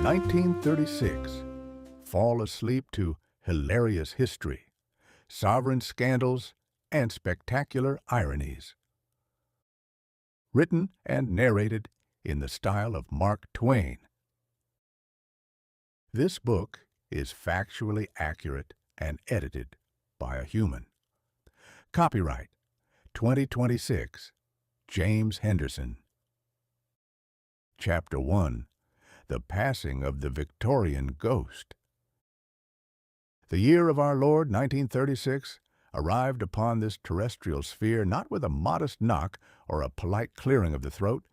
1936. Fall asleep to hilarious history, sovereign scandals, and spectacular ironies. Written and narrated in the style of Mark Twain. This book is factually accurate and edited by a human. Copyright 2026, James Henderson. Chapter 1. The Passing of the Victorian Ghost. The year of our Lord, 1936, arrived upon this terrestrial sphere not with a modest knock or a polite clearing of the throat,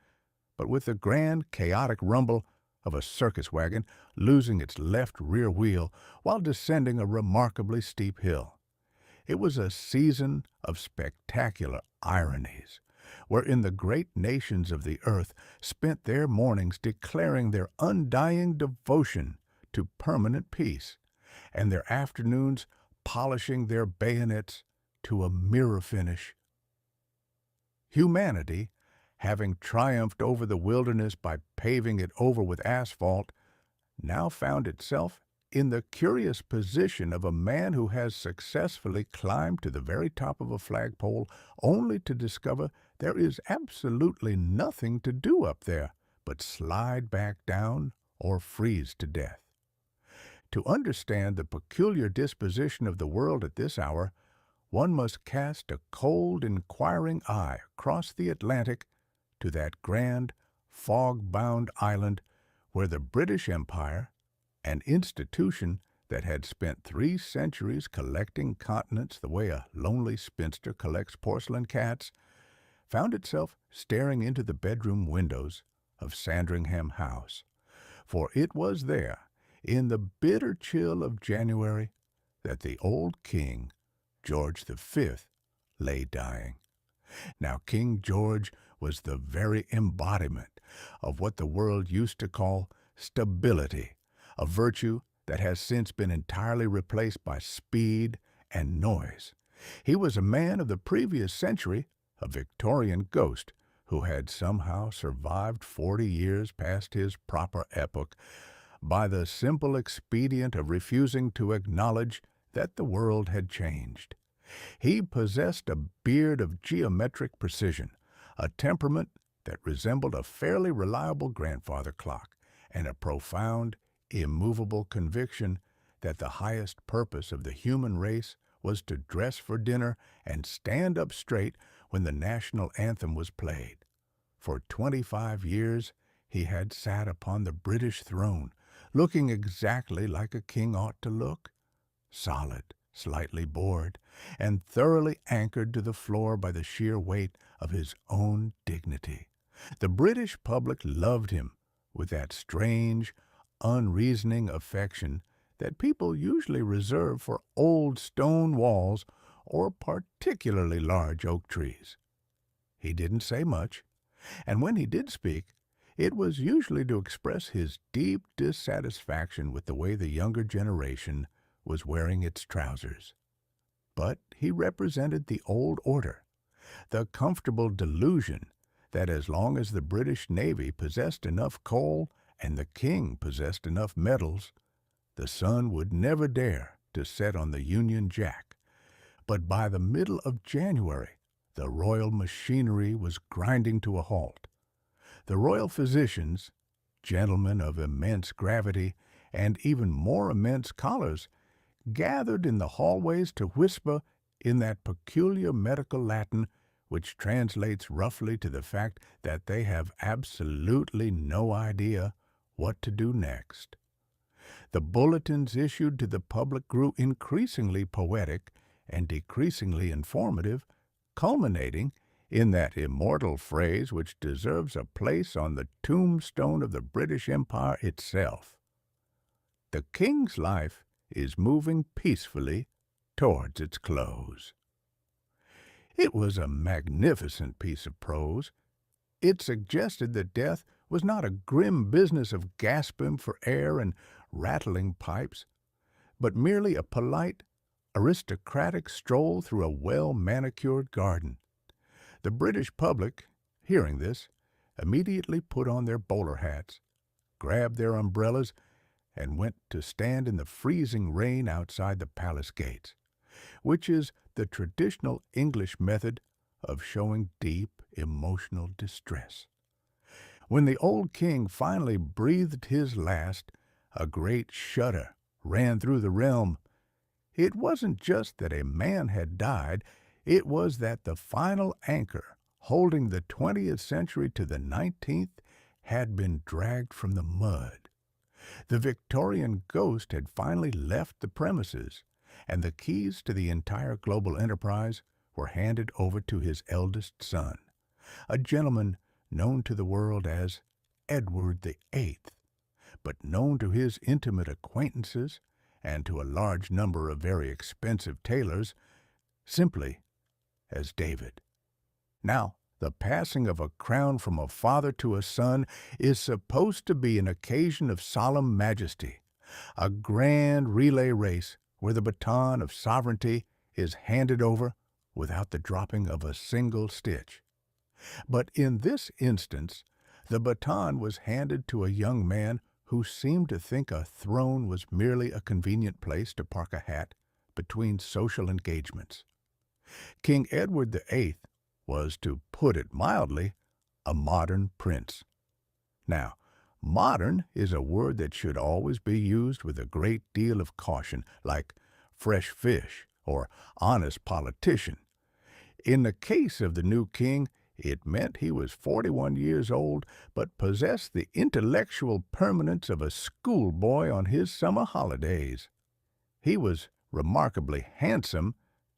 but with the grand, chaotic rumble of a circus wagon losing its left rear wheel while descending a remarkably steep hill. It was a season of spectacular ironies, wherein the great nations of the earth spent their mornings declaring their undying devotion to permanent peace, and their afternoons polishing their bayonets to a mirror finish. Humanity, having triumphed over the wilderness by paving it over with asphalt, now found itself in the curious position of a man who has successfully climbed to the very top of a flagpole only to discover there is absolutely nothing to do up there but slide back down or freeze to death. To understand the peculiar disposition of the world at this hour, one must cast a cold, inquiring eye across the Atlantic to that grand, fog-bound island where the British Empire, an institution that had spent 3 centuries collecting continents the way a lonely spinster collects porcelain cats, found itself staring into the bedroom windows of Sandringham House. For it was there, in the bitter chill of January, that the old king, George V, lay dying. Now, King George was the very embodiment of what the world used to call stability, a virtue that has since been entirely replaced by speed and noise. He was a man of the previous century, a Victorian ghost, who had somehow survived 40 years past his proper epoch by the simple expedient of refusing to acknowledge that the world had changed. He possessed a beard of geometric precision, a temperament that resembled a fairly reliable grandfather clock, and a profound, immovable conviction that the highest purpose of the human race was to dress for dinner and stand up straight when the national anthem was played. For 25 years he had sat upon the British throne, looking exactly like a king ought to look, solid, slightly bored, and thoroughly anchored to the floor by the sheer weight of his own dignity. The British public loved him with that strange, unreasoning affection that people usually reserve for old stone walls or particularly large oak trees. He didn't say much, and when he did speak, it was usually to express his deep dissatisfaction with the way the younger generation was wearing its trousers. But he represented the old order, the comfortable delusion that as long as the British Navy possessed enough coal and the king possessed enough metals, the sun would never dare to set on the Union Jack. But by the middle of January, the royal machinery was grinding to a halt. The royal physicians, gentlemen of immense gravity and even more immense collars, gathered in the hallways to whisper in that peculiar medical Latin which translates roughly to the fact that they have absolutely no idea what to do next. The bulletins issued to the public grew increasingly poetic and decreasingly informative, culminating in that immortal phrase which deserves a place on the tombstone of the British Empire itself. The king's life is moving peacefully towards its close. It was a magnificent piece of prose. It suggested that death was not a grim business of gasping for air and rattling pipes, but merely a polite, aristocratic stroll through a well-manicured garden. The British public, hearing this, immediately put on their bowler hats, grabbed their umbrellas, and went to stand in the freezing rain outside the palace gates, which is the traditional English method of showing deep emotional distress. When the old king finally breathed his last, a great shudder ran through the realm. It wasn't just that a man had died, it was that the final anchor holding the 20th century to the 19th had been dragged from the mud. The Victorian Ghost had finally left the premises, and the keys to the entire global enterprise were handed over to his eldest son, a gentleman known to the world as Edward the Eighth, but known to his intimate acquaintances and to a large number of very expensive tailors simply as David. Now, the passing of a crown from a father to a son is supposed to be an occasion of solemn majesty, a grand relay race where the baton of sovereignty is handed over without the dropping of a single stitch. But in this instance, the baton was handed to a young man who seemed to think a throne was merely a convenient place to park a hat between social engagements. King Edward the Eighth was, to put it mildly, a modern prince. Now, modern is a word that should always be used with a great deal of caution, like fresh fish or honest politician. In the case of the new king, it meant he was 41 years old, but possessed the intellectual permanence of a schoolboy on his summer holidays. He was remarkably handsome,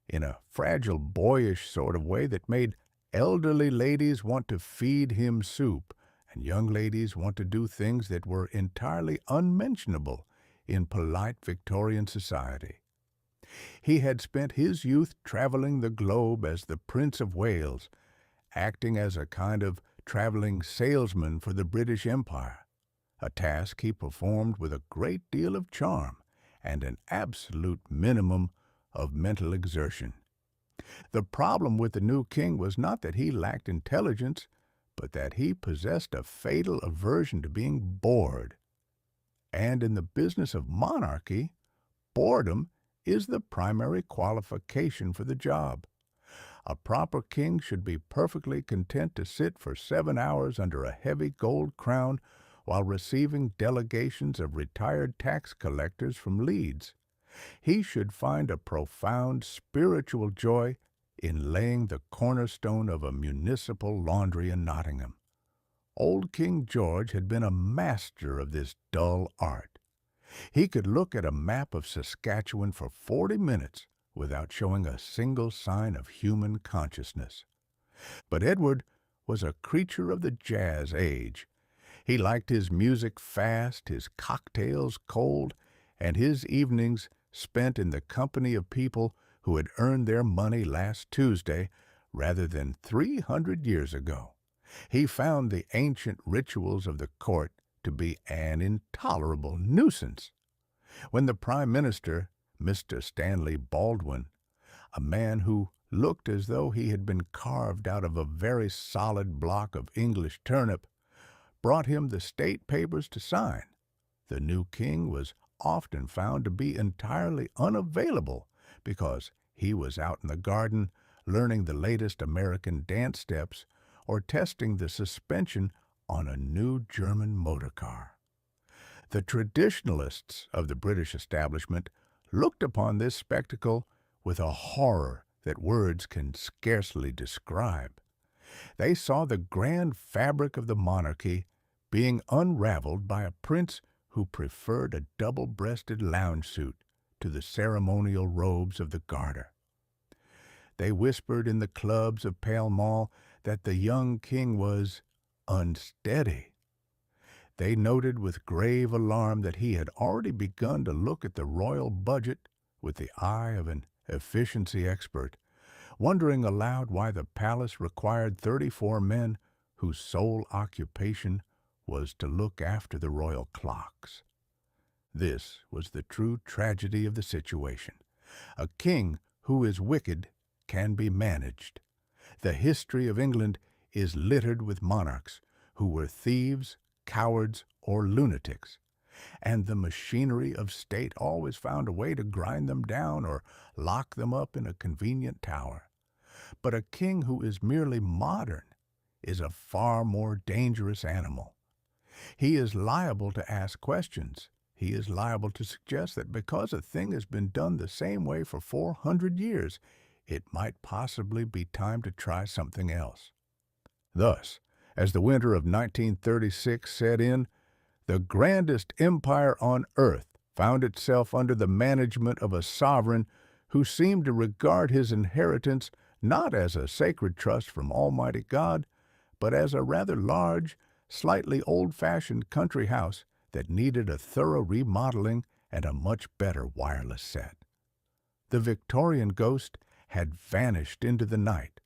in a fragile, boyish sort of way that made elderly ladies want to feed him soup, and young ladies want to do things that were entirely unmentionable in polite Victorian society. He had spent his youth traveling the globe as the Prince of Wales, acting as a kind of traveling salesman for the British Empire, a task he performed with a great deal of charm and an absolute minimum of mental exertion. The problem with the new king was not that he lacked intelligence, but that he possessed a fatal aversion to being bored. And in the business of monarchy, boredom is the primary qualification for the job. A proper king should be perfectly content to sit for 7 hours under a heavy gold crown while receiving delegations of retired tax collectors from Leeds. He should find a profound spiritual joy in laying the cornerstone of a municipal laundry in Nottingham. Old King George had been a master of this dull art. He could look at a map of Saskatchewan for 40 minutes without showing a single sign of human consciousness. But Edward was a creature of the jazz age. He liked his music fast, his cocktails cold, and his evenings spent in the company of people who had earned their money last Tuesday rather than 300 years ago. He found the ancient rituals of the court to be an intolerable nuisance. When the Prime Minister, Mr. Stanley Baldwin, a man who looked as though he had been carved out of a very solid block of English turnip, brought him the state papers to sign, the new king was often found to be entirely unavailable because he was out in the garden learning the latest American dance steps or testing the suspension on a new German motor car. The traditionalists of the British establishment looked upon this spectacle with a horror that words can scarcely describe. They saw the grand fabric of the monarchy being unraveled by a prince who preferred a double-breasted lounge suit to the ceremonial robes of the Garter. They whispered in the clubs of Pall Mall that the young king was unsteady. They noted with grave alarm that he had already begun to look at the royal budget with the eye of an efficiency expert, wondering aloud why the palace required 34 men whose sole occupation was to look after the royal clocks. This was the true tragedy of the situation. A king who is wicked can be managed. The history of England is littered with monarchs who were thieves, cowards, or lunatics, and the machinery of state always found a way to grind them down or lock them up in a convenient tower. But a king who is merely modern is a far more dangerous animal. He is liable to ask questions. He is liable to suggest that because a thing has been done the same way for 400 years, it might possibly be time to try something else. Thus, as the winter of 1936 set in, the grandest empire on earth found itself under the management of a sovereign who seemed to regard his inheritance not as a sacred trust from Almighty God, but as a rather large, slightly old-fashioned country house that needed a thorough remodeling and a much better wireless set. The Victorian Ghost had vanished into the night,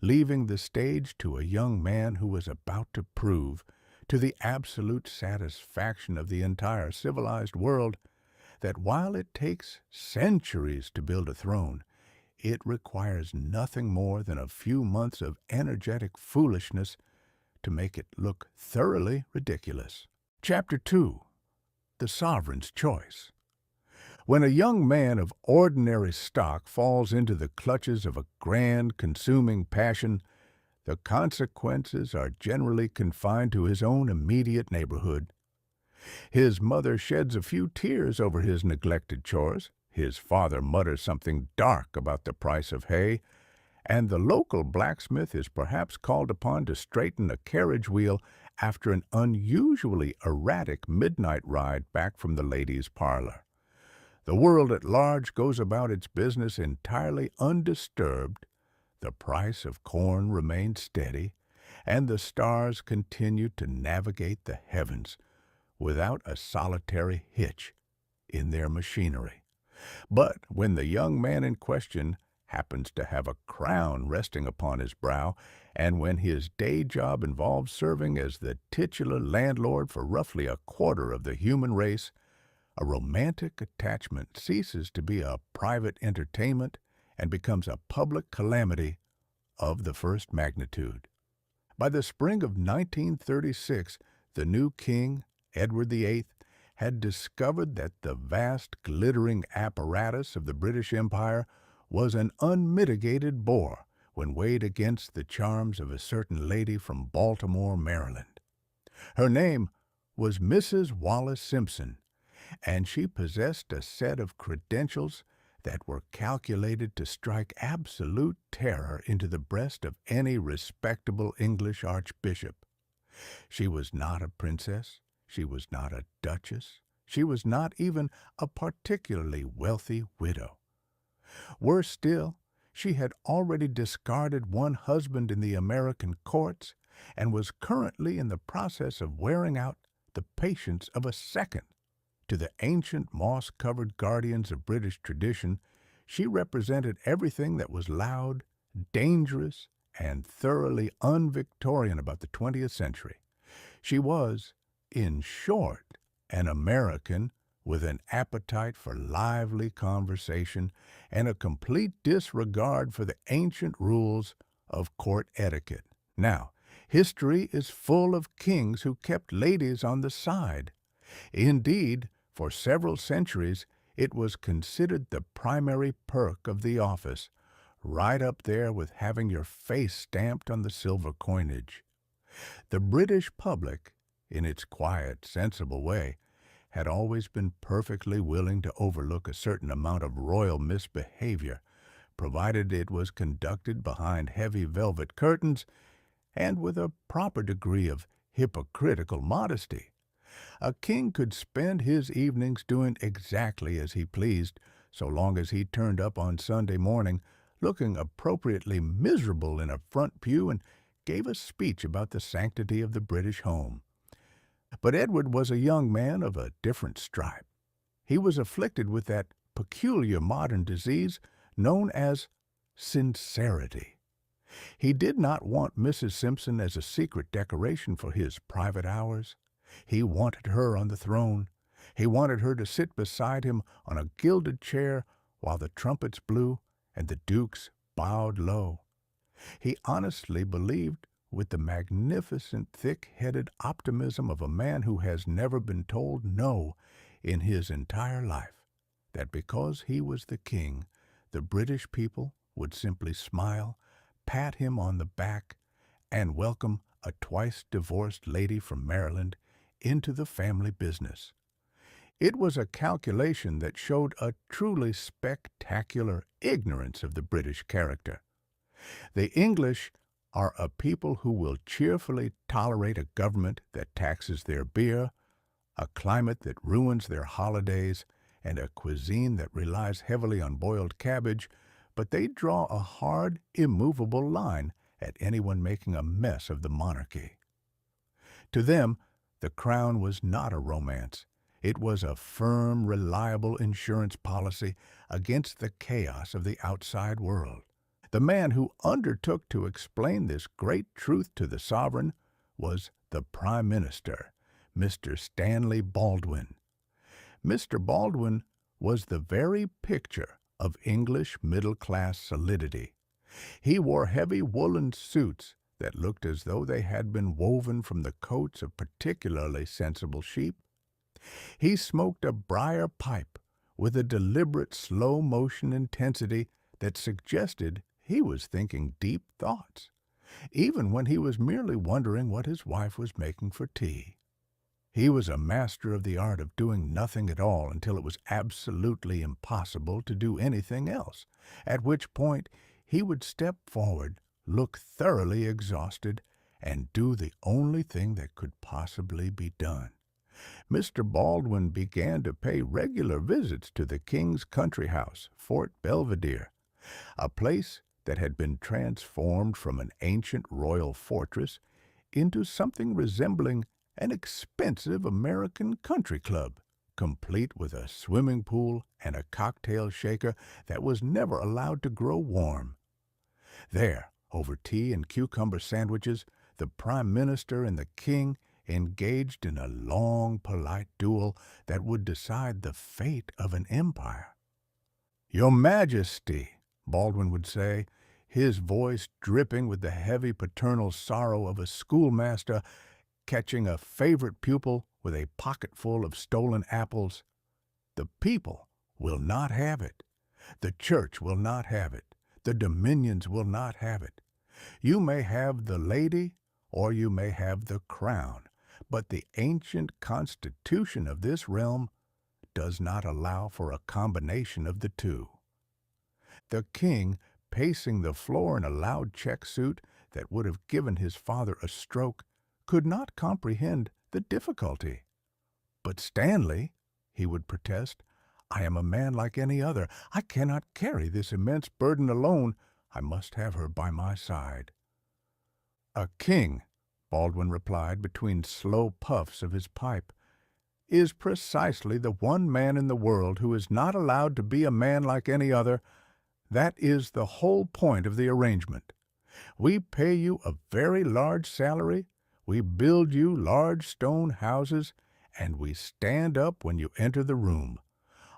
leaving the stage to a young man who was about to prove, to the absolute satisfaction of the entire civilized world, that while it takes centuries to build a throne, it requires nothing more than a few months of energetic foolishness to make it look thoroughly ridiculous. Chapter 2. The Sovereign's Choice. When a young man of ordinary stock falls into the clutches of a grand, consuming passion, the consequences are generally confined to his own immediate neighborhood. His mother sheds a few tears over his neglected chores, his father mutters something dark about the price of hay, and the local blacksmith is perhaps called upon to straighten a carriage wheel after an unusually erratic midnight ride back from the ladies' parlor. The world at large goes about its business entirely undisturbed, the price of corn remains steady, and the stars continue to navigate the heavens without a solitary hitch in their machinery. But when the young man in question happens to have a crown resting upon his brow, and when his day job involves serving as the titular landlord for roughly a quarter of the human race, a romantic attachment ceases to be a private entertainment and becomes a public calamity of the first magnitude. By the spring of 1936, the new king, Edward VIII, had discovered that the vast, glittering apparatus of the British Empire was an unmitigated bore when weighed against the charms of a certain lady from Baltimore, Maryland. Her name was Mrs. Wallace Simpson, and she possessed a set of credentials that were calculated to strike absolute terror into the breast of any respectable English archbishop. She was not a princess, she was not a duchess, she was not even a particularly wealthy widow. Worse still, she had already discarded one husband in the American courts and was currently in the process of wearing out the patience of a second. To the ancient moss-covered guardians of British tradition, she represented everything that was loud, dangerous, and thoroughly un-Victorian about the 20th century. She was, in short, an American with an appetite for lively conversation and a complete disregard for the ancient rules of court etiquette. Now, history is full of kings who kept ladies on the side. Indeed, for several centuries, it was considered the primary perk of the office, right up there with having your face stamped on the silver coinage. The British public, in its quiet, sensible way, had always been perfectly willing to overlook a certain amount of royal misbehavior, provided it was conducted behind heavy velvet curtains and with a proper degree of hypocritical modesty. A king could spend his evenings doing exactly as he pleased, so long as he turned up on Sunday morning looking appropriately miserable in a front pew and gave a speech about the sanctity of the British home. But Edward was a young man of a different stripe. He was afflicted with that peculiar modern disease known as sincerity. He did not want Mrs. Simpson as a secret decoration for his private hours. He wanted her on the throne. He wanted her to sit beside him on a gilded chair while the trumpets blew and the dukes bowed low. He honestly believed with the magnificent, thick-headed optimism of a man who has never been told no in his entire life, that because he was the king, the British people would simply smile, pat him on the back, and welcome a twice-divorced lady from Maryland into the family business. It was a calculation that showed a truly spectacular ignorance of the British character. The English are a people who will cheerfully tolerate a government that taxes their beer, a climate that ruins their holidays, and a cuisine that relies heavily on boiled cabbage, but they draw a hard, immovable line at anyone making a mess of the monarchy. To them, the crown was not a romance. It was a firm, reliable insurance policy against the chaos of the outside world. The man who undertook to explain this great truth to the sovereign was the Prime Minister, Mr. Stanley Baldwin. Mr. Baldwin was the very picture of English middle-class solidity. He wore heavy woolen suits that looked as though they had been woven from the coats of particularly sensible sheep. He smoked a briar pipe with a deliberate slow-motion intensity that suggested he was thinking deep thoughts, even when he was merely wondering what his wife was making for tea. He was a master of the art of doing nothing at all until it was absolutely impossible to do anything else, at which point he would step forward, look thoroughly exhausted, and do the only thing that could possibly be done. Mr. Baldwin began to pay regular visits to the King's country house, Fort Belvedere, a place that had been transformed from an ancient royal fortress into something resembling an expensive American country club, complete with a swimming pool and a cocktail shaker that was never allowed to grow warm. There, over tea and cucumber sandwiches, the Prime Minister and the King engaged in a long, polite duel that would decide the fate of an empire. "Your Majesty," Baldwin would say, his voice dripping with the heavy paternal sorrow of a schoolmaster catching a favorite pupil with a pocketful of stolen apples, "the people will not have it. The church will not have it. The dominions will not have it. You may have the lady or you may have the crown, but the ancient constitution of this realm does not allow for a combination of the two." The king, pacing the floor in a loud check suit that would have given his father a stroke, could not comprehend the difficulty. "But Stanley," he would protest, "I am a man like any other. I cannot carry this immense burden alone. I must have her by my side." "A king," Baldwin replied between slow puffs of his pipe, "is precisely the one man in the world who is not allowed to be a man like any other. That is the whole point of the arrangement. We pay you a very large salary, we build you large stone houses, and we stand up when you enter the room,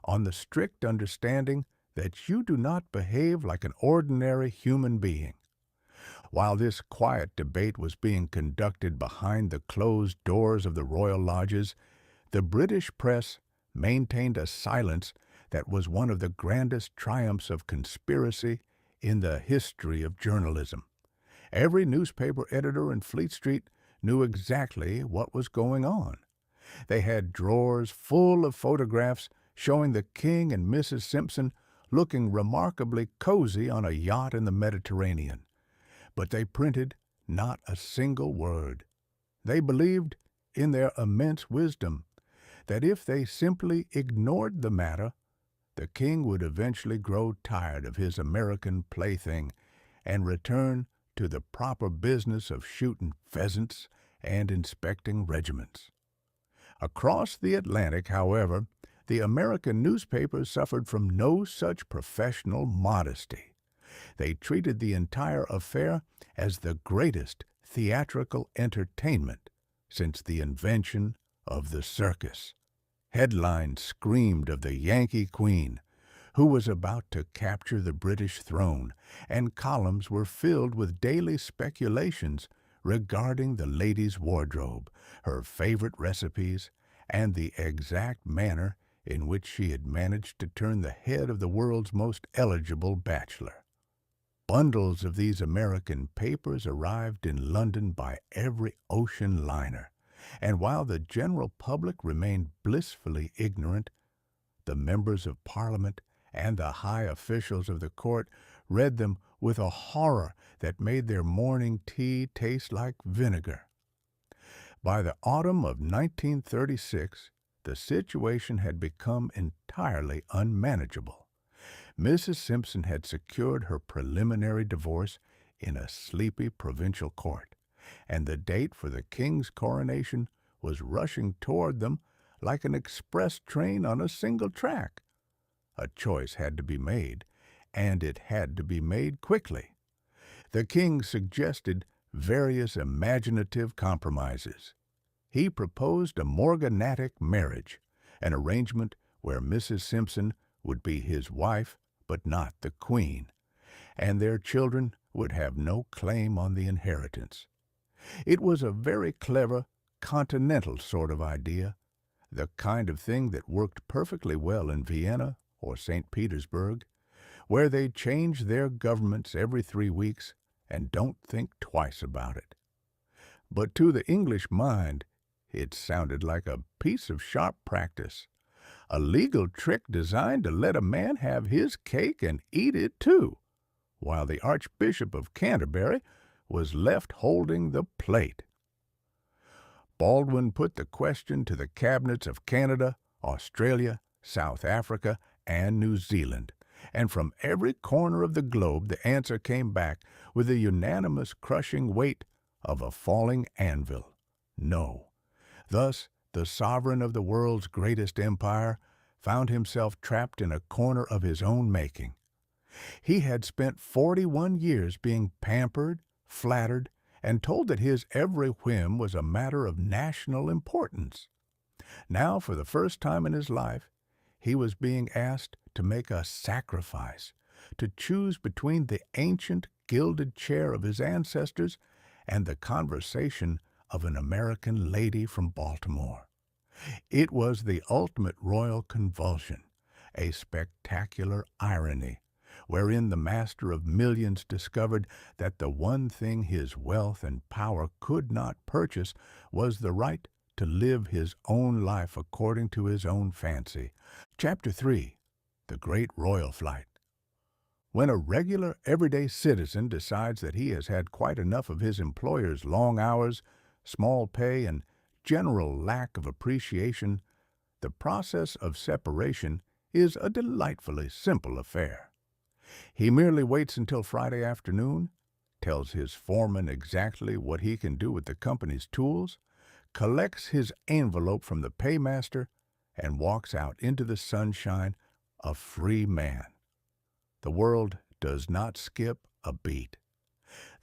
on the strict understanding that you do not behave like an ordinary human being." While this quiet debate was being conducted behind the closed doors of the royal lodges, the British press maintained a silence that was one of the grandest triumphs of conspiracy in the history of journalism. Every newspaper editor in Fleet Street knew exactly what was going on. They had drawers full of photographs showing the King and Mrs. Simpson looking remarkably cozy on a yacht in the Mediterranean. But they printed not a single word. They believed, in their immense wisdom, that if they simply ignored the matter, the king would eventually grow tired of his American plaything and return to the proper business of shooting pheasants and inspecting regiments. Across the Atlantic, however, the American newspapers suffered from no such professional modesty. They treated the entire affair as the greatest theatrical entertainment since the invention of the circus. Headlines screamed of the Yankee Queen, who was about to capture the British throne, and columns were filled with daily speculations regarding the lady's wardrobe, her favorite recipes, and the exact manner in which she had managed to turn the head of the world's most eligible bachelor. Bundles of these American papers arrived in London by every ocean liner, and while the general public remained blissfully ignorant, the members of Parliament and the high officials of the court read them with a horror that made their morning tea taste like vinegar. By the autumn of 1936, the situation had become entirely unmanageable. Mrs. Simpson had secured her preliminary divorce in a sleepy provincial court, and the date for the king's coronation was rushing toward them like an express train on a single track. A choice had to be made, and it had to be made quickly. The king suggested various imaginative compromises. He proposed a morganatic marriage, an arrangement where Mrs. Simpson would be his wife but not the queen, and their children would have no claim on the inheritance. It was a very clever, continental sort of idea, the kind of thing that worked perfectly well in Vienna or St. Petersburg, where they change their governments every 3 weeks and don't think twice about it. But to the English mind, it sounded like a piece of sharp practice, a legal trick designed to let a man have his cake and eat it too, while the Archbishop of Canterbury was left holding the plate. Baldwin put the question to the cabinets of Canada, Australia, South Africa, and New Zealand, and from every corner of the globe the answer came back with the unanimous crushing weight of a falling anvil: no. Thus, the sovereign of the world's greatest empire found himself trapped in a corner of his own making. He had spent 41 years being pampered, flattered, and told that his every whim was a matter of national importance. Now, for the first time in his life, he was being asked to make a sacrifice, to choose between the ancient gilded chair of his ancestors and the conversation of an American lady from Baltimore. It was the ultimate royal convulsion, a spectacular irony, wherein the master of millions discovered that the one thing his wealth and power could not purchase was the right to live his own life according to his own fancy. Chapter 3. The Great Royal Flight. When a regular, everyday citizen decides that he has had quite enough of his employer's long hours, small pay, and general lack of appreciation, the process of separation is a delightfully simple affair. He merely waits until Friday afternoon, tells his foreman exactly what he can do with the company's tools, collects his envelope from the paymaster, and walks out into the sunshine a free man. The world does not skip a beat.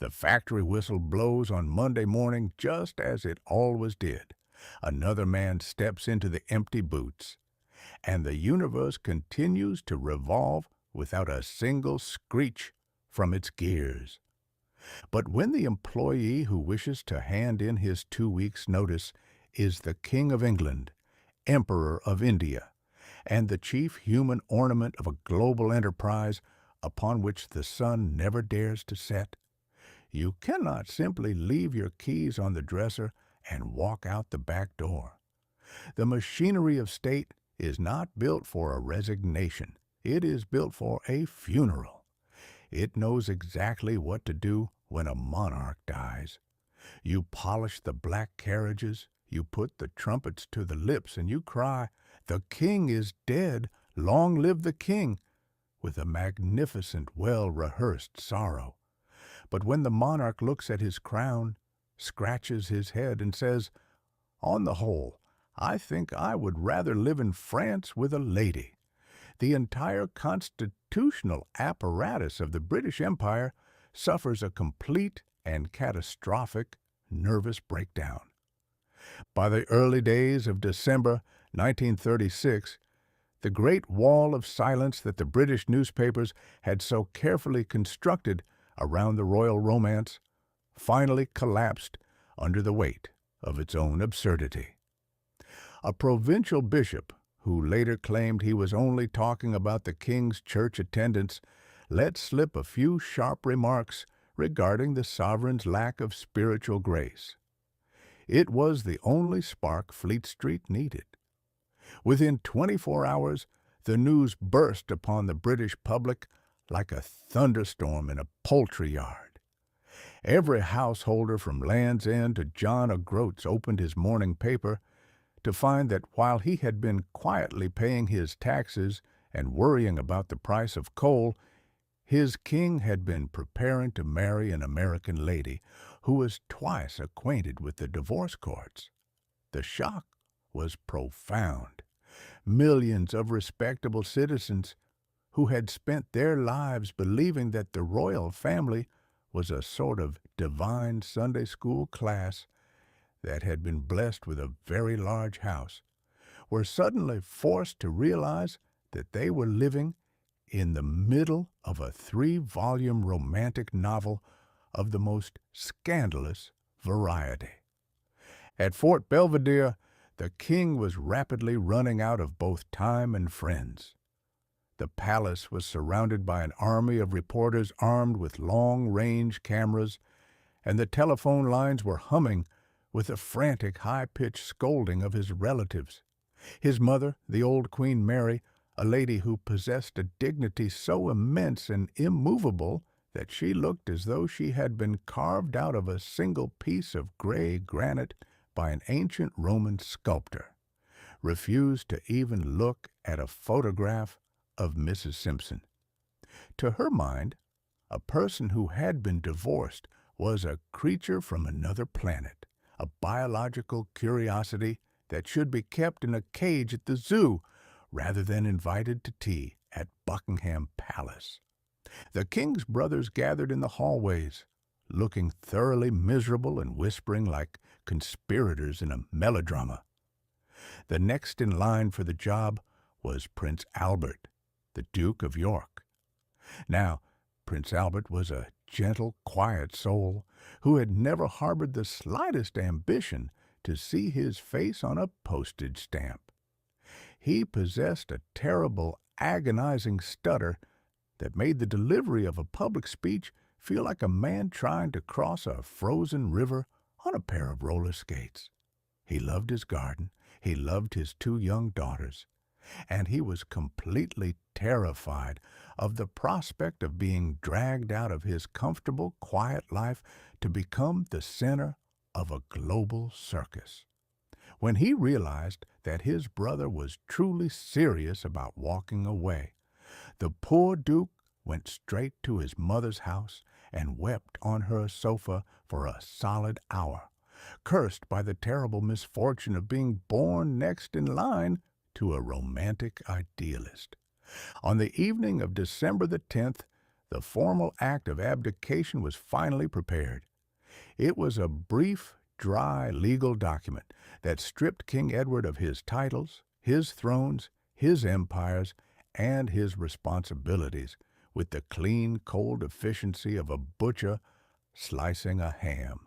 The factory whistle blows on Monday morning just as it always did. Another man steps into the empty boots, and the universe continues to revolve without a single screech from its gears. But when the employee who wishes to hand in his 2 weeks' notice is the King of England, Emperor of India, and the chief human ornament of a global enterprise upon which the sun never dares to set, you cannot simply leave your keys on the dresser and walk out the back door. The machinery of state is not built for a resignation. It is built for a funeral. It knows exactly what to do when a monarch dies. You polish the black carriages, you put the trumpets to the lips, and you cry, "The king is dead, long live the king," with a magnificent, well-rehearsed sorrow. But when the monarch looks at his crown, scratches his head, and says, "On the whole, I think I would rather live in France with a lady," the entire constitutional apparatus of the British Empire suffers a complete and catastrophic nervous breakdown. By the early days of December 1936, the great wall of silence that the British newspapers had so carefully constructed around the royal romance finally collapsed under the weight of its own absurdity. A provincial bishop, who later claimed he was only talking about the king's church attendance, let slip a few sharp remarks regarding the sovereign's lack of spiritual grace. It was the only spark Fleet Street needed. Within 24 hours, the news burst upon the British public like a thunderstorm in a poultry yard. Every householder from Land's End to John O'Groats opened his morning paper to find that while he had been quietly paying his taxes and worrying about the price of coal, his king had been preparing to marry an American lady who was twice acquainted with the divorce courts. The shock was profound. Millions of respectable citizens who had spent their lives believing that the royal family was a sort of divine Sunday school class that had been blessed with a very large house, were suddenly forced to realize that they were living in the middle of a 3-volume romantic novel of the most scandalous variety. At Fort Belvedere, the king was rapidly running out of both time and friends. The palace was surrounded by an army of reporters armed with long-range cameras, and the telephone lines were humming with the frantic, high-pitched scolding of his relatives. His mother, the old Queen Mary, a lady who possessed a dignity so immense and immovable that she looked as though she had been carved out of a single piece of gray granite by an ancient Roman sculptor, refused to even look at a photograph of Mrs. Simpson. To her mind, a person who had been divorced was a creature from another planet, a biological curiosity that should be kept in a cage at the zoo rather than invited to tea at Buckingham Palace. The king's brothers gathered in the hallways, looking thoroughly miserable and whispering like conspirators in a melodrama. The next in line for the job was Prince Albert, the Duke of York. Now, Prince Albert was a gentle, quiet soul who had never harbored the slightest ambition to see his face on a postage stamp. He possessed a terrible, agonizing stutter that made the delivery of a public speech feel like a man trying to cross a frozen river on a pair of roller skates. He loved his garden, he loved his 2 young daughters, and he was completely terrified of the prospect of being dragged out of his comfortable, quiet life to become the center of a global circus. When he realized that his brother was truly serious about walking away, the poor Duke went straight to his mother's house and wept on her sofa for a solid hour, cursed by the terrible misfortune of being born next in line to a romantic idealist. On the evening of December the 10th, the formal act of abdication was finally prepared. It was a brief, dry legal document that stripped King Edward of his titles, his thrones, his empires, and his responsibilities with the clean, cold efficiency of a butcher slicing a ham.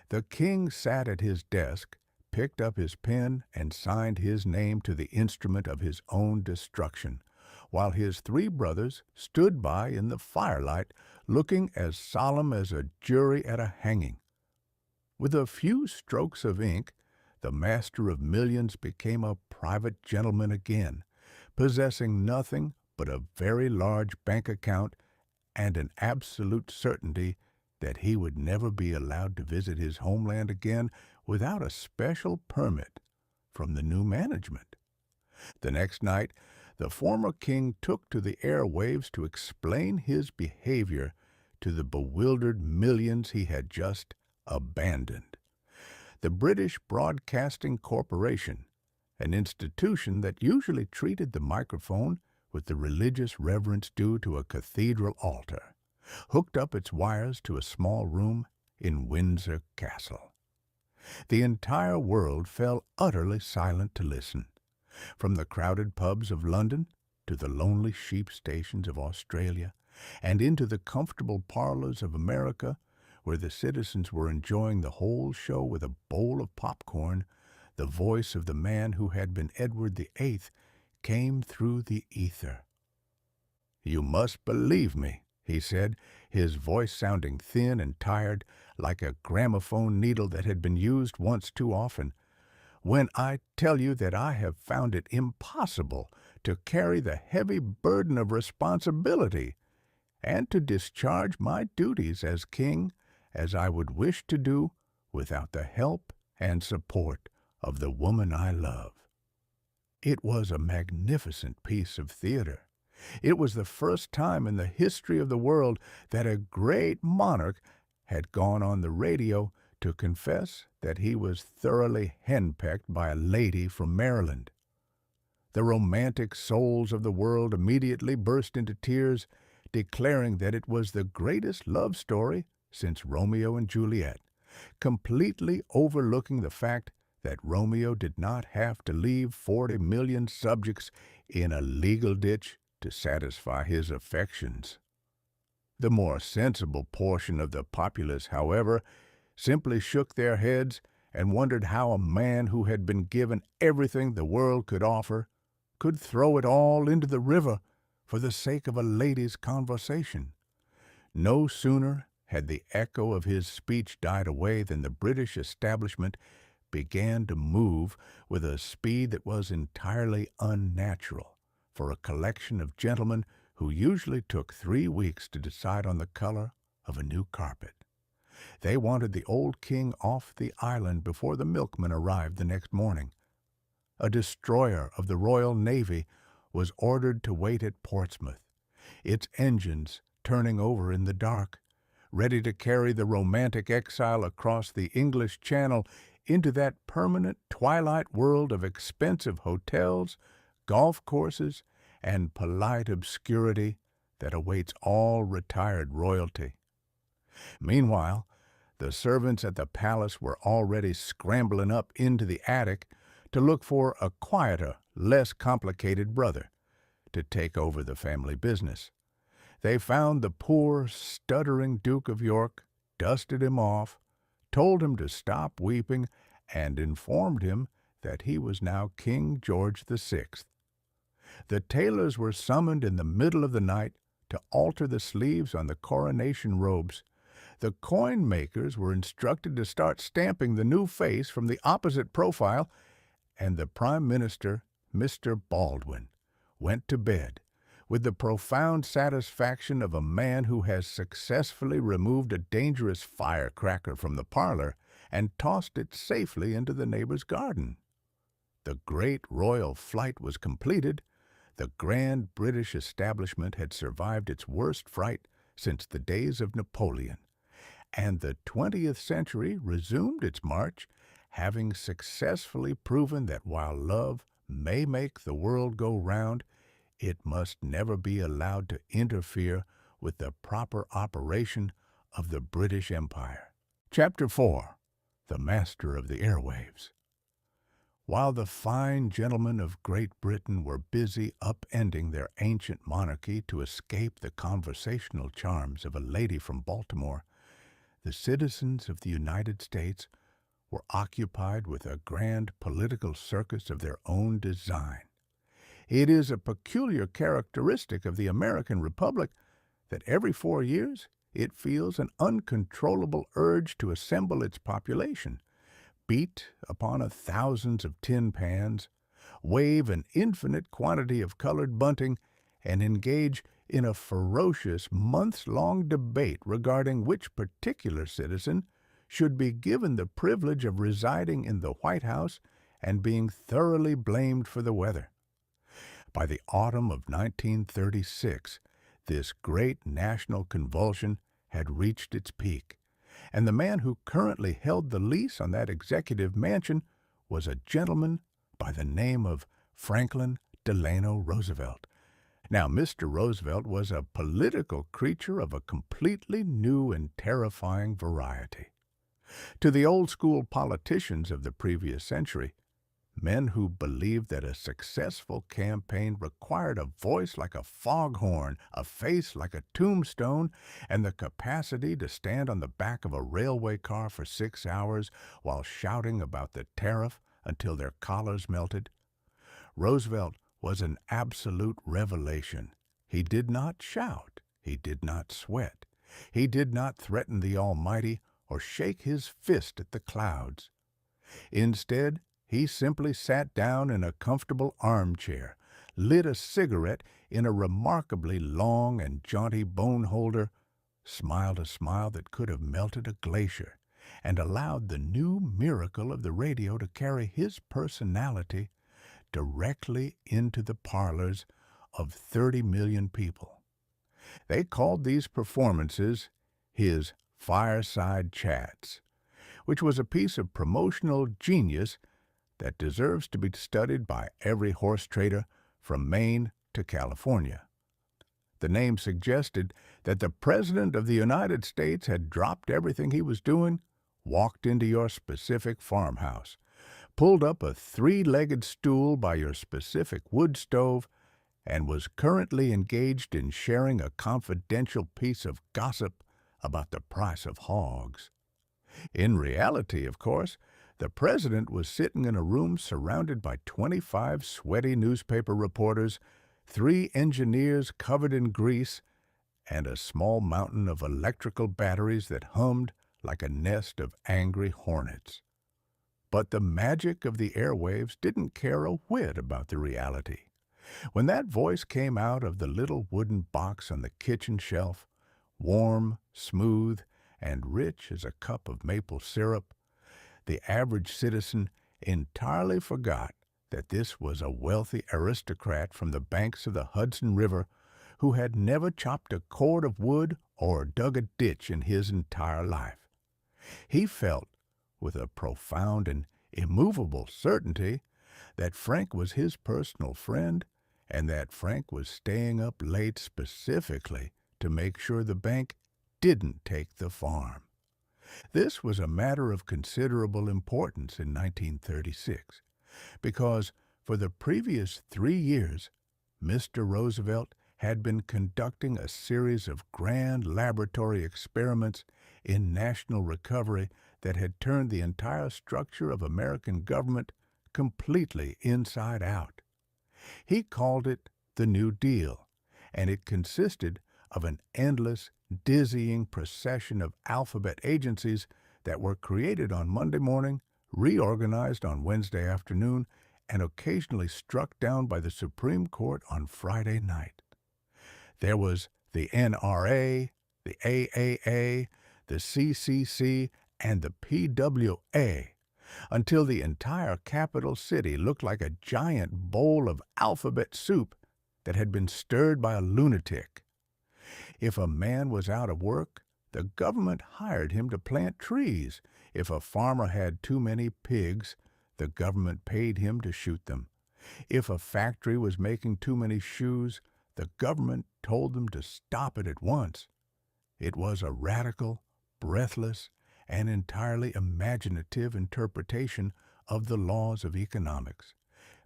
The king sat at his desk, picked up his pen, and signed his name to the instrument of his own destruction, while his 3 brothers stood by in the firelight, looking as solemn as a jury at a hanging. With a few strokes of ink, the master of millions became a private gentleman again, possessing nothing but a very large bank account and an absolute certainty that he would never be allowed to visit his homeland again without a special permit from the new management. The next night, the former king took to the airwaves to explain his behavior to the bewildered millions he had just abandoned. The British Broadcasting Corporation, an institution that usually treated the microphone with the religious reverence due to a cathedral altar, hooked up its wires to a small room in Windsor Castle. The entire world fell utterly silent to listen, from the crowded pubs of London to the lonely sheep stations of Australia, and into the comfortable parlors of America, where the citizens were enjoying the whole show with a bowl of popcorn, the voice of the man who had been Edward the Eighth came through the ether. "You must believe me," he said, his voice sounding thin and tired, like a gramophone needle that had been used once too often, "when I tell you that I have found it impossible to carry the heavy burden of responsibility and to discharge my duties as king as I would wish to do without the help and support of the woman I love." It was a magnificent piece of theater. It was the first time in the history of the world that a great monarch had gone on the radio to confess that he was thoroughly henpecked by a lady from Maryland. The romantic souls of the world immediately burst into tears, declaring that it was the greatest love story since Romeo and Juliet, completely overlooking the fact that Romeo did not have to leave 40 million subjects in a legal ditch to satisfy his affections. The more sensible portion of the populace, however, simply shook their heads and wondered how a man who had been given everything the world could offer could throw it all into the river for the sake of a lady's conversation. No sooner had the echo of his speech died away than the British establishment began to move with a speed that was entirely unnatural for a collection of gentlemen who usually took 3 weeks to decide on the color of a new carpet. They wanted the old king off the island before the milkman arrived the next morning. A destroyer of the Royal Navy was ordered to wait at Portsmouth, its engines turning over in the dark, ready to carry the romantic exile across the English Channel into that permanent twilight world of expensive hotels, golf courses, and polite obscurity that awaits all retired royalty. Meanwhile, the servants at the palace were already scrambling up into the attic to look for a quieter, less complicated brother to take over the family business. They found the poor, stuttering Duke of York, dusted him off, told him to stop weeping, and informed him that he was now King George VI. The tailors were summoned in the middle of the night to alter the sleeves on the coronation robes. The coin makers were instructed to start stamping the new face from the opposite profile, and the Prime Minister, Mr. Baldwin, went to bed with the profound satisfaction of a man who has successfully removed a dangerous firecracker from the parlor and tossed it safely into the neighbor's garden. The great royal flight was completed. The grand British establishment had survived its worst fright since the days of Napoleon, and the 20th century resumed its march, having successfully proven that while love may make the world go round, it must never be allowed to interfere with the proper operation of the British Empire. Chapter 4. The Master of the Airwaves. While the fine gentlemen of Great Britain were busy upending their ancient monarchy to escape the conversational charms of a lady from Baltimore, the citizens of the United States were occupied with a grand political circus of their own design. It is a peculiar characteristic of the American Republic that every 4 years it feels an uncontrollable urge to assemble its population, beat upon thousands of tin pans, wave an infinite quantity of colored bunting, and engage in a ferocious months-long debate regarding which particular citizen should be given the privilege of residing in the White House and being thoroughly blamed for the weather. By the autumn of 1936, this great national convulsion had reached its peak, and the man who currently held the lease on that executive mansion was a gentleman by the name of Franklin Delano Roosevelt. Now, Mr. Roosevelt was a political creature of a completely new and terrifying variety. To the old-school politicians of the previous century, Men who believed that a successful campaign required a voice like a foghorn, a face like a tombstone, and the capacity to stand on the back of a railway car for 6 hours while shouting about the tariff until their collars melted. Roosevelt was an absolute revelation. He did not shout. He did not sweat. He did not threaten the Almighty or shake his fist at the clouds. Instead, he simply sat down in a comfortable armchair, lit a cigarette in a remarkably long and jaunty bone holder, smiled a smile that could have melted a glacier, and allowed the new miracle of the radio to carry his personality directly into the parlors of 30 million people. They called these performances his fireside chats, which was a piece of promotional genius that deserves to be studied by every horse trader from Maine to California. The name suggested that the President of the United States had dropped everything he was doing, walked into your specific farmhouse, pulled up a three-legged stool by your specific wood stove, and was currently engaged in sharing a confidential piece of gossip about the price of hogs. In reality, of course, the president was sitting in a room surrounded by 25 sweaty newspaper reporters, 3 engineers covered in grease, and a small mountain of electrical batteries that hummed like a nest of angry hornets. But the magic of the airwaves didn't care a whit about the reality. When that voice came out of the little wooden box on the kitchen shelf, warm, smooth, and rich as a cup of maple syrup, the average citizen entirely forgot that this was a wealthy aristocrat from the banks of the Hudson River who had never chopped a cord of wood or dug a ditch in his entire life. He felt, with a profound and immovable certainty, that Frank was his personal friend and that Frank was staying up late specifically to make sure the bank didn't take the farm. This was a matter of considerable importance in 1936, because for the previous 3 years, Mr. Roosevelt had been conducting a series of grand laboratory experiments in national recovery that had turned the entire structure of American government completely inside out. He called it the New Deal, and it consisted of an endless, dizzying procession of alphabet agencies that were created on Monday morning, reorganized on Wednesday afternoon, and occasionally struck down by the Supreme Court on Friday night. There was the NRA, the AAA, the CCC, and the PWA, until the entire capital city looked like a giant bowl of alphabet soup that had been stirred by a lunatic. If a man was out of work, the government hired him to plant trees. If a farmer had too many pigs, the government paid him to shoot them. If a factory was making too many shoes, the government told them to stop it at once. It was a radical, breathless, and entirely imaginative interpretation of the laws of economics,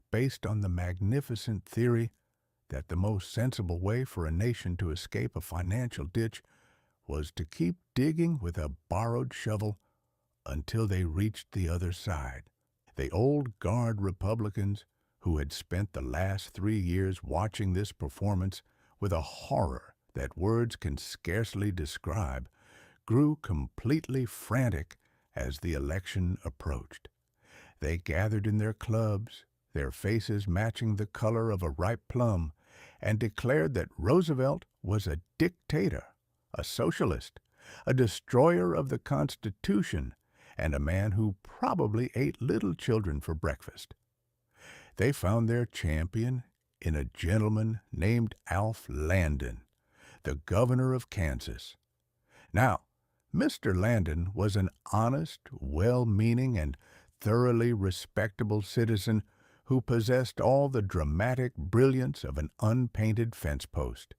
based on the magnificent theory that the most sensible way for a nation to escape a financial ditch was to keep digging with a borrowed shovel until they reached the other side. The old guard Republicans, who had spent the last 3 years watching this performance with a horror that words can scarcely describe, grew completely frantic as the election approached. They gathered in their clubs, their faces matching the color of a ripe plum, and declared that Roosevelt was a dictator, a socialist, a destroyer of the Constitution, and a man who probably ate little children for breakfast. They found their champion in a gentleman named Alf Landon, the governor of Kansas. Now, Mr. Landon was an honest, well-meaning, and thoroughly respectable citizen who possessed all the dramatic brilliance of an unpainted fence post.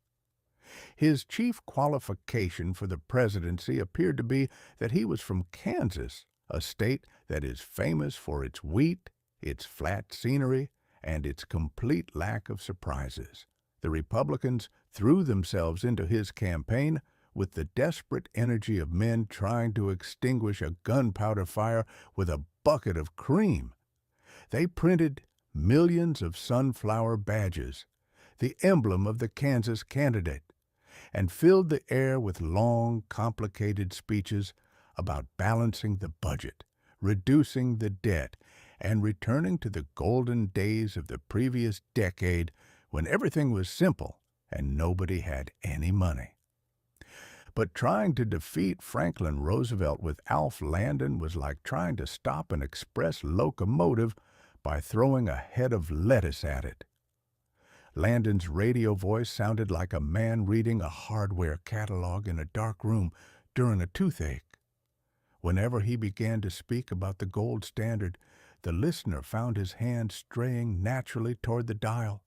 His chief qualification for the presidency appeared to be that he was from Kansas, a state that is famous for its wheat, its flat scenery, and its complete lack of surprises. The Republicans threw themselves into his campaign with the desperate energy of men trying to extinguish a gunpowder fire with a bucket of cream. They printed millions of sunflower badges, the emblem of the Kansas candidate, and filled the air with long, complicated speeches about balancing the budget, reducing the debt, and returning to the golden days of the previous decade when everything was simple and nobody had any money. But trying to defeat Franklin Roosevelt with Alf Landon was like trying to stop an express locomotive by throwing a head of lettuce at it. Landon's radio voice sounded like a man reading a hardware catalog in a dark room during a toothache. Whenever he began to speak about the gold standard, the listener found his hand straying naturally toward the dial,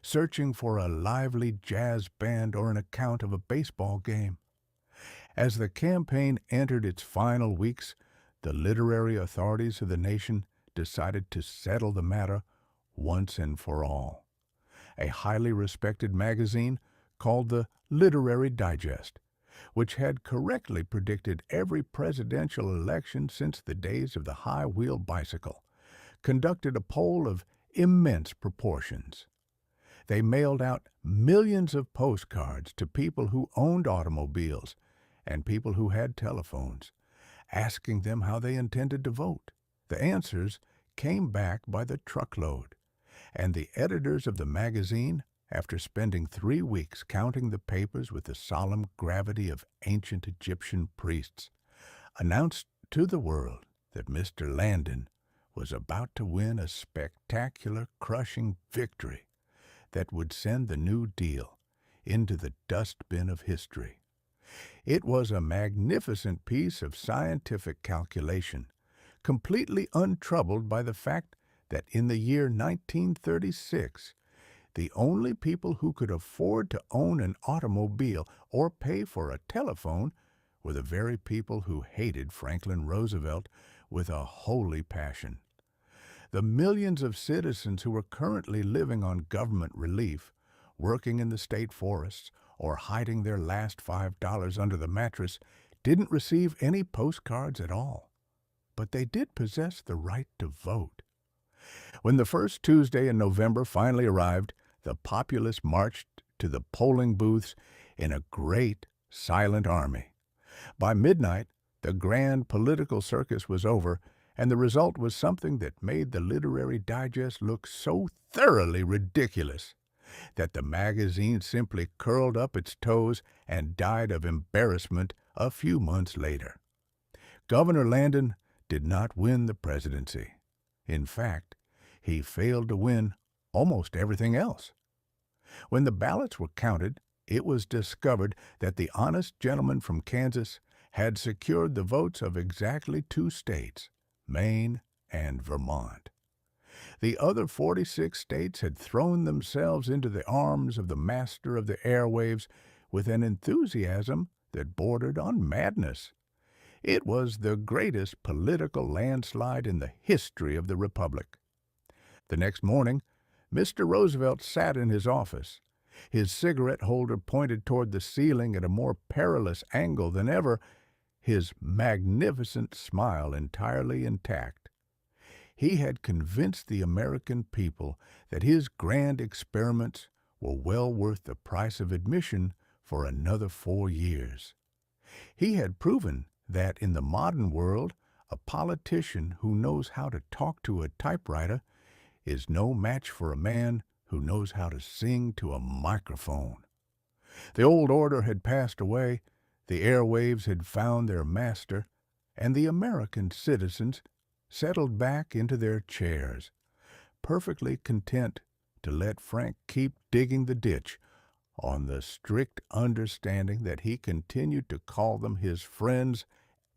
searching for a lively jazz band or an account of a baseball game. As the campaign entered its final weeks, the literary authorities of the nation decided to settle the matter once and for all. A highly respected magazine called the Literary Digest, which had correctly predicted every presidential election since the days of the high-wheel bicycle, conducted a poll of immense proportions. They mailed out millions of postcards to people who owned automobiles and people who had telephones, asking them how they intended to vote. The answers came back by the truckload, and the editors of the magazine, after spending 3 weeks counting the papers with the solemn gravity of ancient Egyptian priests, announced to the world that Mr. Landon was about to win a spectacular, crushing victory that would send the New Deal into the dustbin of history. It was a magnificent piece of scientific calculation, completely untroubled by the fact that in the year 1936, the only people who could afford to own an automobile or pay for a telephone were the very people who hated Franklin Roosevelt with a holy passion. The millions of citizens who were currently living on government relief, working in the state forests, or hiding their last $5 under the mattress, didn't receive any postcards at all. But they did possess the right to vote. When the first Tuesday in November finally arrived, the populace marched to the polling booths in a great, silent army. By midnight, the grand political circus was over, and the result was something that made the Literary Digest look so thoroughly ridiculous that the magazine simply curled up its toes and died of embarrassment a few months later. Governor Landon did not win the presidency. In fact, he failed to win almost everything else. When the ballots were counted, it was discovered that the honest gentleman from Kansas had secured the votes of exactly 2 states, Maine and Vermont. The other 46 states had thrown themselves into the arms of the master of the airwaves with an enthusiasm that bordered on madness. It was the greatest political landslide in the history of the Republic. The next morning, Mr. Roosevelt sat in his office, his cigarette holder pointed toward the ceiling at a more perilous angle than ever, his magnificent smile entirely intact. He had convinced the American people that his grand experiments were well worth the price of admission for another 4 years. He had proven that in the modern world, a politician who knows how to talk to a typewriter is no match for a man who knows how to sing to a microphone. The old order had passed away, the airwaves had found their master, and the American citizens settled back into their chairs, perfectly content to let Frank keep digging the ditch on the strict understanding that he continued to call them his friends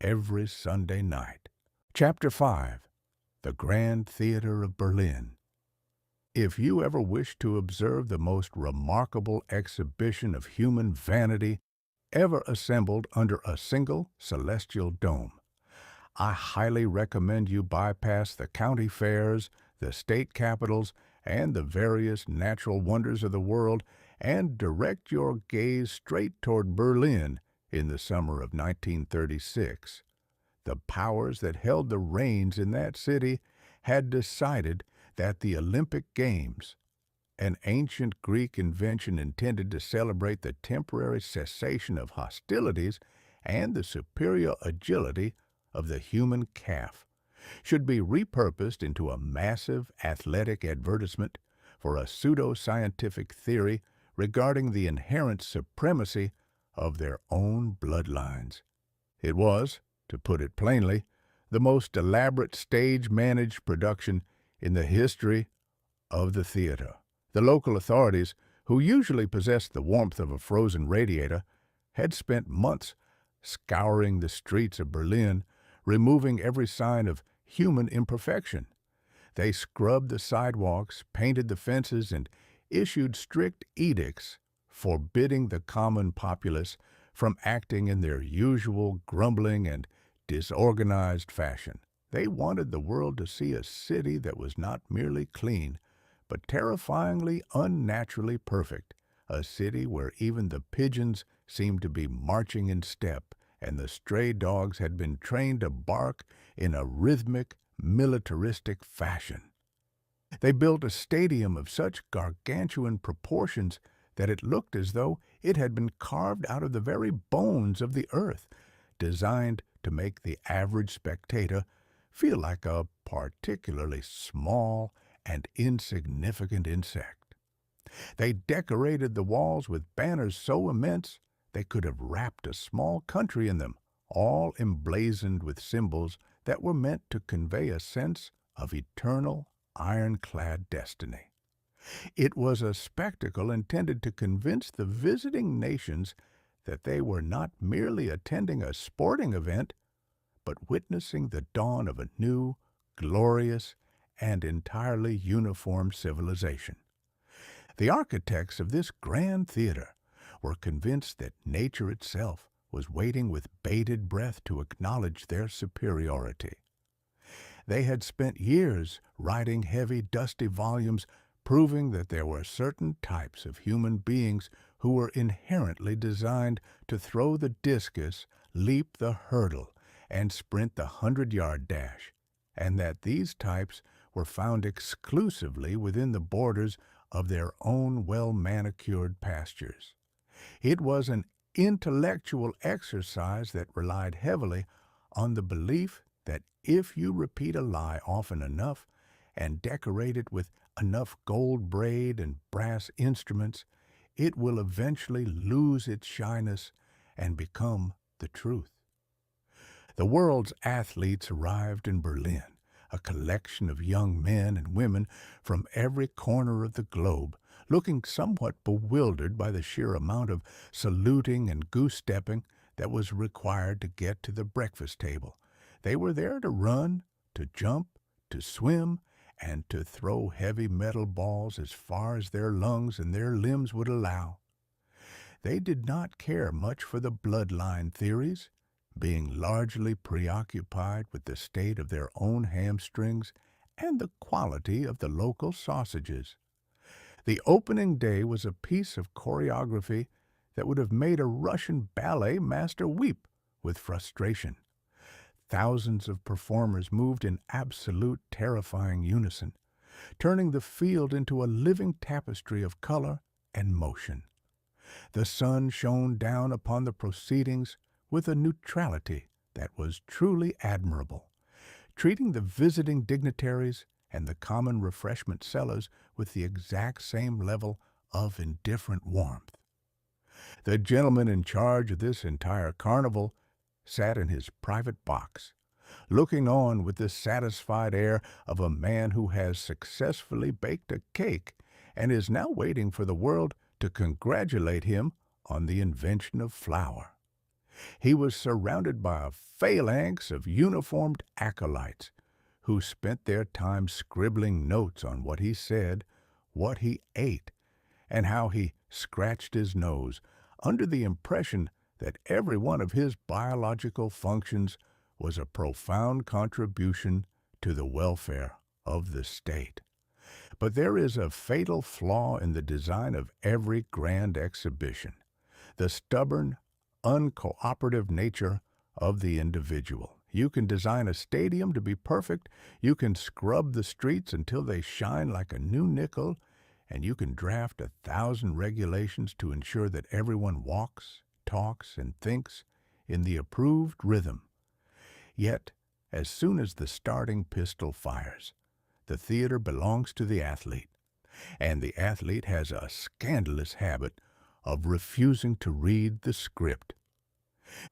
every Sunday night. Chapter 5. The Grand Theater of Berlin. If you ever wish to observe the most remarkable exhibition of human vanity ever assembled under a single celestial dome, I highly recommend you bypass the county fairs, the state capitals, and the various natural wonders of the world, and direct your gaze straight toward Berlin in the summer of 1936. The powers that held the reins in that city had decided that the Olympic Games, an ancient Greek invention intended to celebrate the temporary cessation of hostilities and the superior agility of the human calf, should be repurposed into a massive athletic advertisement for a pseudo-scientific theory regarding the inherent supremacy of their own bloodlines. It was, to put it plainly, the most elaborate stage-managed production in the history of the theater. The local authorities, who usually possessed the warmth of a frozen radiator, had spent months scouring the streets of Berlin, removing every sign of human imperfection. They scrubbed the sidewalks, painted the fences, and issued strict edicts forbidding the common populace from acting in their usual grumbling and disorganized fashion. They wanted the world to see a city that was not merely clean, but terrifyingly unnaturally perfect, a city where even the pigeons seemed to be marching in step, and the stray dogs had been trained to bark in a rhythmic, militaristic fashion. They built a stadium of such gargantuan proportions that it looked as though it had been carved out of the very bones of the earth, designed to make the average spectator feel like a particularly small and insignificant insect. They decorated the walls with banners so immense they could have wrapped a small country in them, all emblazoned with symbols that were meant to convey a sense of eternal, ironclad destiny. It was a spectacle intended to convince the visiting nations that they were not merely attending a sporting event, but witnessing the dawn of a new, glorious, and entirely uniform civilization. The architects of this grand theater were convinced that nature itself was waiting with bated breath to acknowledge their superiority. They had spent years writing heavy, dusty volumes proving that there were certain types of human beings who were inherently designed to throw the discus, leap the hurdle, and sprint the 100-yard dash, and that these types were found exclusively within the borders of their own well-manicured pastures. It was an intellectual exercise that relied heavily on the belief that if you repeat a lie often enough and decorate it with enough gold braid and brass instruments, it will eventually lose its shyness and become the truth. The world's athletes arrived in Berlin, a collection of young men and women from every corner of the globe, looking somewhat bewildered by the sheer amount of saluting and goose-stepping that was required to get to the breakfast table. They were there to run, to jump, to swim, and to throw heavy metal balls as far as their lungs and their limbs would allow. They did not care much for the bloodline theories, being largely preoccupied with the state of their own hamstrings and the quality of the local sausages. The opening day was a piece of choreography that would have made a Russian ballet master weep with frustration. Thousands of performers moved in absolute terrifying unison, turning the field into a living tapestry of color and motion. The sun shone down upon the proceedings with a neutrality that was truly admirable, treating the visiting dignitaries and the common refreshment sellers with the exact same level of indifferent warmth. The gentleman in charge of this entire carnival sat in his private box, looking on with the satisfied air of a man who has successfully baked a cake and is now waiting for the world to congratulate him on the invention of flour. He was surrounded by a phalanx of uniformed acolytes who spent their time scribbling notes on what he said, what he ate, and how he scratched his nose, under the impression that every one of his biological functions was a profound contribution to the welfare of the state. But there is a fatal flaw in the design of every grand exhibition: the stubborn, uncooperative nature of the individual. You can design a stadium to be perfect, you can scrub the streets until they shine like a new nickel, and you can draft 1,000 regulations to ensure that everyone walks, talks, and thinks in the approved rhythm. Yet, as soon as the starting pistol fires, the theater belongs to the athlete, and the athlete has a scandalous habit of refusing to read the script.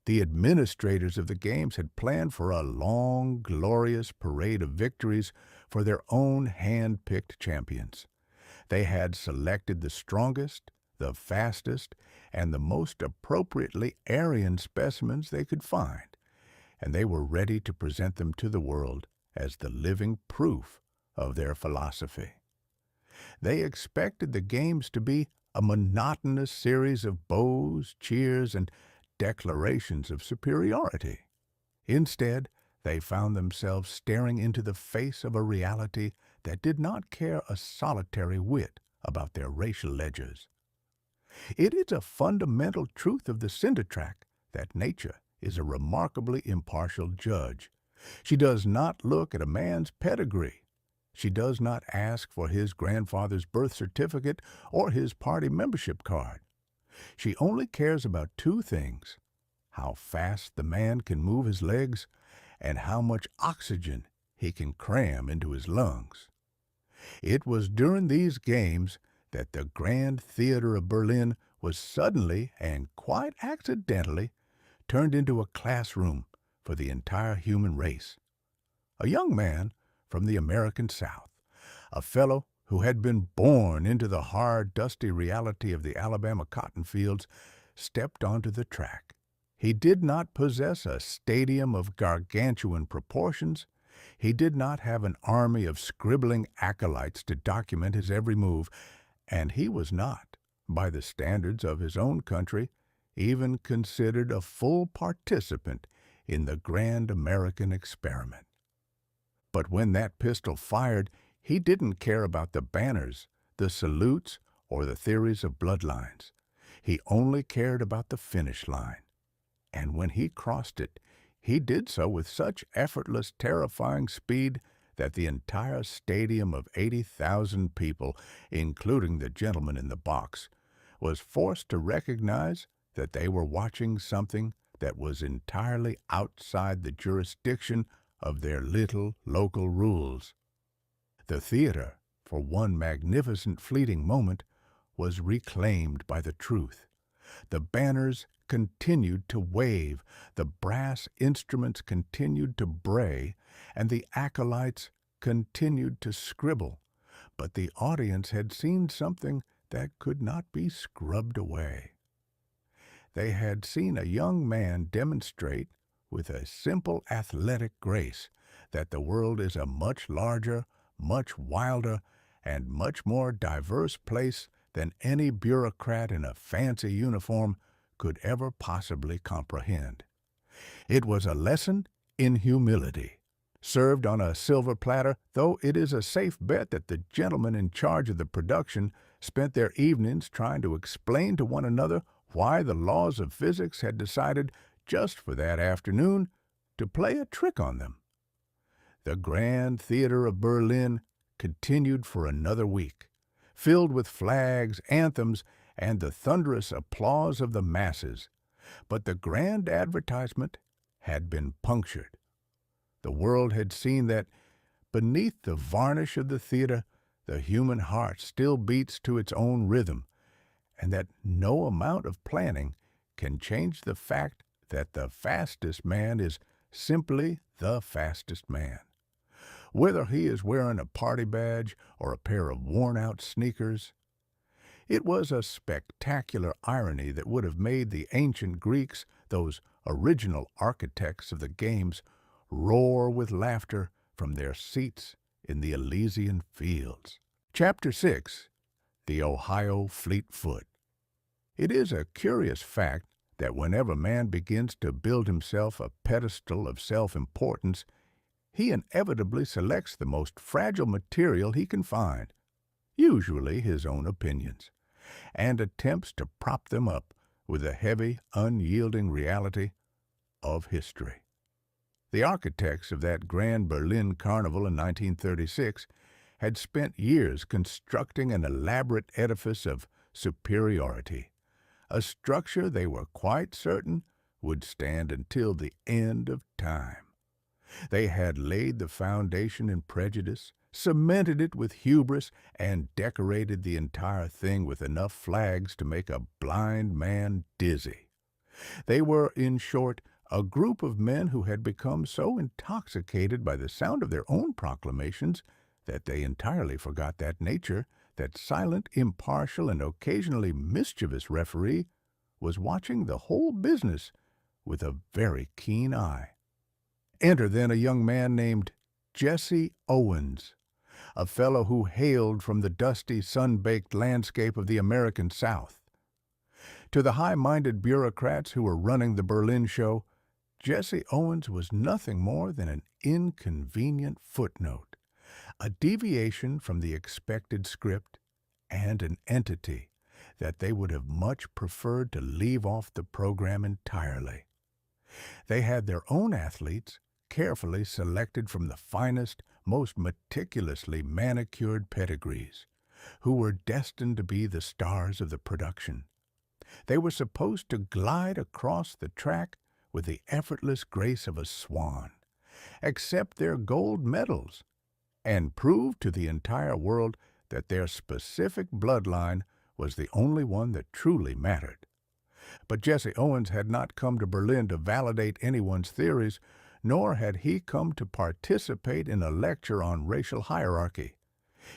The administrators of the games had planned for a long, glorious parade of victories for their own hand-picked champions. They had selected the strongest, the fastest, and the most appropriately Aryan specimens they could find, and they were ready to present them to the world as the living proof of their philosophy. They expected the games to be a monotonous series of bows, cheers, and declarations of superiority. Instead, they found themselves staring into the face of a reality that did not care a solitary whit about their racial ledgers. It is a fundamental truth of the cinder track that nature is a remarkably impartial judge. She does not look at a man's pedigree. She does not ask for his grandfather's birth certificate or his party membership card. She only cares about two things: how fast the man can move his legs and how much oxygen he can cram into his lungs. It was during these games that the Grand Theater of Berlin was suddenly and quite accidentally turned into a classroom for the entire human race. A young man from the American South, a fellow who had been born into the hard, dusty reality of the Alabama cotton fields, stepped onto the track. He did not possess a stadium of gargantuan proportions. He did not have an army of scribbling acolytes to document his every move, and he was not, by the standards of his own country, even considered a full participant in the grand American experiment. But when that pistol fired, he didn't care about the banners, the salutes, or the theories of bloodlines. He only cared about the finish line. And when he crossed it, he did so with such effortless, terrifying speed that the entire stadium of 80,000 people, including the gentleman in the box, was forced to recognize that they were watching something that was entirely outside the jurisdiction of their little local rules. The theater, for one magnificent fleeting moment, was reclaimed by the truth. The banners continued to wave, the brass instruments continued to bray, and the acolytes continued to scribble. But the audience had seen something that could not be scrubbed away. They had seen a young man demonstrate, with a simple athletic grace, that the world is a much larger, much wilder, and much more diverse place than any bureaucrat in a fancy uniform could ever possibly comprehend. It was a lesson in humility, served on a silver platter, though it is a safe bet that the gentlemen in charge of the production spent their evenings trying to explain to one another why the laws of physics had decided, just for that afternoon, to play a trick on them. The Grand Theater of Berlin continued for another week, filled with flags, anthems, and the thunderous applause of the masses. But the grand advertisement had been punctured. The world had seen that, beneath the varnish of the theater, the human heart still beats to its own rhythm, and that no amount of planning can change the fact that the fastest man is simply the fastest man. Whether he is wearing a party badge or a pair of worn-out sneakers. It was a spectacular irony that would have made the ancient Greeks, those original architects of the games, roar with laughter from their seats in the Elysian fields. Chapter 6. The Ohio Fleet Foot. It is a curious fact that whenever man begins to build himself a pedestal of self-importance, he inevitably selects the most fragile material he can find, usually his own opinions, and attempts to prop them up with the heavy, unyielding reality of history. The architects of that grand Berlin Carnival in 1936 had spent years constructing an elaborate edifice of superiority, a structure they were quite certain would stand until the end of time. They had laid the foundation in prejudice, cemented it with hubris, and decorated the entire thing with enough flags to make a blind man dizzy. They were, in short, a group of men who had become so intoxicated by the sound of their own proclamations that they entirely forgot that nature, that silent, impartial, and occasionally mischievous referee, was watching the whole business with a very keen eye. Enter then a young man named Jesse Owens, a fellow who hailed from the dusty, sun-baked landscape of the American South. To the high-minded bureaucrats who were running the Berlin show, Jesse Owens was nothing more than an inconvenient footnote, a deviation from the expected script, and an entity that they would have much preferred to leave off the program entirely. They had their own athletes, carefully selected from the finest, most meticulously manicured pedigrees, who were destined to be the stars of the production. They were supposed to glide across the track with the effortless grace of a swan, accept their gold medals, and prove to the entire world that their specific bloodline was the only one that truly mattered. But Jesse Owens had not come to Berlin to validate anyone's theories, nor had he come to participate in a lecture on racial hierarchy.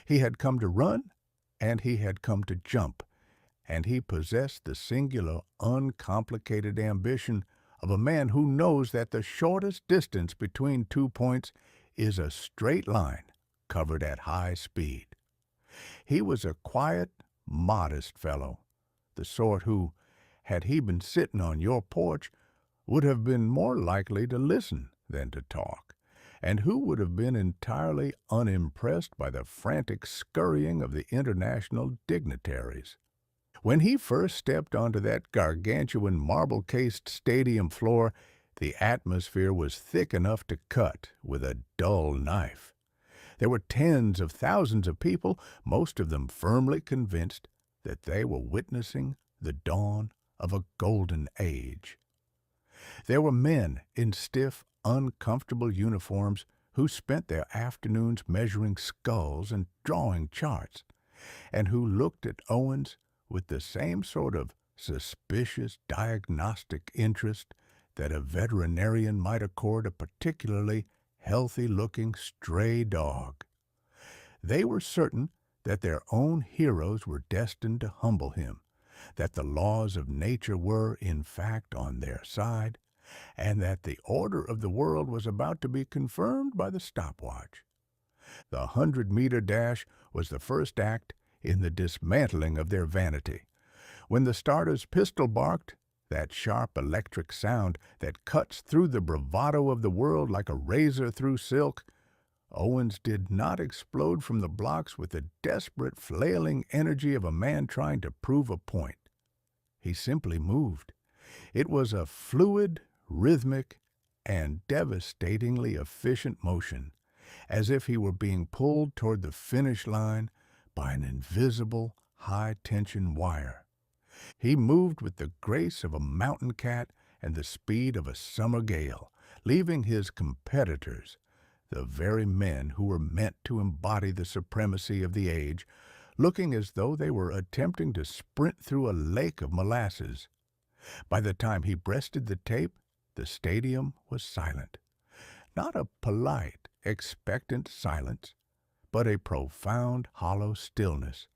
He had come to run, and he had come to jump, and he possessed the singular, uncomplicated ambition of a man who knows that the shortest distance between 2 points is a straight line covered at high speed. He was a quiet, modest fellow, the sort who, had he been sitting on your porch, would have been more likely to listen than to talk, and who would have been entirely unimpressed by the frantic scurrying of the international dignitaries. When he first stepped onto that gargantuan marble-cased stadium floor, the atmosphere was thick enough to cut with a dull knife. There were tens of thousands of people, most of them firmly convinced that they were witnessing the dawn of a golden age. There were men in stiff, uncomfortable uniforms who spent their afternoons measuring skulls and drawing charts, and who looked at Owens with the same sort of suspicious diagnostic interest that a veterinarian might accord a particularly healthy-looking stray dog. They were certain that their own heroes were destined to humble him, that the laws of nature were, in fact, on their side, and that the order of the world was about to be confirmed by the stopwatch. The 100-meter dash was the first act in the dismantling of their vanity. When the starter's pistol barked, that sharp electric sound that cuts through the bravado of the world like a razor through silk, Owens did not explode from the blocks with the desperate, flailing energy of a man trying to prove a point. He simply moved. It was a fluid, rhythmic, and devastatingly efficient motion, as if he were being pulled toward the finish line by an invisible, high-tension wire. He moved with the grace of a mountain cat and the speed of a summer gale, leaving his competitors, the very men who were meant to embody the supremacy of the age, looking as though they were attempting to sprint through a lake of molasses. By the time he breasted the tape, the stadium was silent. Not a polite, expectant silence, but a profound, hollow stillness,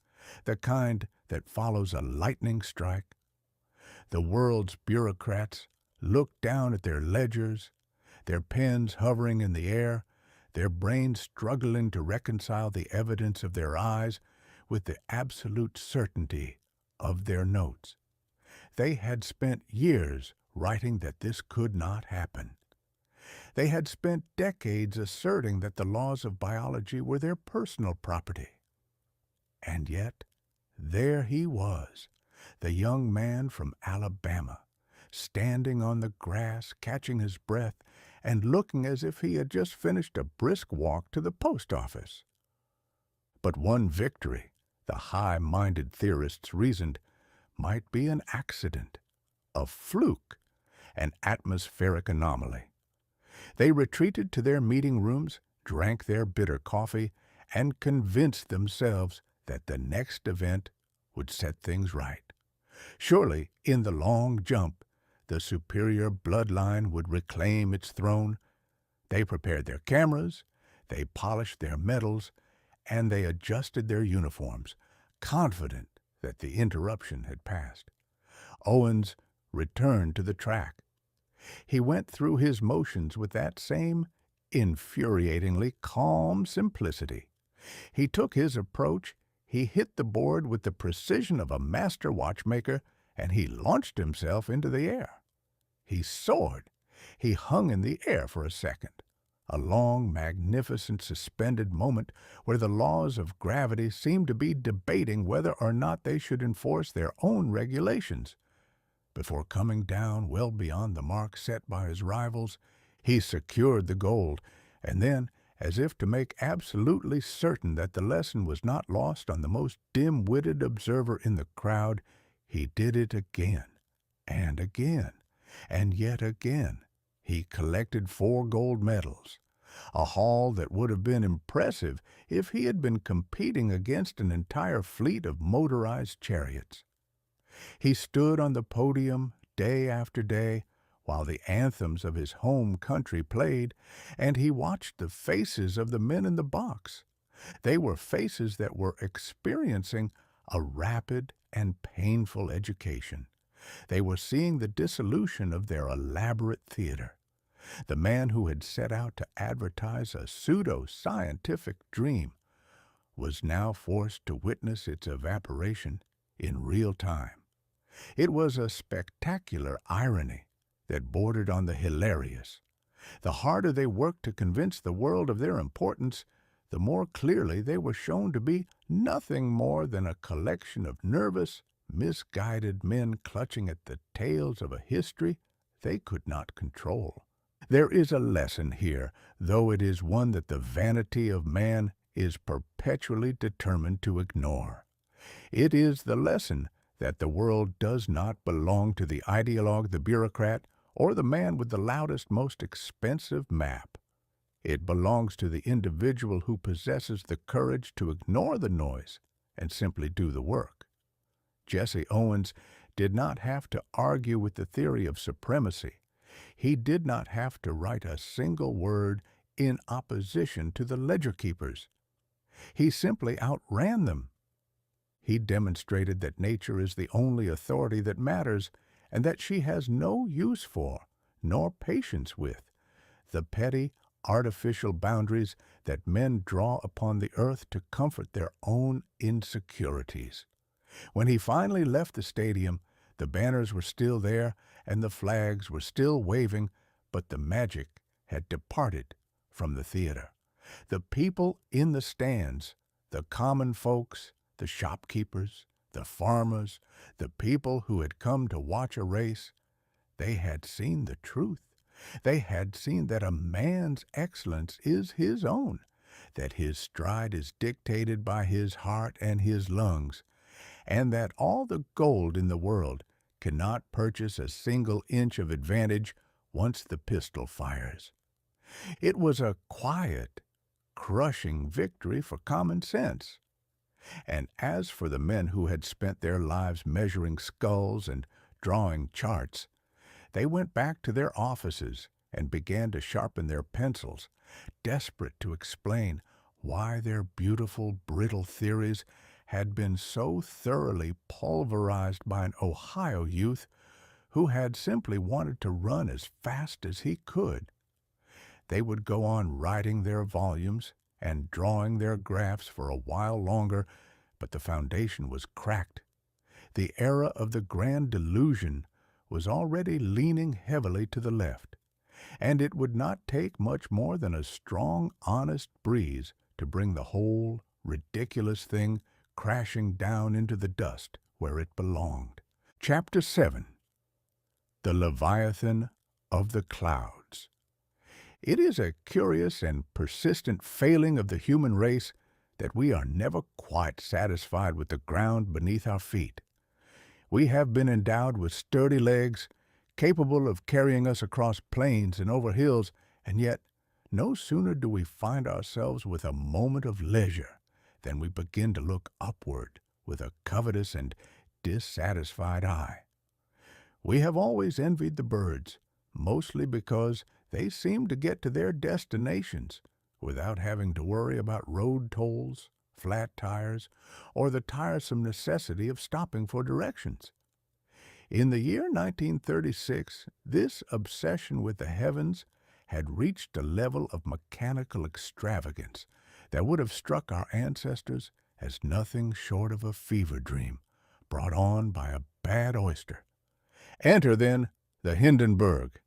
the kind that follows a lightning strike. The world's bureaucrats looked down at their ledgers, their pens hovering in the air, their brains struggling to reconcile the evidence of their eyes with the absolute certainty of their notes. They had spent years writing that this could not happen. They had spent decades asserting that the laws of biology were their personal property. And yet, there he was, the young man from Alabama, standing on the grass, catching his breath, and looking as if he had just finished a brisk walk to the post office. But one victory, the high-minded theorists reasoned, might be an accident, a fluke, an atmospheric anomaly. They retreated to their meeting rooms, drank their bitter coffee, and convinced themselves that the next event would set things right. Surely, in the long jump, the superior bloodline would reclaim its throne. They prepared their cameras, they polished their medals, and they adjusted their uniforms, confident that the interruption had passed. Owens returned to the track. He went through his motions with that same infuriatingly calm simplicity. He took his approach, he hit the board with the precision of a master watchmaker, and he launched himself into the air. He soared. He hung in the air for a second, a long, magnificent, suspended moment where the laws of gravity seemed to be debating whether or not they should enforce their own regulations. Before coming down well beyond the mark set by his rivals, he secured the gold, and then, as if to make absolutely certain that the lesson was not lost on the most dim-witted observer in the crowd, he did it again, and again, and yet again. He collected 4 gold medals, a haul that would have been impressive if he had been competing against an entire fleet of motorized chariots. He stood on the podium day after day while the anthems of his home country played, and he watched the faces of the men in the box. They were faces that were experiencing a rapid and painful education. They were seeing the dissolution of their elaborate theater. The man who had set out to advertise a pseudo-scientific dream was now forced to witness its evaporation in real time. It was a spectacular irony that bordered on the hilarious. The harder they worked to convince the world of their importance, the more clearly they were shown to be nothing more than a collection of nervous, misguided men clutching at the tails of a history they could not control. There is a lesson here, though it is one that the vanity of man is perpetually determined to ignore. It is the lesson that the world does not belong to the ideologue, the bureaucrat, or the man with the loudest, most expensive map. It belongs to the individual who possesses the courage to ignore the noise and simply do the work. Jesse Owens did not have to argue with the theory of supremacy. He did not have to write a single word in opposition to the ledger keepers. He simply outran them. He demonstrated that nature is the only authority that matters and that she has no use for, nor patience with, the petty, artificial boundaries that men draw upon the earth to comfort their own insecurities. When he finally left the stadium, the banners were still there and the flags were still waving, but the magic had departed from the theater. The people in the stands, the common folks, the shopkeepers, the farmers, the people who had come to watch a race, they had seen the truth. They had seen that a man's excellence is his own, that his stride is dictated by his heart and his lungs, and that all the gold in the world cannot purchase a single inch of advantage once the pistol fires. It was a quiet, crushing victory for common sense. And as for the men who had spent their lives measuring skulls and drawing charts, they went back to their offices and began to sharpen their pencils, desperate to explain why their beautiful, brittle theories had been so thoroughly pulverized by an Ohio youth who had simply wanted to run as fast as he could. They would go on writing their volumes and drawing their graphs for a while longer, but the foundation was cracked. The era of the grand delusion was already leaning heavily to the left, and it would not take much more than a strong, honest breeze to bring the whole ridiculous thing crashing down into the dust where it belonged. Chapter 7. The Leviathan of the Clouds. It is a curious and persistent failing of the human race that we are never quite satisfied with the ground beneath our feet. We have been endowed with sturdy legs, capable of carrying us across plains and over hills, and yet no sooner do we find ourselves with a moment of leisure than we begin to look upward with a covetous and dissatisfied eye. We have always envied the birds, mostly because they seem to get to their destinations without having to worry about road tolls, flat tires, or the tiresome necessity of stopping for directions. In the year 1936, this obsession with the heavens had reached a level of mechanical extravagance that would have struck our ancestors as nothing short of a fever dream brought on by a bad oyster. Enter, then, the Hindenburg.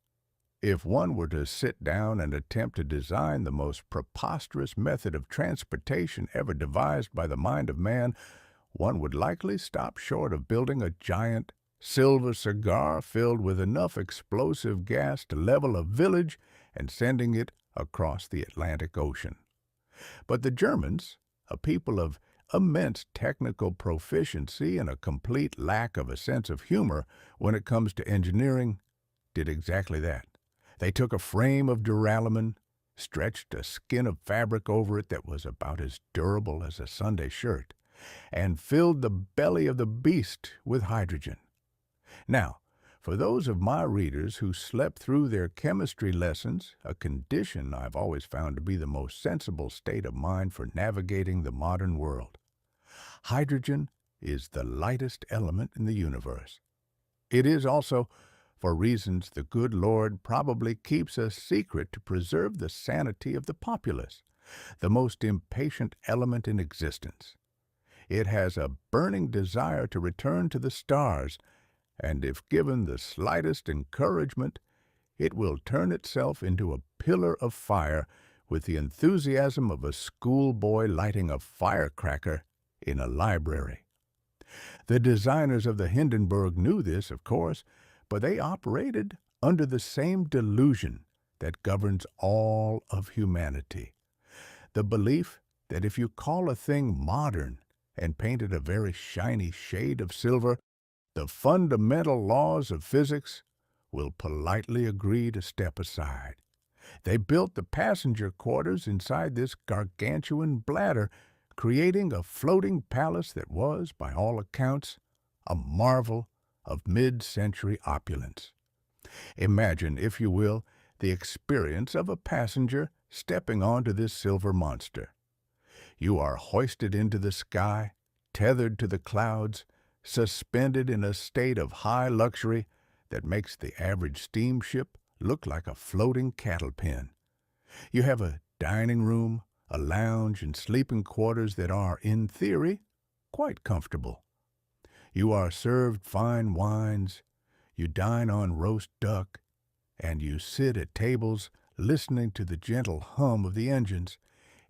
If one were to sit down and attempt to design the most preposterous method of transportation ever devised by the mind of man, one would likely stop short of building a giant silver cigar filled with enough explosive gas to level a village and sending it across the Atlantic Ocean. But the Germans, a people of immense technical proficiency and a complete lack of a sense of humor when it comes to engineering, did exactly that. They took a frame of duralumin, stretched a skin of fabric over it that was about as durable as a Sunday shirt, and filled the belly of the beast with hydrogen. Now, for those of my readers who slept through their chemistry lessons, a condition I've always found to be the most sensible state of mind for navigating the modern world, hydrogen is the lightest element in the universe. It is also, for reasons the good Lord probably keeps a secret to preserve the sanity of the populace, the most impatient element in existence. It has a burning desire to return to the stars, and if given the slightest encouragement, it will turn itself into a pillar of fire with the enthusiasm of a schoolboy lighting a firecracker in a library. The designers of the Hindenburg knew this, of course, but they operated under the same delusion that governs all of humanity. The belief that if you call a thing modern and paint it a very shiny shade of silver, the fundamental laws of physics will politely agree to step aside. They built the passenger quarters inside this gargantuan bladder, creating a floating palace that was, by all accounts, a marvel of mid-century opulence. Imagine, if you will, the experience of a passenger stepping onto this silver monster. You are hoisted into the sky, tethered to the clouds, suspended in a state of high luxury that makes the average steamship look like a floating cattle pen. You have a dining room, a lounge, and sleeping quarters that are, in theory, quite comfortable. You are served fine wines, you dine on roast duck, and you sit at tables listening to the gentle hum of the engines,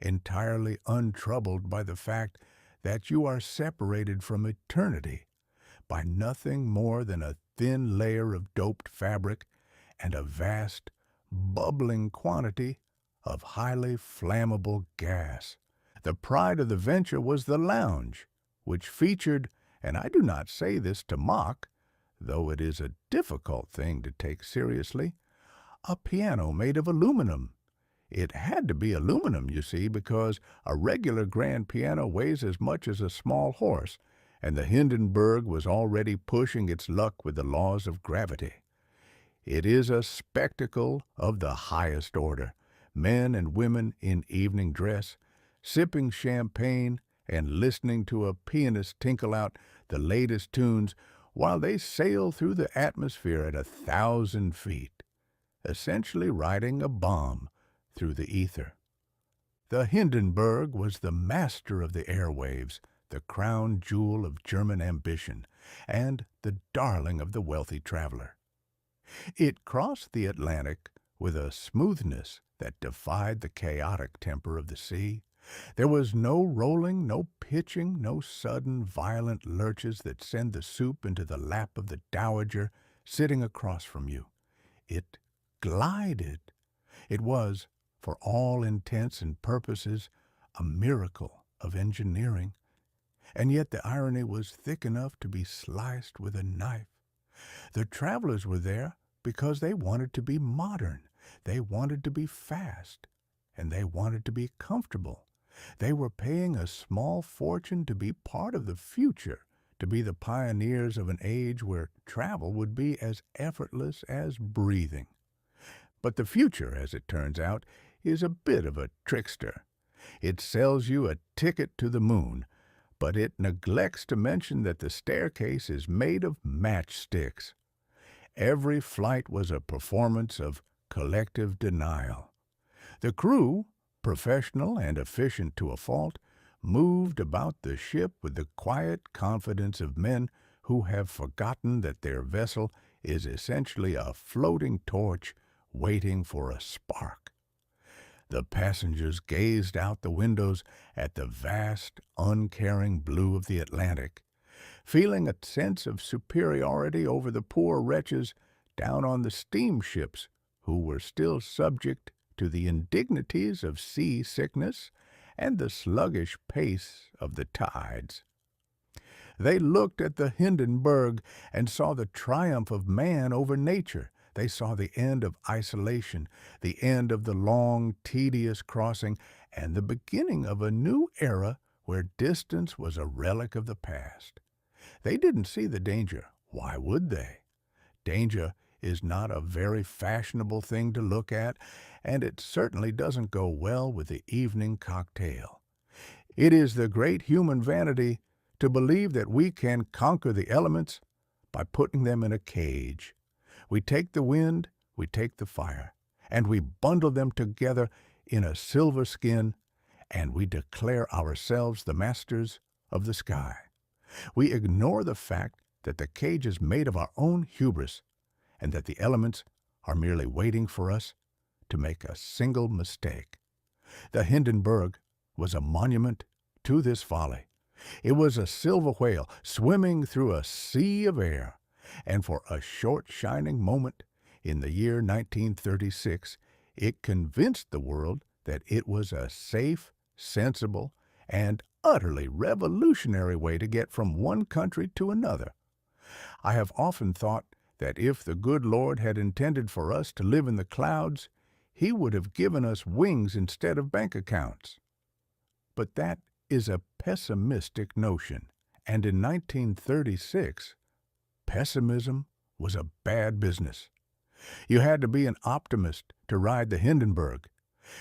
entirely untroubled by the fact that you are separated from eternity by nothing more than a thin layer of doped fabric and a vast, bubbling quantity of highly flammable gas. The pride of the venture was the lounge, which featured, and I do not say this to mock, though it is a difficult thing to take seriously, a piano made of aluminum. It had to be aluminum, you see, because a regular grand piano weighs as much as a small horse, and the Hindenburg was already pushing its luck with the laws of gravity. It is a spectacle of the highest order, men and women in evening dress, sipping champagne and listening to a pianist tinkle out the latest tunes while they sail through the atmosphere at 1,000 feet, essentially riding a bomb through the ether. The Hindenburg was the master of the airwaves, the crown jewel of German ambition, and the darling of the wealthy traveler. It crossed the Atlantic with a smoothness that defied the chaotic temper of the sea. There was no rolling, no pitching, no sudden, violent lurches that send the soup into the lap of the dowager sitting across from you. It glided. It was, for all intents and purposes, a miracle of engineering. And yet the irony was thick enough to be sliced with a knife. The travelers were there because they wanted to be modern, they wanted to be fast, and they wanted to be comfortable. They were paying a small fortune to be part of the future, to be the pioneers of an age where travel would be as effortless as breathing. But the future, as it turns out, is a bit of a trickster. It sells you a ticket to the moon, but it neglects to mention that the staircase is made of matchsticks. Every flight was a performance of collective denial. The crew, professional and efficient to a fault, moved about the ship with the quiet confidence of men who have forgotten that their vessel is essentially a floating torch waiting for a spark. The passengers gazed out the windows at the vast, uncaring blue of the Atlantic, feeling a sense of superiority over the poor wretches down on the steamships who were still subject to the indignities of seasickness and the sluggish pace of the tides. They looked at the Hindenburg and saw the triumph of man over nature. They saw the end of isolation, the end of the long, tedious crossing, and the beginning of a new era where distance was a relic of the past. They didn't see the danger. Why would they? Danger is not a very fashionable thing to look at, and it certainly doesn't go well with the evening cocktail. It is the great human vanity to believe that we can conquer the elements by putting them in a cage. We take the wind, we take the fire, and we bundle them together in a silver skin, and we declare ourselves the masters of the sky. We ignore the fact that the cage is made of our own hubris, and that the elements are merely waiting for us to make a single mistake. The Hindenburg was a monument to this folly. It was a silver whale swimming through a sea of air, and for a short shining moment in the year 1936, it convinced the world that it was a safe, sensible, and utterly revolutionary way to get from one country to another. I have often thought that if the good Lord had intended for us to live in the clouds, He would have given us wings instead of bank accounts. But that is a pessimistic notion, and in 1936, pessimism was a bad business. You had to be an optimist to ride the Hindenburg.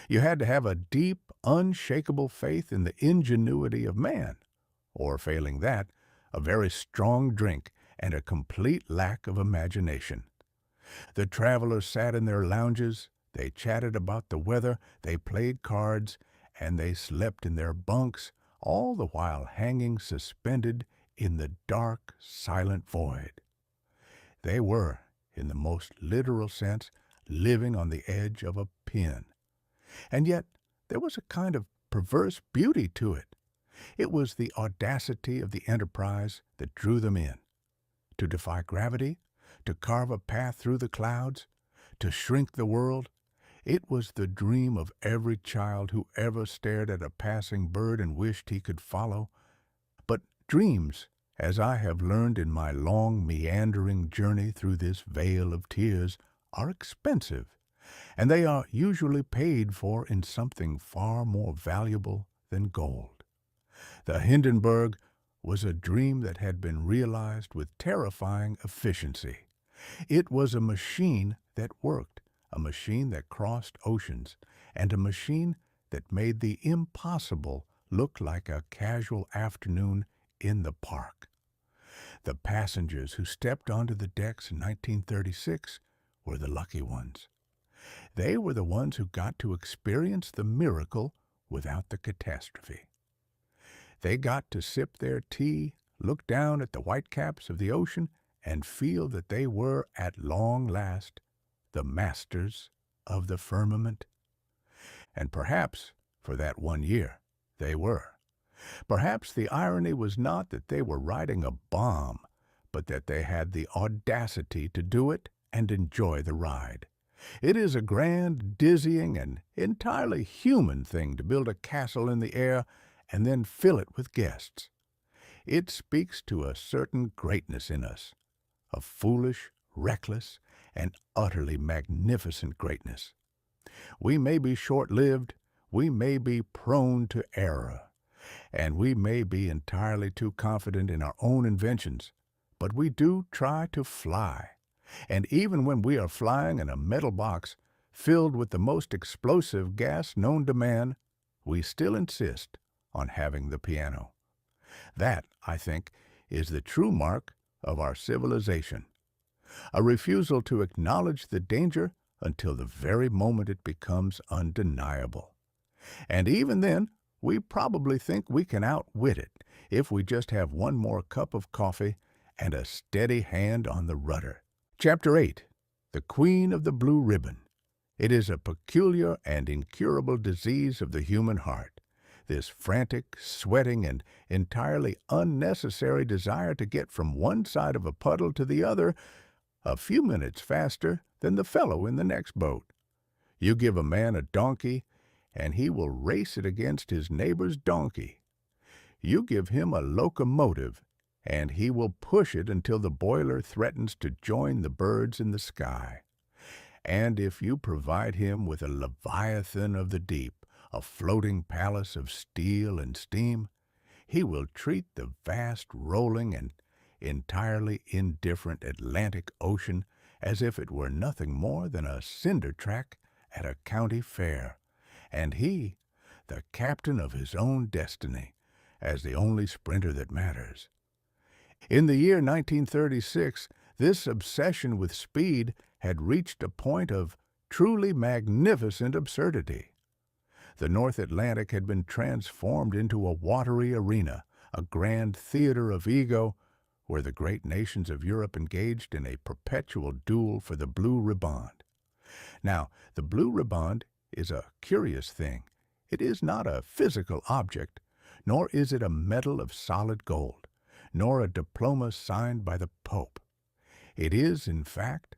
You had to have a deep, unshakable faith in the ingenuity of man, or failing that, a very strong drink and a complete lack of imagination. The travelers sat in their lounges, they chatted about the weather, they played cards, and they slept in their bunks, all the while hanging suspended in the dark, silent void. They were, in the most literal sense, living on the edge of a pin. And yet there was a kind of perverse beauty to it. It was the audacity of the enterprise that drew them in. To defy gravity, to carve a path through the clouds, to shrink the world, it was the dream of every child who ever stared at a passing bird and wished he could follow. But dreams, as I have learned in my long meandering journey through this vale of tears, are expensive, and they are usually paid for in something far more valuable than gold. The Hindenburg was a dream that had been realized with terrifying efficiency. It was a machine that worked, a machine that crossed oceans, and a machine that made the impossible look like a casual afternoon in the park. The passengers who stepped onto the decks in 1936 were the lucky ones. They were the ones who got to experience the miracle without the catastrophe. They got to sip their tea, look down at the whitecaps of the ocean, and feel that they were, at long last, the masters of the firmament? And perhaps, for that 1 year, they were. Perhaps the irony was not that they were riding a bomb, but that they had the audacity to do it and enjoy the ride. It is a grand, dizzying, and entirely human thing to build a castle in the air and then fill it with guests. It speaks to a certain greatness in us, a foolish, reckless, and utterly magnificent greatness. We may be short-lived, we may be prone to error, and we may be entirely too confident in our own inventions, but we do try to fly. And even when we are flying in a metal box filled with the most explosive gas known to man, we still insist on having the piano. That, I think, is the true mark of our civilization. A refusal to acknowledge the danger until the very moment it becomes undeniable. And even then, we probably think we can outwit it if we just have one more cup of coffee and a steady hand on the rudder. Chapter 8. The Queen of the Blue Ribbon. It is a peculiar and incurable disease of the human heart, this frantic, sweating, and entirely unnecessary desire to get from one side of a puddle to the other a few minutes faster than the fellow in the next boat. You give a man a donkey, and he will race it against his neighbor's donkey. You give him a locomotive, and he will push it until the boiler threatens to join the birds in the sky. And if you provide him with a Leviathan of the deep, a floating palace of steel and steam, he will treat the vast, rolling, and entirely indifferent Atlantic Ocean as if it were nothing more than a cinder track at a county fair, and he, the captain of his own destiny, as the only sprinter that matters. In the year 1936, this obsession with speed had reached a point of truly magnificent absurdity. The North Atlantic had been transformed into a watery arena, a grand theater of ego, where the great nations of Europe engaged in a perpetual duel for the blue riband. Now, the blue riband is a curious thing. It is not a physical object, nor is it a medal of solid gold, nor a diploma signed by the Pope. It is, in fact,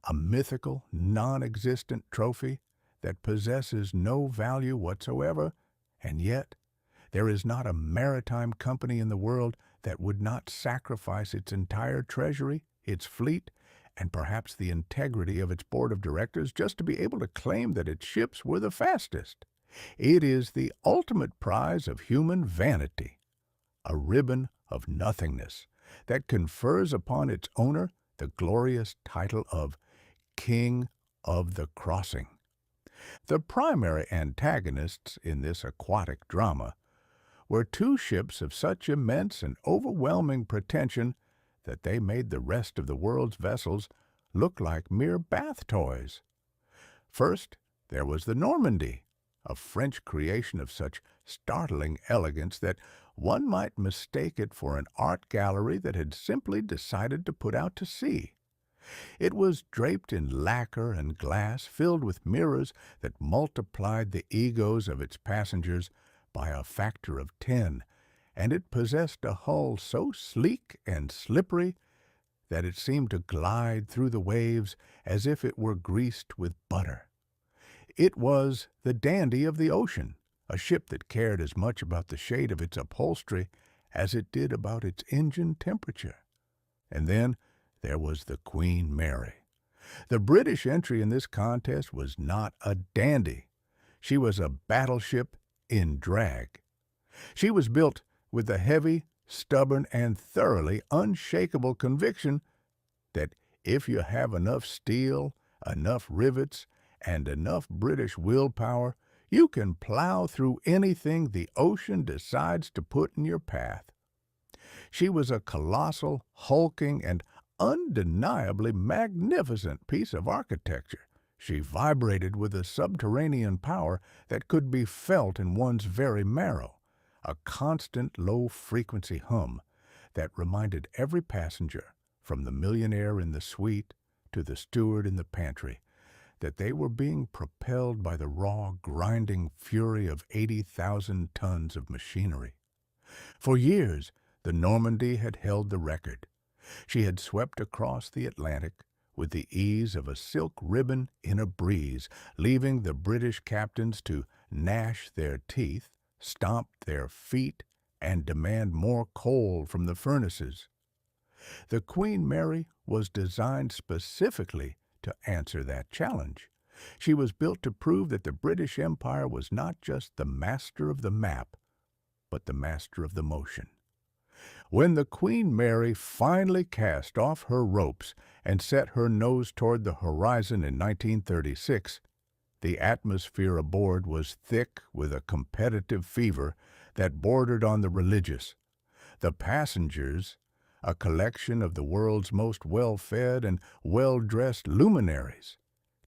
a mythical, non-existent trophy that possesses no value whatsoever, and yet there is not a maritime company in the world that would not sacrifice its entire treasury, its fleet, and perhaps the integrity of its board of directors just to be able to claim that its ships were the fastest. It is the ultimate prize of human vanity, a ribbon of nothingness that confers upon its owner the glorious title of King of the Crossing. The primary antagonists in this aquatic drama were two ships of such immense and overwhelming pretension that they made the rest of the world's vessels look like mere bath toys. First, there was the Normandy, a French creation of such startling elegance that one might mistake it for an art gallery that had simply decided to put out to sea. It was draped in lacquer and glass, filled with mirrors that multiplied the egos of its passengers by a factor of 10, and it possessed a hull so sleek and slippery that it seemed to glide through the waves as if it were greased with butter. It was the dandy of the ocean, a ship that cared as much about the shade of its upholstery as it did about its engine temperature. And then there was the Queen Mary. The British entry in this contest was not a dandy. She was a battleship in drag. She was built with the heavy, stubborn, and thoroughly unshakable conviction that if you have enough steel, enough rivets, and enough British willpower, you can plow through anything the ocean decides to put in your path. She was a colossal, hulking, and undeniably magnificent piece of architecture. She vibrated with a subterranean power that could be felt in one's very marrow, a constant low-frequency hum that reminded every passenger, from the millionaire in the suite to the steward in the pantry, that they were being propelled by the raw, grinding fury of 80,000 tons of machinery. For years, the Normandy had held the record. She had swept across the Atlantic with the ease of a silk ribbon in a breeze, leaving the British captains to gnash their teeth, stomp their feet, and demand more coal from the furnaces. The Queen Mary was designed specifically to answer that challenge. She was built to prove that the British Empire was not just the master of the map, but the master of the motion. When the Queen Mary finally cast off her ropes and set her nose toward the horizon in 1936, the atmosphere aboard was thick with a competitive fever that bordered on the religious. The passengers, a collection of the world's most well-fed and well-dressed luminaries,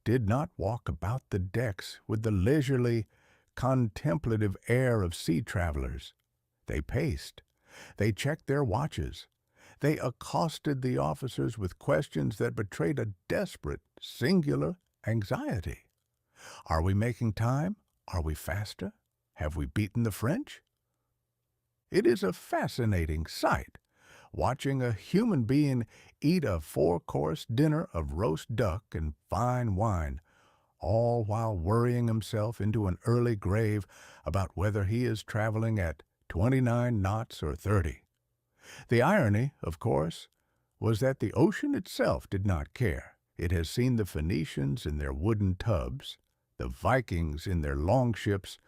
did not walk about the decks with the leisurely, contemplative air of sea travelers. They paced. They checked their watches. They accosted the officers with questions that betrayed a desperate, singular anxiety. Are we making time? Are we faster? Have we beaten the French? It is a fascinating sight, watching a human being eat a four-course dinner of roast duck and fine wine, all while worrying himself into an early grave about whether he is traveling at 29 knots or 30. The irony, of course, was that the ocean itself did not care. It has seen the Phoenicians in their wooden tubs, the Vikings in their longships,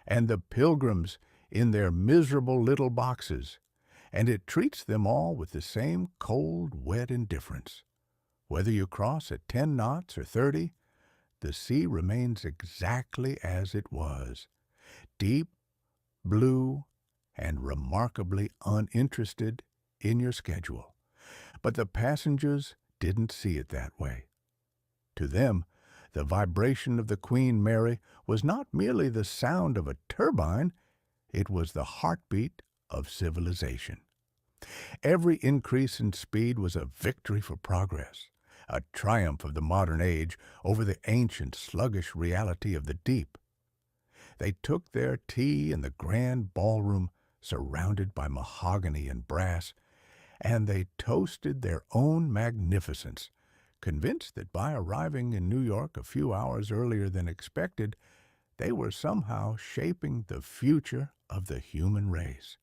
and the Pilgrims in their miserable little boxes, and it treats them all with the same cold, wet indifference. Whether you cross at 10 knots or 30, the sea remains exactly as it was, deep, blue, and remarkably uninterested in your schedule. But the passengers didn't see it that way. To them, the vibration of the Queen Mary was not merely the sound of a turbine, it was the heartbeat of civilization. Every increase in speed was a victory for progress, a triumph of the modern age over the ancient, sluggish reality of the deep. They took their tea in the grand ballroom surrounded by mahogany and brass, and they toasted their own magnificence, convinced that by arriving in New York a few hours earlier than expected, they were somehow shaping the future of the human race.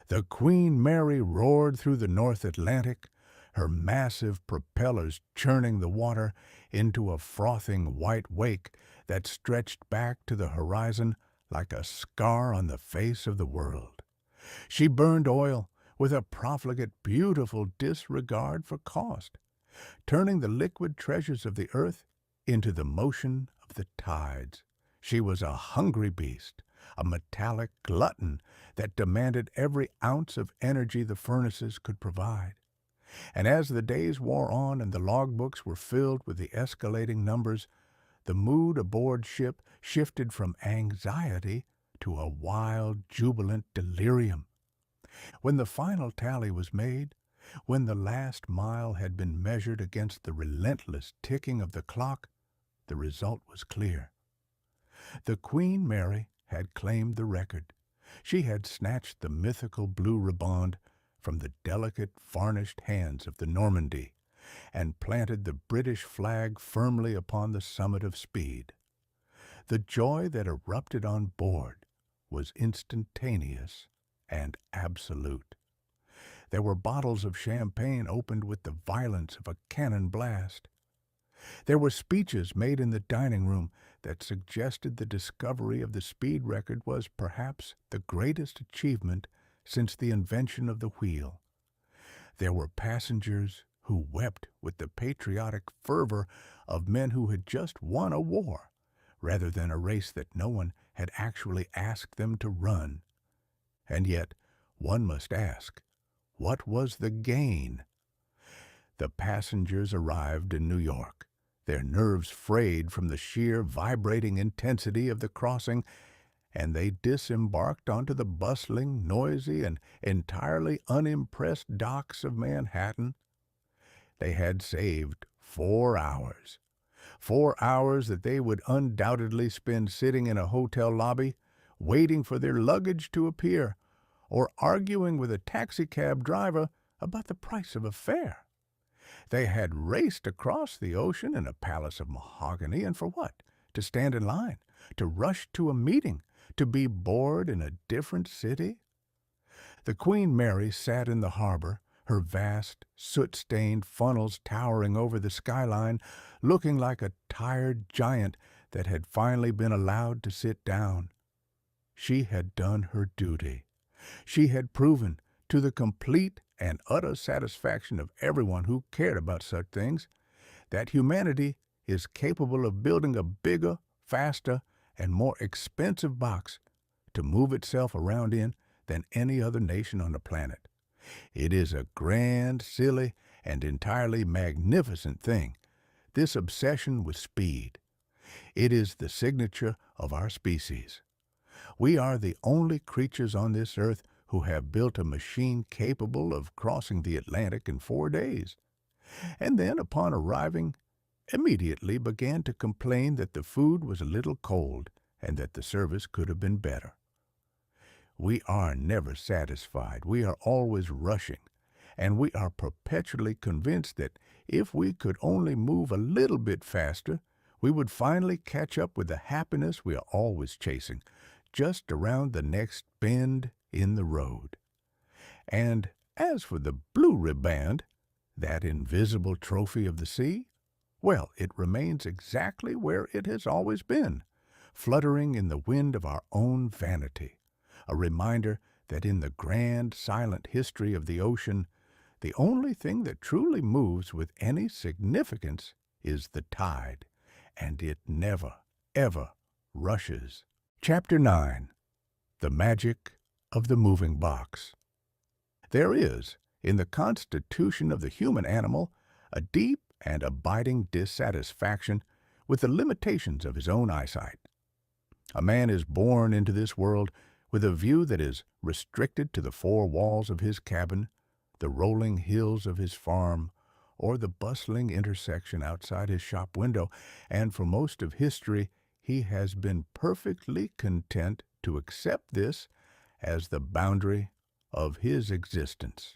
The Queen Mary roared through the North Atlantic, her massive propellers churning the water into a frothing white wake that stretched back to the horizon like a scar on the face of the world. She burned oil with a profligate, beautiful disregard for cost, turning the liquid treasures of the earth into the motion of the tides. She was a hungry beast, a metallic glutton that demanded every ounce of energy the furnaces could provide. And as the days wore on and the logbooks were filled with the escalating numbers, the mood aboard ship shifted from anxiety to a wild, jubilant delirium. When the final tally was made, when the last mile had been measured against the relentless ticking of the clock, the result was clear. The Queen Mary had claimed the record. She had snatched the mythical blue riband from the delicate, varnished hands of the Normandy and planted the British flag firmly upon the summit of speed. The joy that erupted on board was instantaneous and absolute. There were bottles of champagne opened with the violence of a cannon blast. There were speeches made in the dining room that suggested the discovery of the speed record was perhaps the greatest achievement since the invention of the wheel. There were passengers who wept with the patriotic fervor of men who had just won a war, rather than a race that no one had actually asked them to run. And yet, one must ask, what was the gain? The passengers arrived in New York, their nerves frayed from the sheer vibrating intensity of the crossing, and they disembarked onto the bustling, noisy, and entirely unimpressed docks of Manhattan. They had saved 4 hours. 4 hours that they would undoubtedly spend sitting in a hotel lobby, waiting for their luggage to appear, or arguing with a taxicab driver about the price of a fare. They had raced across the ocean in a palace of mahogany, and for what? To stand in line, to rush to a meeting, to be bored in a different city? The Queen Mary sat in the harbor, her vast, soot-stained funnels towering over the skyline, looking like a tired giant that had finally been allowed to sit down. She had done her duty. She had proven, to the complete and utter satisfaction of everyone who cared about such things, that humanity is capable of building a bigger, faster, and more expensive box to move itself around in than any other nation on the planet. It is a grand, silly, and entirely magnificent thing, this obsession with speed. It is the signature of our species. We are the only creatures on this earth who have built a machine capable of crossing the Atlantic in 4 days, and then, upon arriving, immediately began to complain that the food was a little cold and that the service could have been better. We are never satisfied. We are always rushing, and we are perpetually convinced that if we could only move a little bit faster, we would finally catch up with the happiness we are always chasing, just around the next bend in the road. And as for the blue riband, that invisible trophy of the sea, well, it remains exactly where it has always been, fluttering in the wind of our own vanity, a reminder that in the grand, silent history of the ocean, the only thing that truly moves with any significance is the tide, and it never, ever rushes. Chapter 9. The Magic of the Moving Box. There is, in the constitution of the human animal, a deep and abiding dissatisfaction with the limitations of his own eyesight. A man is born into this world with a view that is restricted to the 4 walls of his cabin, the rolling hills of his farm, or the bustling intersection outside his shop window, and for most of history he has been perfectly content to accept this as the boundary of his existence.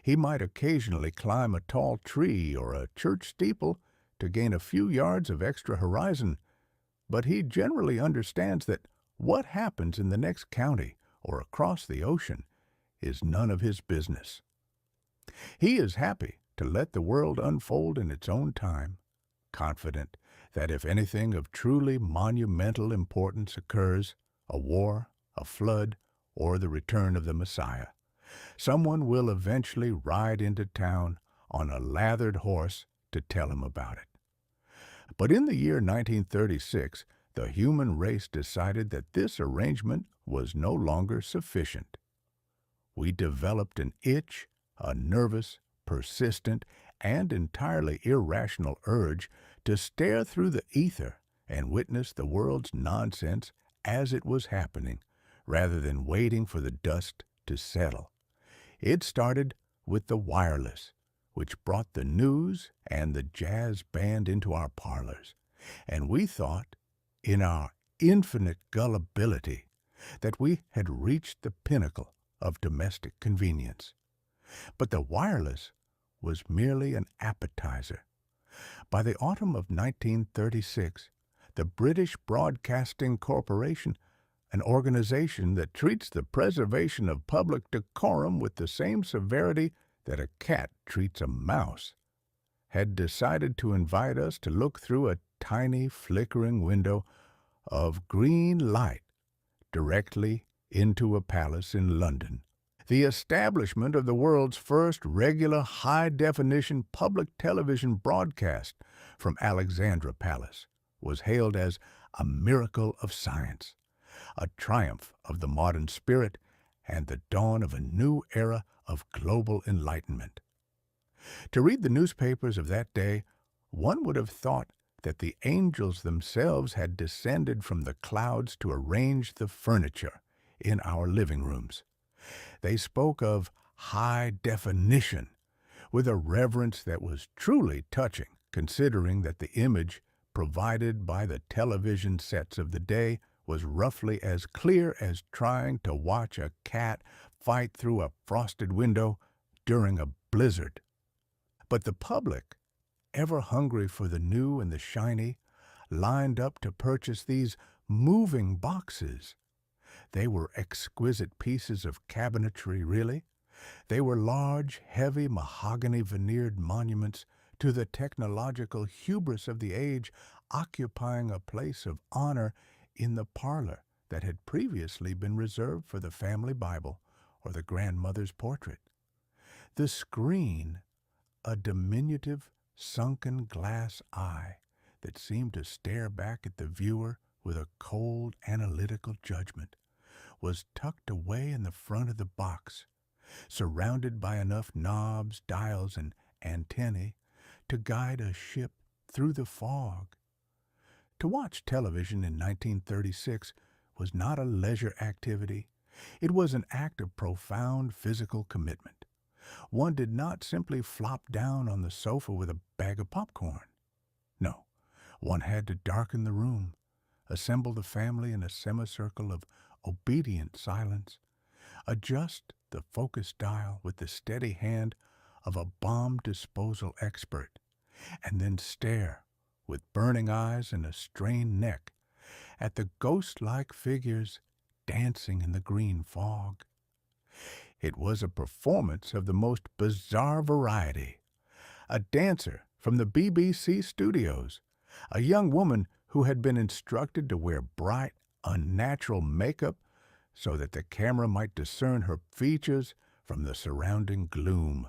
He might occasionally climb a tall tree or a church steeple to gain a few yards of extra horizon, but he generally understands that what happens in the next county or across the ocean is none of his business. He is happy to let the world unfold in its own time, confident that if anything of truly monumental importance occurs, a war, a flood, or the return of the Messiah, someone will eventually ride into town on a lathered horse to tell him about it. But in the year 1936, the human race decided that this arrangement was no longer sufficient. We developed an itch, a nervous, persistent, and entirely irrational urge to stare through the ether and witness the world's nonsense as it was happening, rather than waiting for the dust to settle. It started with the wireless, which brought the news and the jazz band into our parlors, and we thought, in our infinite gullibility, that we had reached the pinnacle of domestic convenience. But the wireless was merely an appetizer. By the autumn of 1936, the British Broadcasting Corporation, an organization that treats the preservation of public decorum with the same severity that a cat treats a mouse, had decided to invite us to look through a tiny flickering window of green light directly into a palace in London. The establishment of the world's first regular high-definition public television broadcast from Alexandra Palace was hailed as a miracle of science, a triumph of the modern spirit, and the dawn of a new era of global enlightenment. To read the newspapers of that day, one would have thought that the angels themselves had descended from the clouds to arrange the furniture in our living rooms. They spoke of high definition with a reverence that was truly touching, considering that the image provided by the television sets of the day was roughly as clear as trying to watch a cat fight through a frosted window during a blizzard. But the public, ever hungry for the new and the shiny, lined up to purchase these moving boxes. They were exquisite pieces of cabinetry, really. They were large, heavy, mahogany-veneered monuments to the technological hubris of the age, occupying a place of honor in the parlor that had previously been reserved for the family Bible or the grandmother's portrait. The screen, a diminutive, sunken glass eye that seemed to stare back at the viewer with a cold, analytical judgment, was tucked away in the front of the box, surrounded by enough knobs, dials, and antennae to guide a ship through the fog. To watch television in 1936 was not a leisure activity. It was an act of profound physical commitment. One did not simply flop down on the sofa with a bag of popcorn. No, one had to darken the room, assemble the family in a semicircle of obedient silence, adjust the focus dial with the steady hand of a bomb disposal expert, and then stare, with burning eyes and a strained neck, at the ghost-like figures dancing in the green fog. It was a performance of the most bizarre variety. A dancer from the BBC studios, a young woman who had been instructed to wear bright, unnatural makeup so that the camera might discern her features from the surrounding gloom,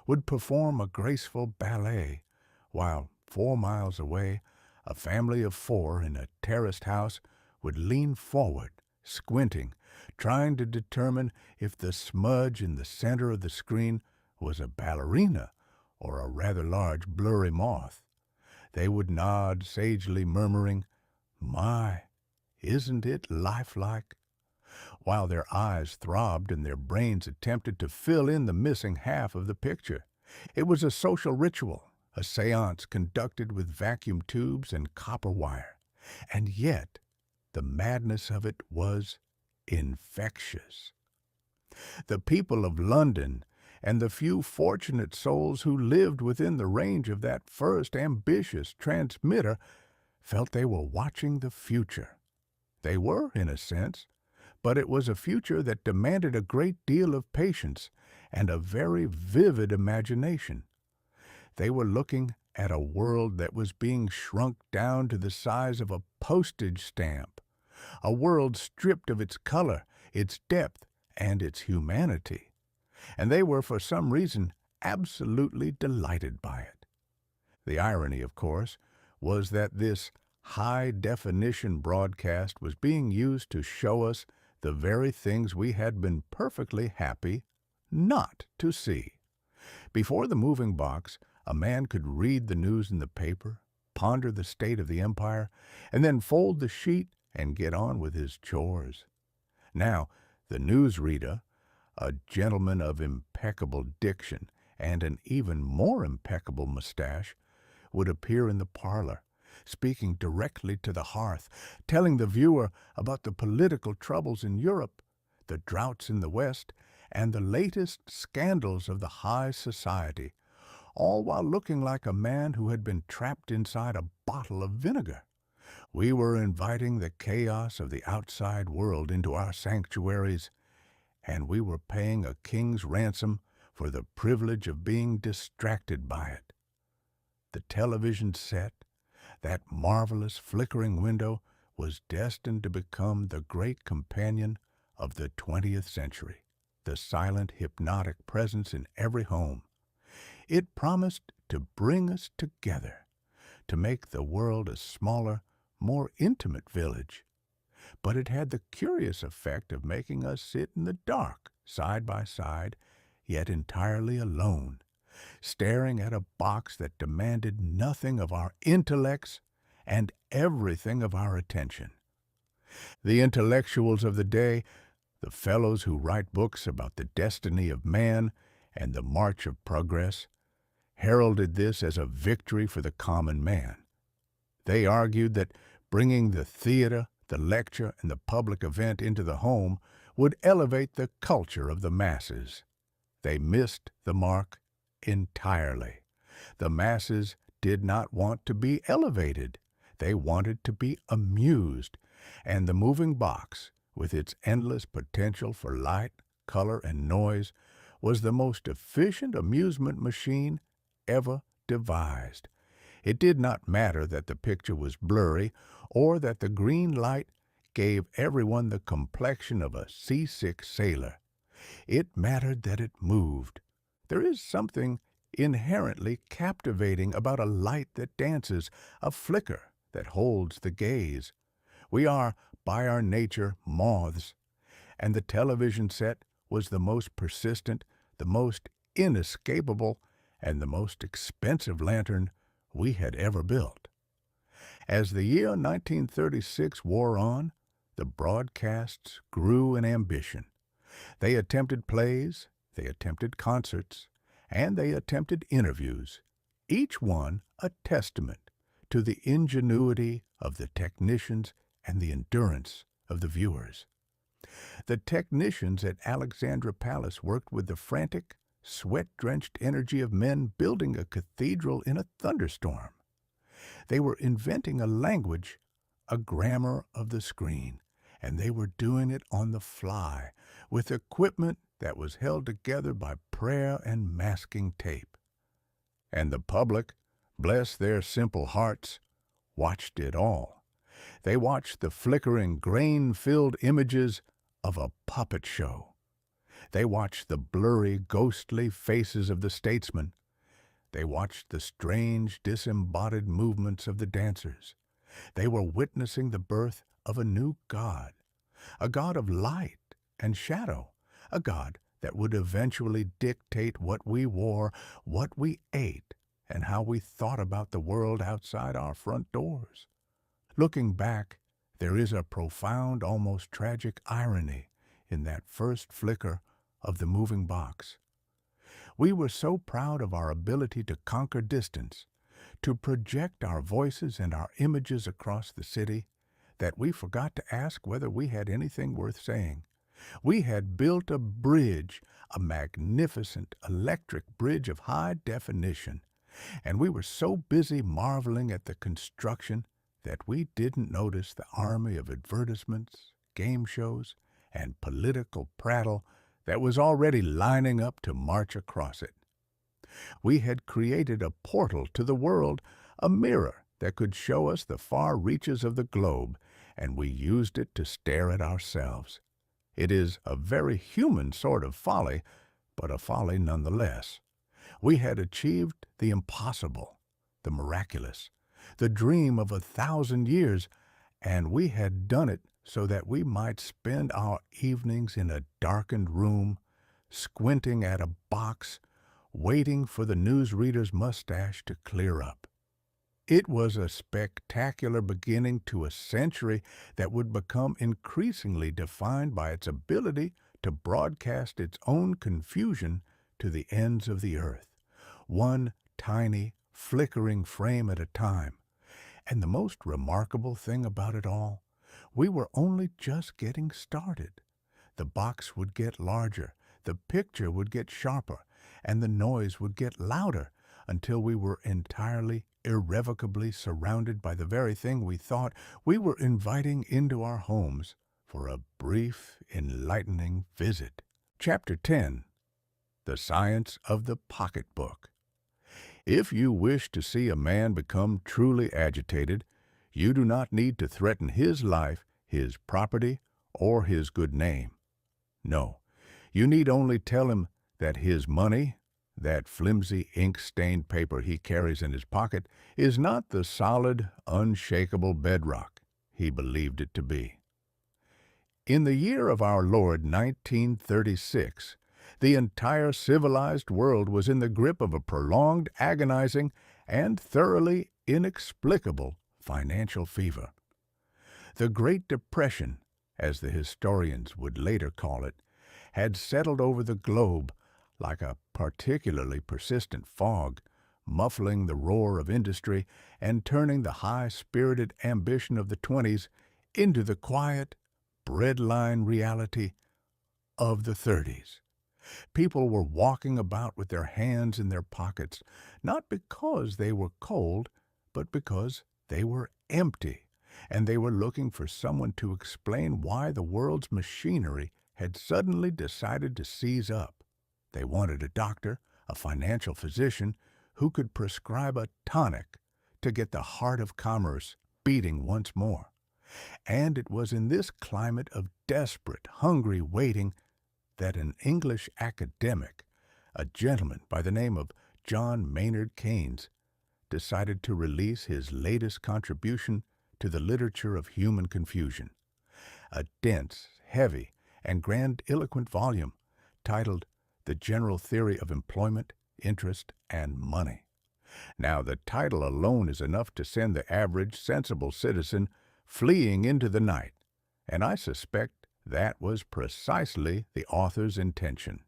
would perform a graceful ballet, while 4 miles away, a family of 4 in a terraced house would lean forward, squinting, trying to determine if the smudge in the center of the screen was a ballerina or a rather large blurry moth. They would nod sagely, murmuring, "My, isn't it lifelike?" while their eyes throbbed and their brains attempted to fill in the missing half of the picture. It was a social ritual, a seance conducted with vacuum tubes and copper wire, and yet the madness of it was infectious. The people of London and the few fortunate souls who lived within the range of that first ambitious transmitter felt they were watching the future. They were, in a sense, but it was a future that demanded a great deal of patience and a very vivid imagination. They were looking at a world that was being shrunk down to the size of a postage stamp, a world stripped of its color, its depth, and its humanity. And they were, for some reason, absolutely delighted by it. The irony, of course, was that this high-definition broadcast was being used to show us the very things we had been perfectly happy not to see. Before the moving box, a man could read the news in the paper, ponder the state of the empire, and then fold the sheet and get on with his chores. Now, the newsreader, a gentleman of impeccable diction and an even more impeccable mustache, would appear in the parlor, speaking directly to the hearth, telling the viewer about the political troubles in Europe, the droughts in the West, and the latest scandals of the high society, all while looking like a man who had been trapped inside a bottle of vinegar. We were inviting the chaos of the outside world into our sanctuaries, and we were paying a king's ransom for the privilege of being distracted by it. The television set, that marvelous flickering window, was destined to become the great companion of the 20th century, the silent, hypnotic presence in every home. It promised to bring us together, to make the world a smaller, more intimate village. But it had the curious effect of making us sit in the dark, side by side, yet entirely alone, staring at a box that demanded nothing of our intellects and everything of our attention. The intellectuals of the day, the fellows who write books about the destiny of man and the march of progress, heralded this as a victory for the common man. They argued that bringing the theater, the lecture, and the public event into the home would elevate the culture of the masses. They missed the mark entirely. The masses did not want to be elevated. They wanted to be amused, and the moving box, with its endless potential for light, color, and noise, was the most efficient amusement machine ever devised. It did not matter that the picture was blurry or that the green light gave everyone the complexion of a seasick sailor. It mattered that it moved. There is something inherently captivating about a light that dances, a flicker that holds the gaze. We are, by our nature, moths, and the television set was the most persistent, the most inescapable, and the most expensive lantern we had ever built. As the year 1936 wore on, the broadcasts grew in ambition. They attempted plays, they attempted concerts, and they attempted interviews, each one a testament to the ingenuity of the technicians and the endurance of the viewers. The technicians at Alexandra Palace worked with the frantic, sweat-drenched energy of men building a cathedral in a thunderstorm. They were inventing a language, a grammar of the screen, and they were doing it on the fly, with equipment that was held together by prayer and masking tape. And the public, bless their simple hearts, watched it all. They watched the flickering, grain-filled images of a puppet show. They watched the blurry, ghostly faces of the statesmen. They watched the strange, disembodied movements of the dancers. They were witnessing the birth of a new god, a god of light and shadow, a god that would eventually dictate what we wore, what we ate, and how we thought about the world outside our front doors. Looking back, there is a profound, almost tragic irony in that first flicker of the moving box. We were so proud of our ability to conquer distance, to project our voices and our images across the city, that we forgot to ask whether we had anything worth saying. We had built a bridge, a magnificent electric bridge of high definition, and we were so busy marveling at the construction that we didn't notice the army of advertisements, game shows, and political prattle that was already lining up to march across it. We had created a portal to the world, a mirror that could show us the far reaches of the globe, and we used it to stare at ourselves. It is a very human sort of folly, but a folly nonetheless. We had achieved the impossible, the miraculous, the dream of 1,000 years, and we had done it so that we might spend our evenings in a darkened room, squinting at a box, waiting for the newsreader's mustache to clear up. It was a spectacular beginning to a century that would become increasingly defined by its ability to broadcast its own confusion to the ends of the earth, one tiny, flickering frame at a time. And the most remarkable thing about it all, we were only just getting started. The box would get larger, the picture would get sharper, and the noise would get louder until we were entirely, irrevocably surrounded by the very thing we thought we were inviting into our homes for a brief, enlightening visit. Chapter 10. The Science of the Pocketbook. If you wish to see a man become truly agitated, you do not need to threaten his life, his property, or his good name. No, you need only tell him that his money, that flimsy ink-stained paper he carries in his pocket, is not the solid, unshakable bedrock he believed it to be. In the year of our Lord 1936, the entire civilized world was in the grip of a prolonged, agonizing, and thoroughly inexplicable financial fever. The Great Depression, as the historians would later call it, had settled over the globe like a particularly persistent fog, muffling the roar of industry and turning the high-spirited ambition of the 20s into the quiet, breadline reality of the 30s. People were walking about with their hands in their pockets, not because they were cold, but because they were empty, and they were looking for someone to explain why the world's machinery had suddenly decided to seize up. They wanted a doctor, a financial physician, who could prescribe a tonic to get the heart of commerce beating once more. And it was in this climate of desperate, hungry waiting that an English academic, a gentleman by the name of John Maynard Keynes, decided to release his latest contribution to the literature of human confusion, a dense, heavy, and grandiloquent volume titled The General Theory of Employment, Interest, and Money. Now, the title alone is enough to send the average sensible citizen fleeing into the night, and I suspect that was precisely the author's intention.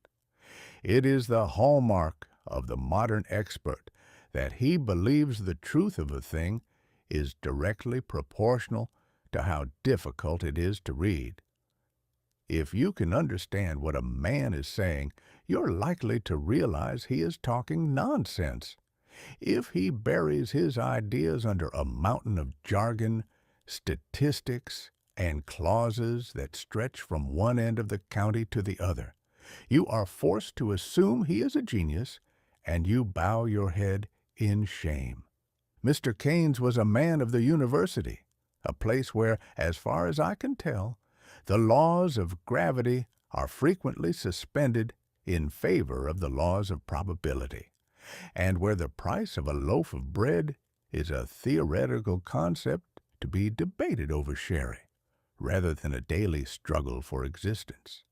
It is the hallmark of the modern expert that he believes the truth of a thing is directly proportional to how difficult it is to read. If you can understand what a man is saying, you're likely to realize he is talking nonsense. If he buries his ideas under a mountain of jargon, statistics, and clauses that stretch from one end of the county to the other, you are forced to assume he is a genius, and you bow your head in shame. Mr. Keynes was a man of the university, a place where, as far as I can tell, the laws of gravity are frequently suspended in favor of the laws of probability, and where the price of a loaf of bread is a theoretical concept to be debated over sherry, rather than a daily struggle for existence.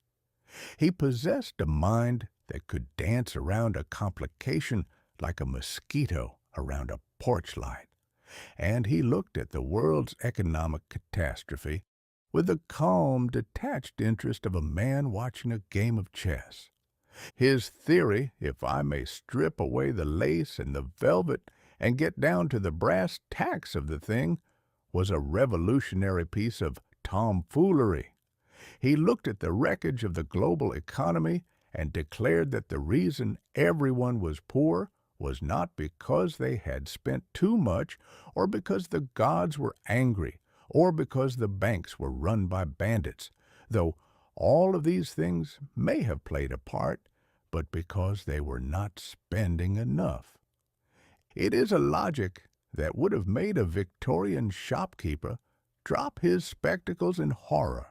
He possessed a mind that could dance around a complication like a mosquito around a porch light, and he looked at the world's economic catastrophe with the calm, detached interest of a man watching a game of chess. His theory, if I may strip away the lace and the velvet and get down to the brass tacks of the thing, was a revolutionary piece of tomfoolery. He looked at the wreckage of the global economy and declared that the reason everyone was poor was not because they had spent too much, or because the gods were angry, or because the banks were run by bandits, though all of these things may have played a part, but because they were not spending enough. It is a logic that would have made a Victorian shopkeeper drop his spectacles in horror.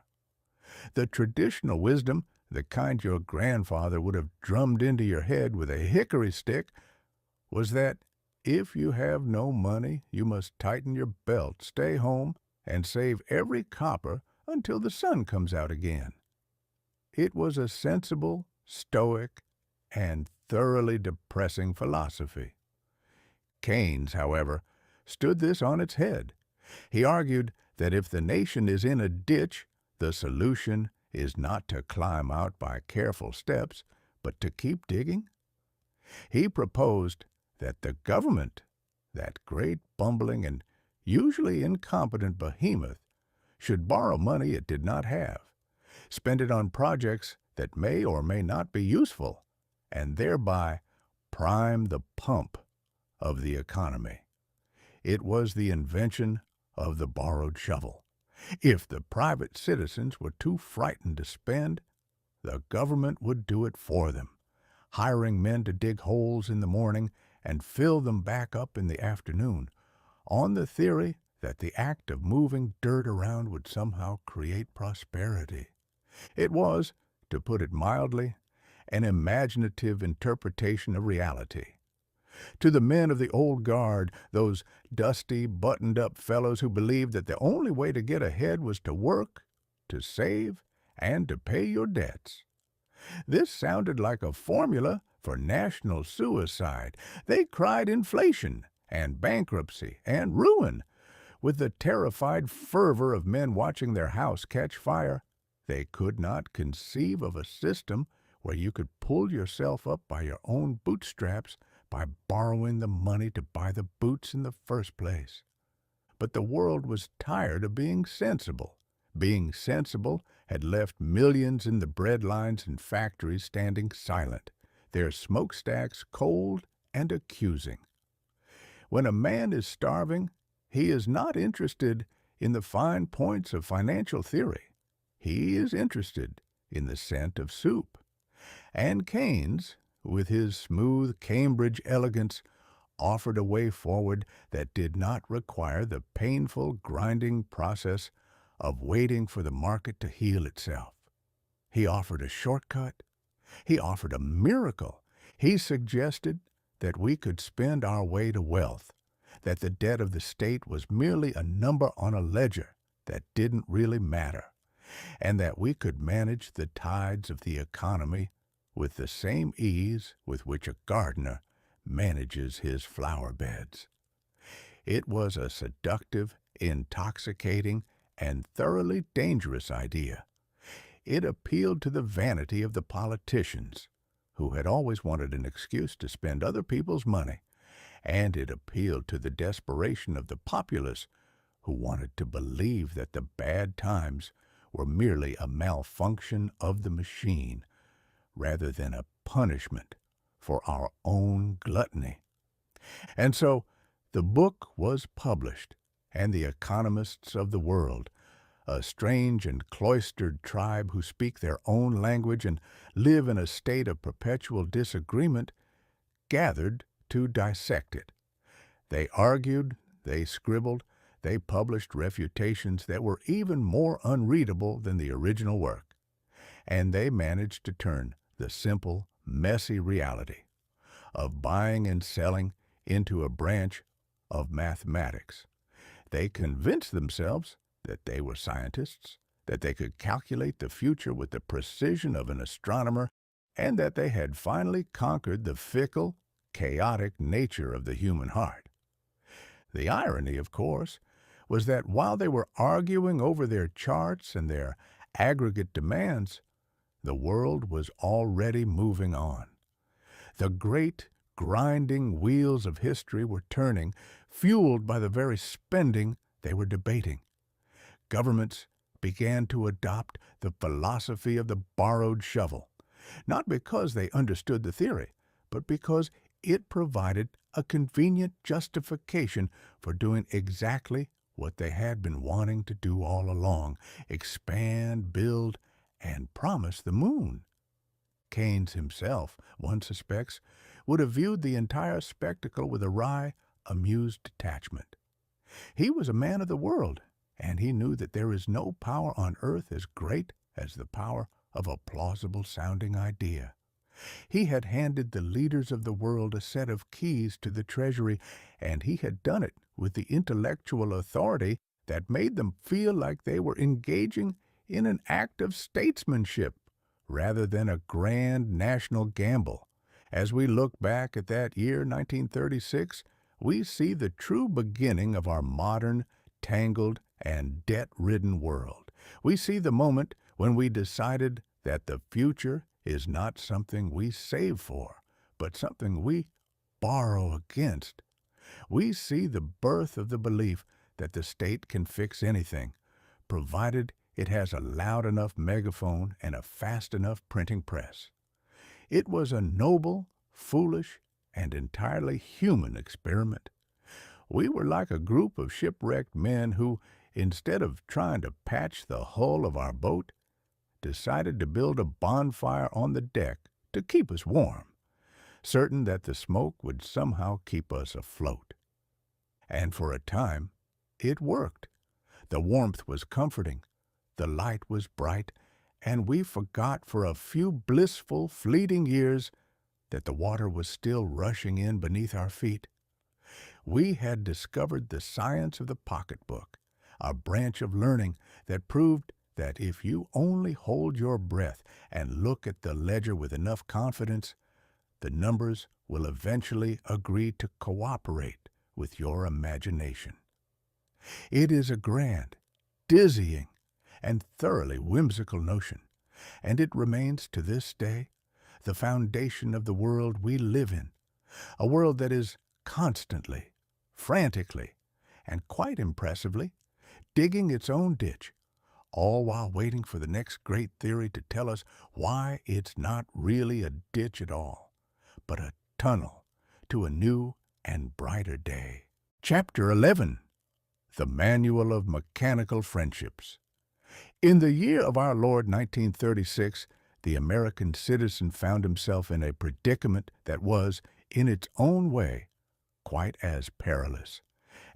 The traditional wisdom, the kind your grandfather would have drummed into your head with a hickory stick, was that if you have no money, you must tighten your belt, stay home, and save every copper until the sun comes out again. It was a sensible, stoic, and thoroughly depressing philosophy. Keynes, however, stood this on its head. He argued that if the nation is in a ditch, the solution is not to climb out by careful steps, but to keep digging. He proposed that the government, that great bumbling and usually incompetent behemoth, should borrow money it did not have, spend it on projects that may or may not be useful, and thereby prime the pump of the economy. It was the invention of the borrowed shovel. If the private citizens were too frightened to spend, the government would do it for them, hiring men to dig holes in the morning and fill them back up in the afternoon, on the theory that the act of moving dirt around would somehow create prosperity. It was, to put it mildly, an imaginative interpretation of reality. To the men of the old guard, those dusty, buttoned-up fellows who believed that the only way to get ahead was to work, to save, and to pay your debts, this sounded like a formula for national suicide. They cried inflation and bankruptcy and ruin. With the terrified fervor of men watching their house catch fire, they could not conceive of a system where you could pull yourself up by your own bootstraps by borrowing the money to buy the boots in the first place. But the world was tired of being sensible. Being sensible had left millions in the bread lines and factories standing silent, their smokestacks cold and accusing. When a man is starving, he is not interested in the fine points of financial theory. He is interested in the scent of soup. And Keynes, with his smooth Cambridge elegance, offered a way forward that did not require the painful grinding process of waiting for the market to heal itself. He offered a shortcut. He offered a miracle. He suggested that we could spend our way to wealth, that the debt of the state was merely a number on a ledger that didn't really matter, and that we could manage the tides of the economy with the same ease with which a gardener manages his flower beds. It was a seductive, intoxicating, and thoroughly dangerous idea. It appealed to the vanity of the politicians, who had always wanted an excuse to spend other people's money, and it appealed to the desperation of the populace, who wanted to believe that the bad times were merely a malfunction of the machine, rather than a punishment for our own gluttony. And so the book was published, and the economists of the world, a strange and cloistered tribe who speak their own language and live in a state of perpetual disagreement, gathered to dissect it. They argued, they scribbled, they published refutations that were even more unreadable than the original work, and they managed to turn the simple, messy reality of buying and selling into a branch of mathematics. They convinced themselves that they were scientists, that they could calculate the future with the precision of an astronomer, and that they had finally conquered the fickle, chaotic nature of the human heart. The irony, of course, was that while they were arguing over their charts and their aggregate demands, the world was already moving on. The great, grinding wheels of history were turning, fueled by the very spending they were debating. Governments began to adopt the philosophy of the borrowed shovel, not because they understood the theory, but because it provided a convenient justification for doing exactly what they had been wanting to do all along: expand, build, and promise the moon. Keynes himself, one suspects, would have viewed the entire spectacle with a wry, amused detachment. He was a man of the world, and he knew that there is no power on earth as great as the power of a plausible-sounding idea. He had handed the leaders of the world a set of keys to the treasury, and he had done it with the intellectual authority that made them feel like they were engaging in an act of statesmanship rather than a grand national gamble. As we look back at that year, 1936, we see the true beginning of our modern, tangled, and debt-ridden world. We see the moment when we decided that the future is not something we save for, but something we borrow against. We see the birth of the belief that the state can fix anything, provided it has a loud enough megaphone and a fast enough printing press. It was a noble, foolish, and entirely human experiment. We were like a group of shipwrecked men who, instead of trying to patch the hull of our boat, decided to build a bonfire on the deck to keep us warm, certain that the smoke would somehow keep us afloat. And for a time, it worked. The warmth was comforting, the light was bright, and we forgot for a few blissful, fleeting years that the water was still rushing in beneath our feet. We had discovered the science of the pocketbook, a branch of learning that proved that if you only hold your breath and look at the ledger with enough confidence, the numbers will eventually agree to cooperate with your imagination. It is a grand, dizzying, and thoroughly whimsical notion, and it remains to this day the foundation of the world we live in, A world that is constantly, frantically, and quite impressively digging its own ditch, all while waiting for the next great theory to tell us why it's not really a ditch at all, but a tunnel to a new and brighter day. Chapter 11. The Manual of Mechanical Friendships. In the year of our Lord 1936, the American citizen found himself in a predicament that was, in its own way, quite as perilous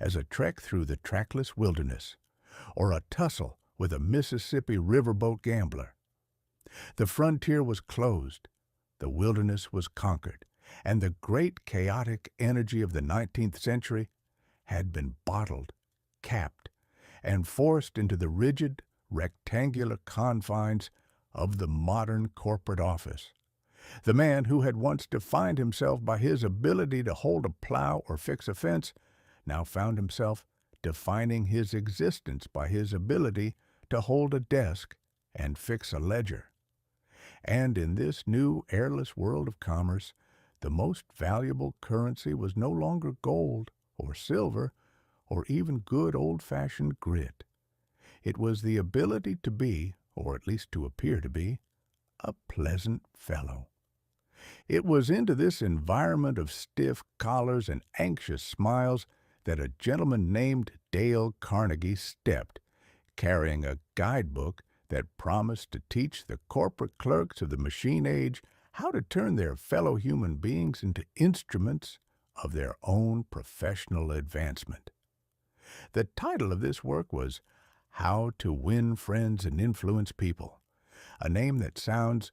as a trek through the trackless wilderness, or a tussle with a Mississippi riverboat gambler. The frontier was closed, the wilderness was conquered, and the great chaotic energy of the 19th century had been bottled, capped, and forced into the rigid, rectangular confines of the modern corporate office. The man who had once defined himself by his ability to hold a plow or fix a fence now found himself defining his existence by his ability to hold a desk and fix a ledger. And in this new airless world of commerce, the most valuable currency was no longer gold or silver or even good old-fashioned grit. It was the ability to be, or at least to appear to be, a pleasant fellow. It was into this environment of stiff collars and anxious smiles that a gentleman named Dale Carnegie stepped, carrying a guidebook that promised to teach the corporate clerks of the machine age how to turn their fellow human beings into instruments of their own professional advancement. The title of this work was How to Win Friends and Influence People, a name that sounds,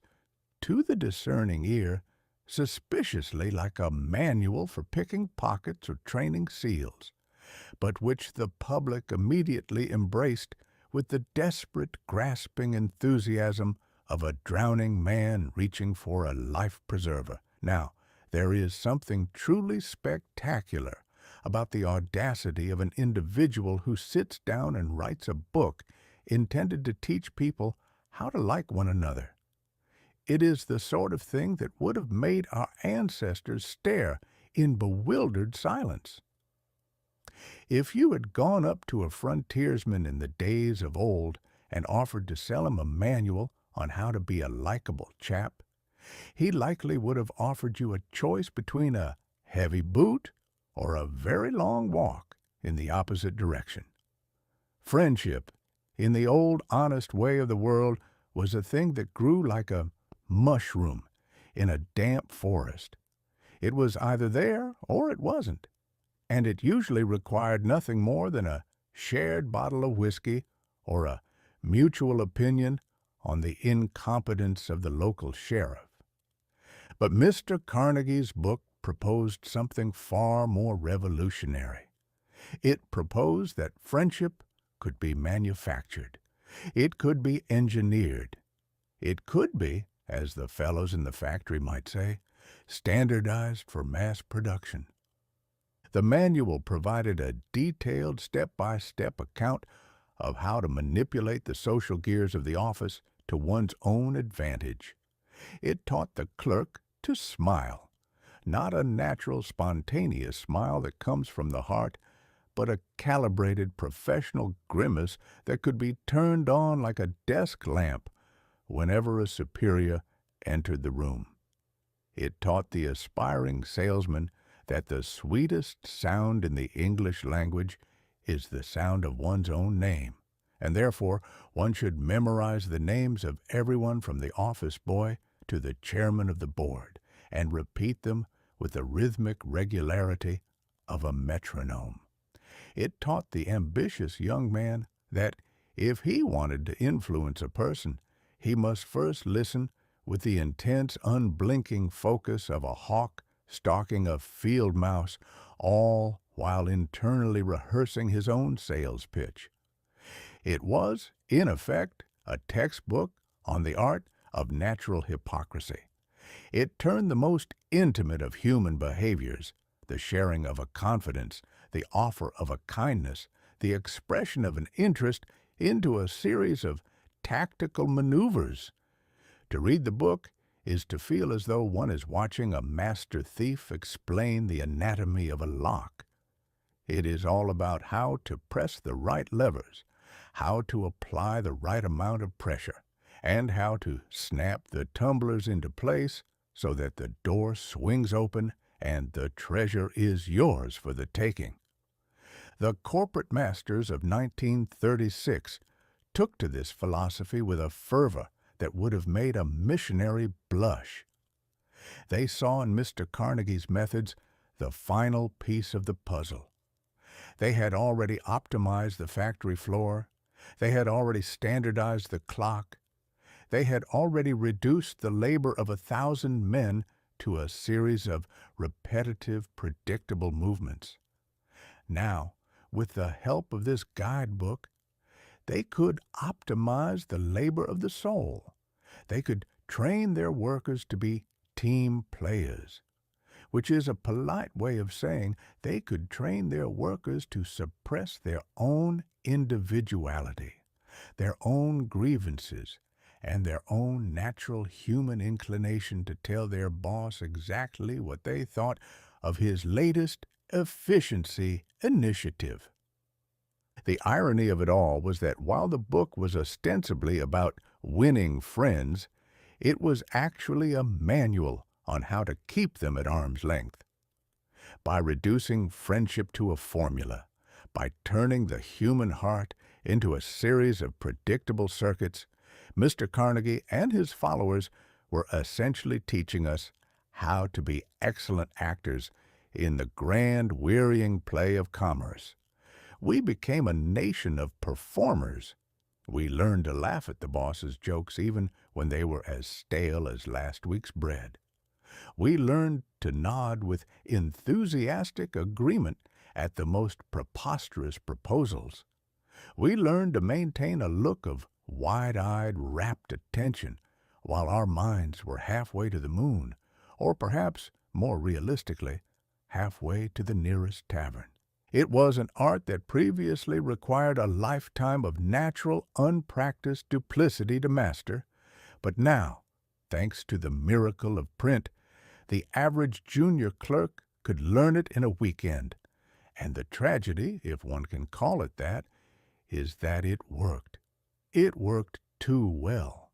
to the discerning ear, suspiciously like a manual for picking pockets or training seals, but which the public immediately embraced with the desperate, grasping enthusiasm of a drowning man reaching for a life-preserver. Now, there is something truly spectacular about the audacity of an individual who sits down and writes a book intended to teach people how to like one another. It is the sort of thing that would have made our ancestors stare in bewildered silence. If you had gone up to a frontiersman in the days of old and offered to sell him a manual on how to be a likable chap, he likely would have offered you a choice between a heavy boot or a very long walk in the opposite direction. Friendship, in the old honest way of the world, was a thing that grew like a mushroom in a damp forest. It was either there or it wasn't, and it usually required nothing more than a shared bottle of whiskey or a mutual opinion on the incompetence of the local sheriff. But Mr. Carnegie's book proposed something far more revolutionary. It proposed that friendship could be manufactured. It could be engineered. It could be, as the fellows in the factory might say, standardized for mass production. The manual provided a detailed step-by-step account of how to manipulate the social gears of the office to one's own advantage. It taught the clerk to smile, not a natural, spontaneous smile that comes from the heart, but a calibrated professional grimace that could be turned on like a desk lamp whenever a superior entered the room. It taught the aspiring salesman that the sweetest sound in the English language is the sound of one's own name, and therefore one should memorize the names of everyone from the office boy to the chairman of the board, and repeat them with the rhythmic regularity of a metronome. It taught the ambitious young man that if he wanted to influence a person, he must first listen with the intense, unblinking focus of a hawk stalking a field mouse, all while internally rehearsing his own sales pitch. It was, in effect, a textbook on the art of natural hypocrisy. It turned the most intimate of human behaviors, the sharing of a confidence, the offer of a kindness, the expression of an interest, into a series of tactical maneuvers. To read the book is to feel as though one is watching a master thief explain the anatomy of a lock. It is all about how to press the right levers, how to apply the right amount of pressure, and how to snap the tumblers into place so that the door swings open and the treasure is yours for the taking. The corporate masters of 1936 took to this philosophy with a fervor that would have made a missionary blush. They saw in Mr. Carnegie's methods the final piece of the puzzle. They had already optimized the factory floor. They had already standardized the clock. They had already reduced the labor of 1,000 men to a series of repetitive, predictable movements. Now, with the help of this guidebook, they could optimize the labor of the soul. They could train their workers to be team players, which is a polite way of saying they could train their workers to suppress their own individuality, their own grievances, and their own natural human inclination to tell their boss exactly what they thought of his latest efficiency initiative. The irony of it all was that while the book was ostensibly about winning friends, it was actually a manual on how to keep them at arm's length. By reducing friendship to a formula, by turning the human heart into a series of predictable circuits, Mr. Carnegie and his followers were essentially teaching us how to be excellent actors in the grand, wearying play of commerce. We became a nation of performers. We learned to laugh at the boss's jokes even when they were as stale as last week's bread. We learned to nod with enthusiastic agreement at the most preposterous proposals. We learned to maintain a look of wide-eyed, rapt attention while our minds were halfway to the moon, or perhaps, more realistically, halfway to the nearest tavern. It was an art that previously required a lifetime of natural, unpracticed duplicity to master, but now, thanks to the miracle of print, the average junior clerk could learn it in a weekend. And the tragedy, if one can call it that, is that it worked. It worked too well.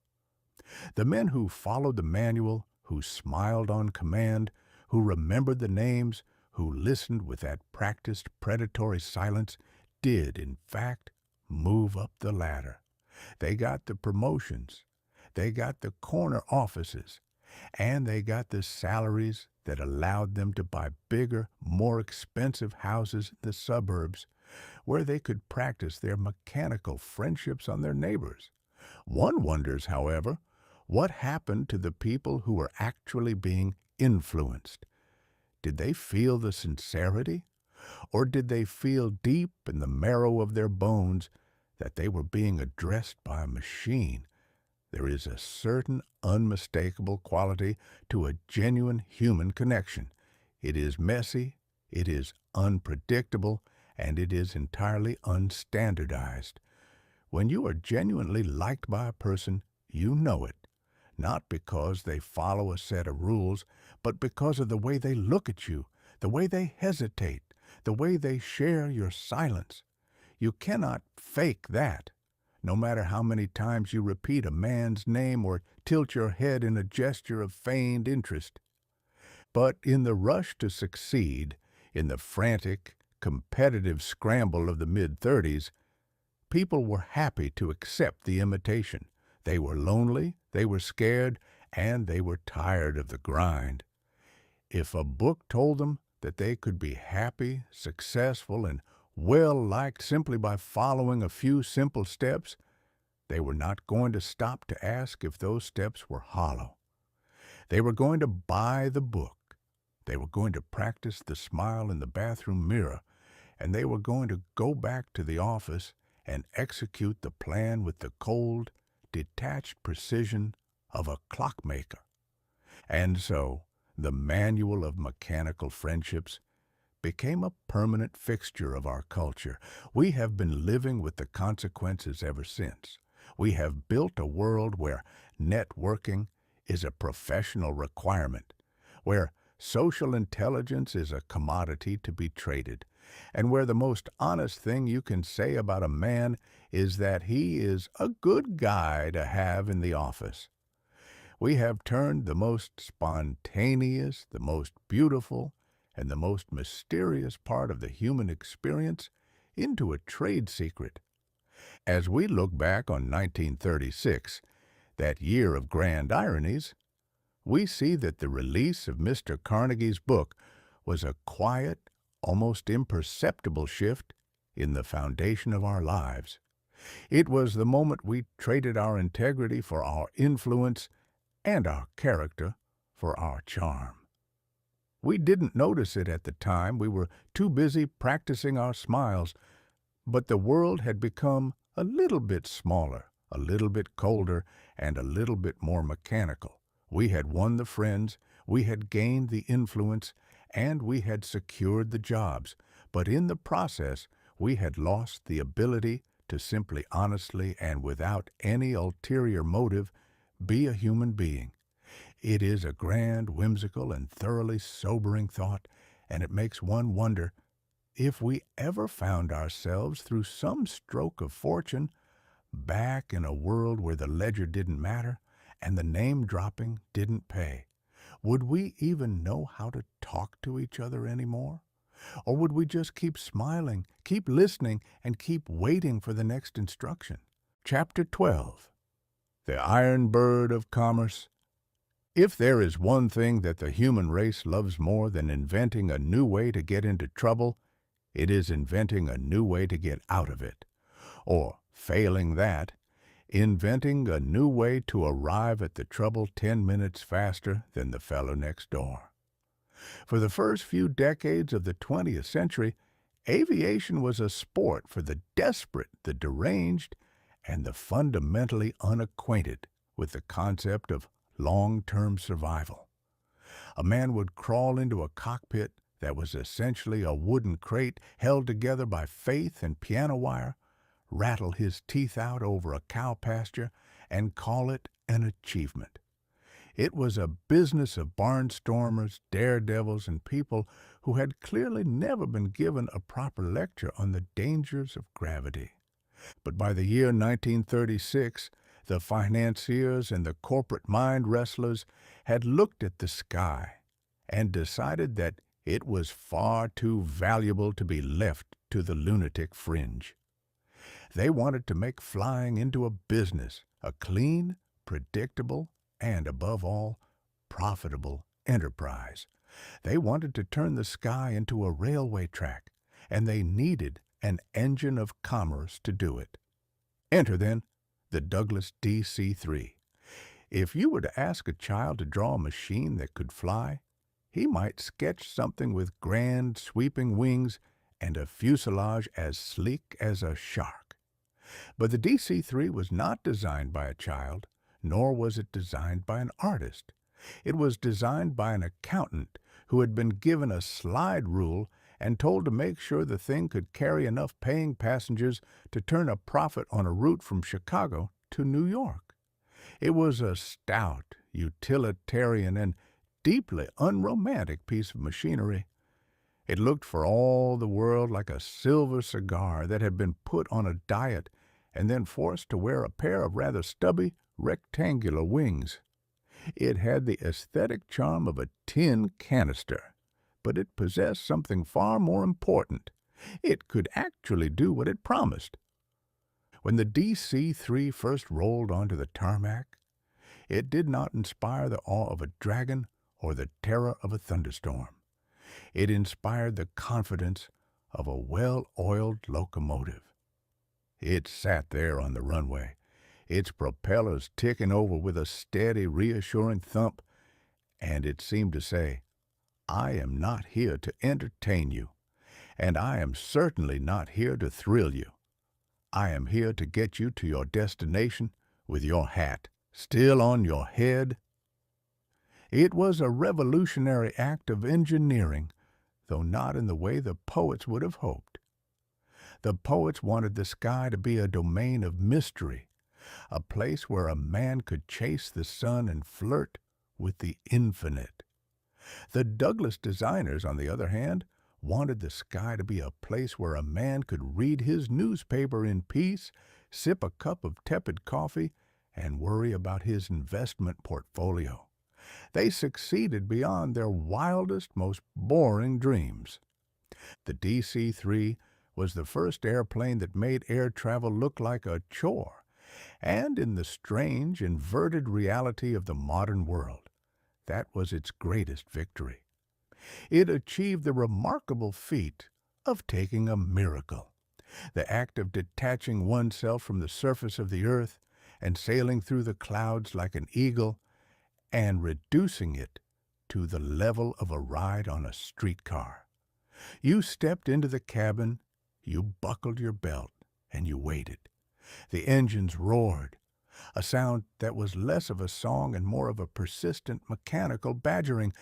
The men who followed the manual, who smiled on command, who remembered the names, who listened with that practiced predatory silence, did, in fact, move up the ladder. They got the promotions, they got the corner offices, and they got the salaries that allowed them to buy bigger, more expensive houses in the suburbs, where they could practice their mechanical friendships on their neighbors. One wonders, however, what happened to the people who were actually being influenced. Did they feel the sincerity, or did they feel deep in the marrow of their bones that they were being addressed by a machine? There is a certain unmistakable quality to a genuine human connection. It is messy, it is unpredictable, and it is entirely unstandardized. When you are genuinely liked by a person, you know it, not because they follow a set of rules, but because of the way they look at you, the way they hesitate, the way they share your silence. You cannot fake that, no matter how many times you repeat a man's name or tilt your head in a gesture of feigned interest. But in the rush to succeed, in the frantic, competitive scramble of the mid-30s, people were happy to accept the imitation. They were lonely, they were scared, and they were tired of the grind. If a book told them that they could be happy, successful, and well-liked simply by following a few simple steps, they were not going to stop to ask if those steps were hollow. They were going to buy the book. They were going to practice the smile in the bathroom mirror, and they were going to go back to the office and execute the plan with the cold, detached precision of a clockmaker. And so, the manual of mechanical friendships became a permanent fixture of our culture. We have been living with the consequences ever since. We have built a world where networking is a professional requirement, where social intelligence is a commodity to be traded, and where the most honest thing you can say about a man is that he is a good guy to have in the office. We have turned the most spontaneous, the most beautiful, and the most mysterious part of the human experience into a trade secret. As we look back on 1936, that year of grand ironies, we see that the release of Mr. Carnegie's book was a quiet, almost imperceptible shift in the foundation of our lives. It was the moment we traded our integrity for our influence and our character for our charm. We didn't notice it at the time. We were too busy practicing our smiles, but the world had become a little bit smaller, a little bit colder, and a little bit more mechanical. We had won the friends, we had gained the influence, and we had secured the jobs. But in the process, we had lost the ability to simply honestly and without any ulterior motive be a human being. It is a grand, whimsical, and thoroughly sobering thought, and it makes one wonder if we ever found ourselves, through some stroke of fortune, back in a world where the ledger didn't matter and the name-dropping didn't pay. Would we even know how to talk to each other anymore? Or would we just keep smiling, keep listening, and keep waiting for the next instruction? Chapter 12. The Iron Bird of Commerce. If there is one thing that the human race loves more than inventing a new way to get into trouble, it is inventing a new way to get out of it. Or, failing that, inventing a new way to arrive at the trouble 10 minutes faster than the fellow next door. For the first few decades of the 20th century, aviation was a sport for the desperate, the deranged, and the fundamentally unacquainted with the concept of long-term survival. A man would crawl into a cockpit that was essentially a wooden crate held together by faith and piano wire, rattle his teeth out over a cow pasture, and call it an achievement. It was a business of barnstormers, daredevils, and people who had clearly never been given a proper lecture on the dangers of gravity. But by the year 1936, the financiers and the corporate mind wrestlers had looked at the sky and decided that it was far too valuable to be left to the lunatic fringe. They wanted to make flying into a business, a clean, predictable, and, above all, profitable enterprise. They wanted to turn the sky into a railway track, and they needed an engine of commerce to do it. Enter, then, the Douglas DC-3. If you were to ask a child to draw a machine that could fly, he might sketch something with grand, sweeping wings and a fuselage as sleek as a shark. But the DC-3 was not designed by a child, nor was it designed by an artist. It was designed by an accountant who had been given a slide rule and told to make sure the thing could carry enough paying passengers to turn a profit on a route from Chicago to New York. It was a stout, utilitarian, and deeply unromantic piece of machinery. It looked for all the world like a silver cigar that had been put on a diet and then forced to wear a pair of rather stubby, rectangular wings. It had the aesthetic charm of a tin canister, but it possessed something far more important. It could actually do what it promised. When the DC-3 first rolled onto the tarmac, it did not inspire the awe of a dragon or the terror of a thunderstorm. It inspired the confidence of a well-oiled locomotive. It sat there on the runway, its propellers ticking over with a steady, reassuring thump, and it seemed to say, "I am not here to entertain you, and I am certainly not here to thrill you. I am here to get you to your destination with your hat still on your head." It was a revolutionary act of engineering, though not in the way the poets would have hoped. The poets wanted the sky to be a domain of mystery, a place where a man could chase the sun and flirt with the infinite. The Douglas designers, on the other hand, wanted the sky to be a place where a man could read his newspaper in peace, sip a cup of tepid coffee, and worry about his investment portfolio. They succeeded beyond their wildest, most boring dreams. The DC-3 was the first airplane that made air travel look like a chore, and in the strange, inverted reality of the modern world, that was its greatest victory. It achieved the remarkable feat of taking a miracle, the act of detaching oneself from the surface of the earth and sailing through the clouds like an eagle, and reducing it to the level of a ride on a streetcar. You stepped into the cabin, you buckled your belt, and you waited. The engines roared, a sound that was less of a song and more of a persistent mechanical badgering,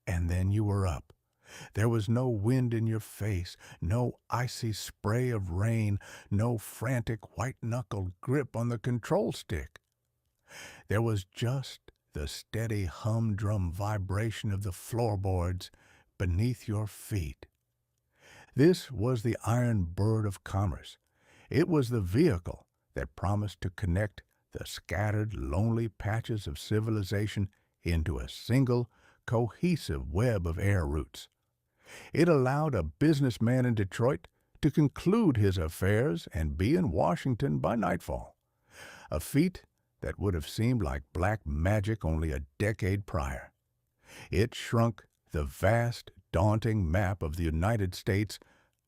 and then you were up. There was no wind in your face, no icy spray of rain, no frantic white-knuckled grip on the control stick. There was just the steady humdrum vibration of the floorboards beneath your feet. This was the iron bird of commerce. It was the vehicle that promised to connect the scattered, lonely patches of civilization into a single, cohesive web of air routes. It allowed a businessman in Detroit to conclude his affairs and be in Washington by nightfall, a feat that would have seemed like black magic only a decade prior. It shrunk the vast, daunting map of the United States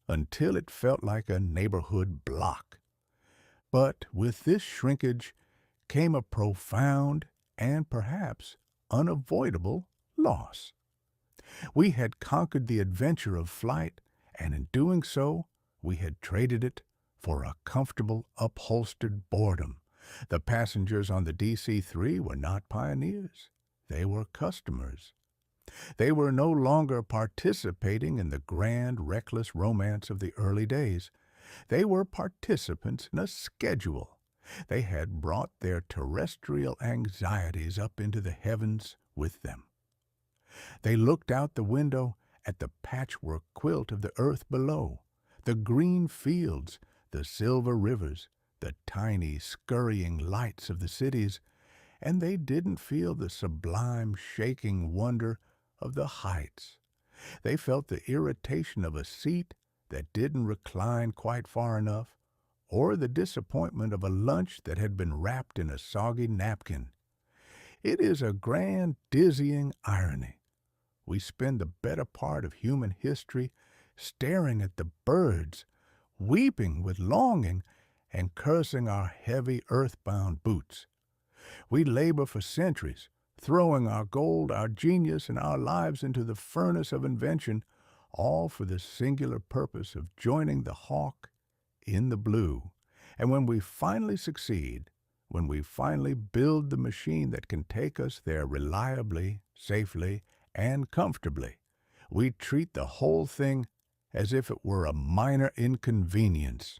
until it felt like a neighborhood block. But with this shrinkage came a profound and perhaps unavoidable loss. We had conquered the adventure of flight, and in doing so, we had traded it for a comfortable, upholstered boredom. The passengers on the DC-3 were not pioneers. They were customers. They were no longer participating in the grand, reckless romance of the early days. They were participants in a schedule. They had brought their terrestrial anxieties up into the heavens with them. They looked out the window at the patchwork quilt of the earth below, the green fields, the silver rivers, the tiny, scurrying lights of the cities, and they didn't feel the sublime, shaking wonder of the heights. They felt the irritation of a seat that didn't recline quite far enough, or the disappointment of a lunch that had been wrapped in a soggy napkin. It is a grand, dizzying irony. We spend the better part of human history staring at the birds, weeping with longing, and cursing our heavy earthbound boots. We labor for centuries, throwing our gold, our genius, and our lives into the furnace of invention, all for the singular purpose of joining the hawk in the blue. And when we finally succeed, when we finally build the machine that can take us there reliably, safely, and comfortably, we treat the whole thing as if it were a minor inconvenience.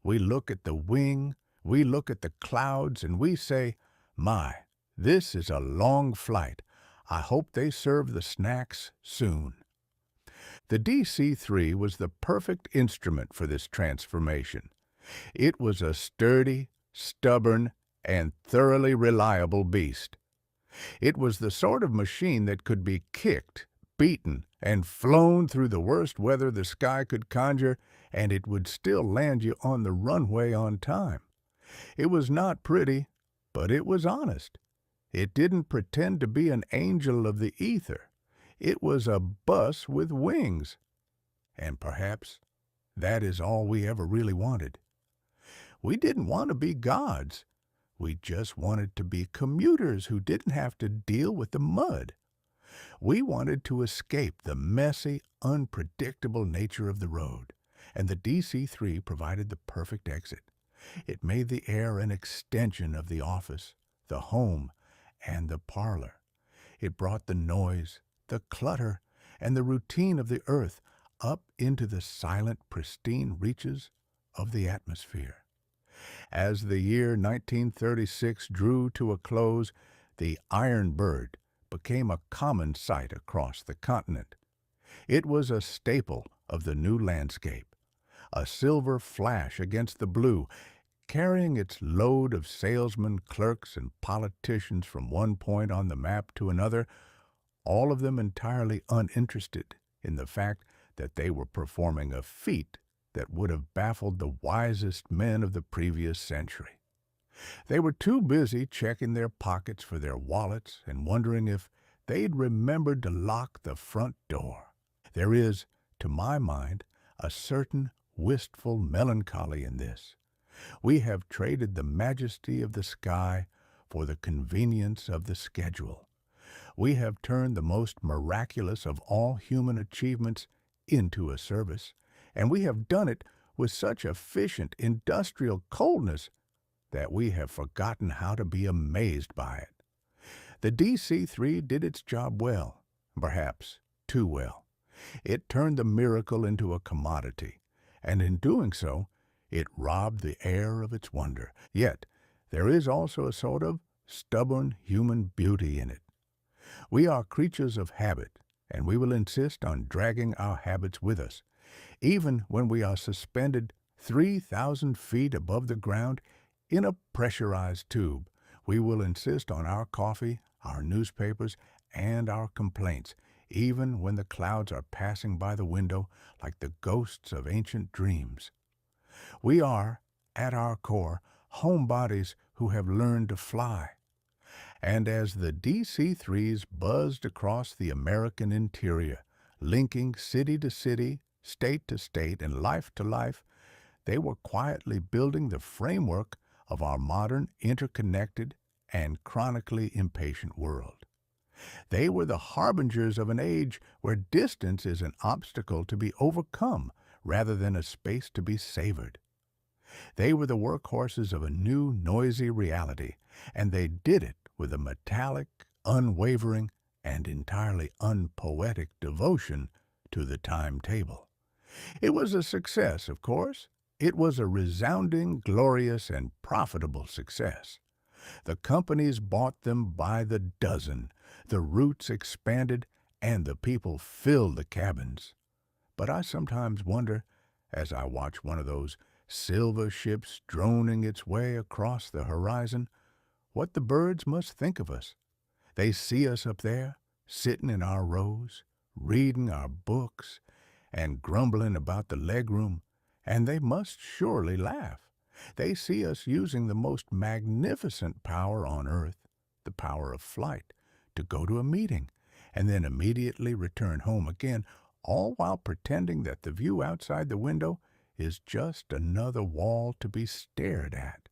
We look at the wing, we look at the clouds, and we say, "My, this is a long flight. I hope they serve the snacks soon." The DC-3 was the perfect instrument for this transformation. It was a sturdy, stubborn, and thoroughly reliable beast. It was the sort of machine that could be kicked, beaten, and flown through the worst weather the sky could conjure, and it would still land you on the runway on time. It was not pretty, but it was honest. It didn't pretend to be an angel of the ether. It was a bus with wings. And perhaps that is all we ever really wanted. We didn't want to be gods. We just wanted to be commuters who didn't have to deal with the mud. We wanted to escape the messy, unpredictable nature of the road, and the DC-3 provided the perfect exit. It made the air an extension of the office, the home, and the parlor. It brought the noise, the clutter, and the routine of the earth up into the silent, pristine reaches of the atmosphere. As the year 1936 drew to a close, the Iron Bird became a common sight across the continent. It was a staple of the new landscape, a silver flash against the blue, carrying its load of salesmen, clerks, and politicians from one point on the map to another, all of them entirely uninterested in the fact that they were performing a feat that would have baffled the wisest men of the previous century. They were too busy checking their pockets for their wallets and wondering if they'd remembered to lock the front door. There is, to my mind, a certain wistful melancholy in this. We have traded the majesty of the sky for the convenience of the schedule. We have turned the most miraculous of all human achievements into a service, and we have done it with such efficient industrial coldness that we have forgotten how to be amazed by it. The DC-3 did its job well, perhaps too well. It turned the miracle into a commodity, and in doing so, it robbed the air of its wonder. Yet, there is also a sort of stubborn human beauty in it. We are creatures of habit, and we will insist on dragging our habits with us. Even when we are suspended 3,000 feet above the ground in a pressurized tube, we will insist on our coffee, our newspapers, and our complaints, even when the clouds are passing by the window like the ghosts of ancient dreams. We are, at our core, homebodies who have learned to fly. And as the DC-3s buzzed across the American interior, linking city to city, state to state, and life to life, they were quietly building the framework of our modern, interconnected, and chronically impatient world. They were the harbingers of an age where distance is an obstacle to be overcome rather than a space to be savored. They were the workhorses of a new, noisy reality, and they did it with a metallic, unwavering, and entirely unpoetic devotion to the timetable. It was a success, of course. It was a resounding, glorious, and profitable success. The companies bought them by the dozen, the routes expanded, and the people filled the cabins. But I sometimes wonder, as I watch one of those silver ships droning its way across the horizon, what the birds must think of us. They see us up there, sitting in our rows, reading our books, and grumbling about the legroom, and they must surely laugh. They see us using the most magnificent power on earth, the power of flight, to go to a meeting, and then immediately return home again, all while pretending that the view outside the window is just another wall to be stared at.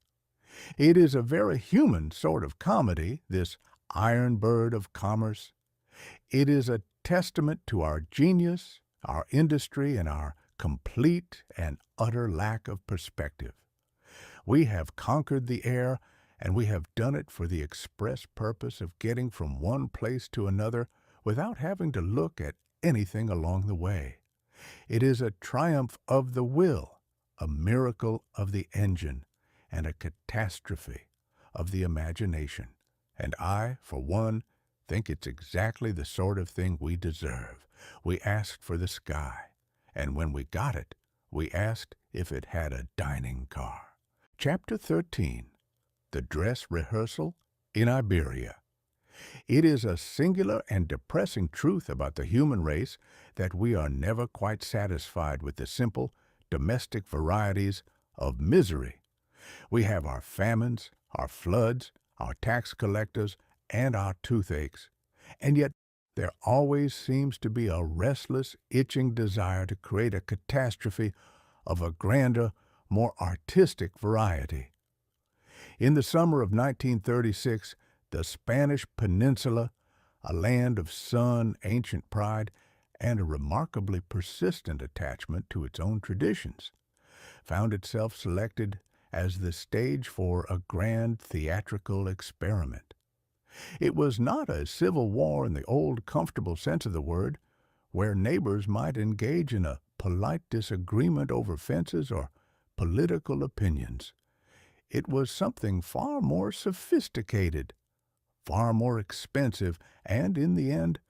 It is a very human sort of comedy, this iron bird of commerce. It is a testament to our genius, our industry, and our complete and utter lack of perspective. We have conquered the air, and we have done it for the express purpose of getting from one place to another without having to look at anything along the way. It is a triumph of the will, a miracle of the engine, and a catastrophe of the imagination. And I, for one, think it's exactly the sort of thing we deserve. We asked for the sky, and when we got it, we asked if it had a dining car. Chapter 13. The Dress Rehearsal in Iberia. It is a singular and depressing truth about the human race that we are never quite satisfied with the simple, domestic varieties of misery. We have our famines, our floods, our tax collectors, and our toothaches, and yet there always seems to be a restless, itching desire to create a catastrophe of a grander, more artistic variety. In the summer of 1936, the Spanish Peninsula, a land of sun, ancient pride, and a remarkably persistent attachment to its own traditions, found itself selected as the stage for a grand theatrical experiment. It was not a civil war in the old comfortable sense of the word, where neighbors might engage in a polite disagreement over fences or political opinions. It was something far more sophisticated, far more expensive, and in the end,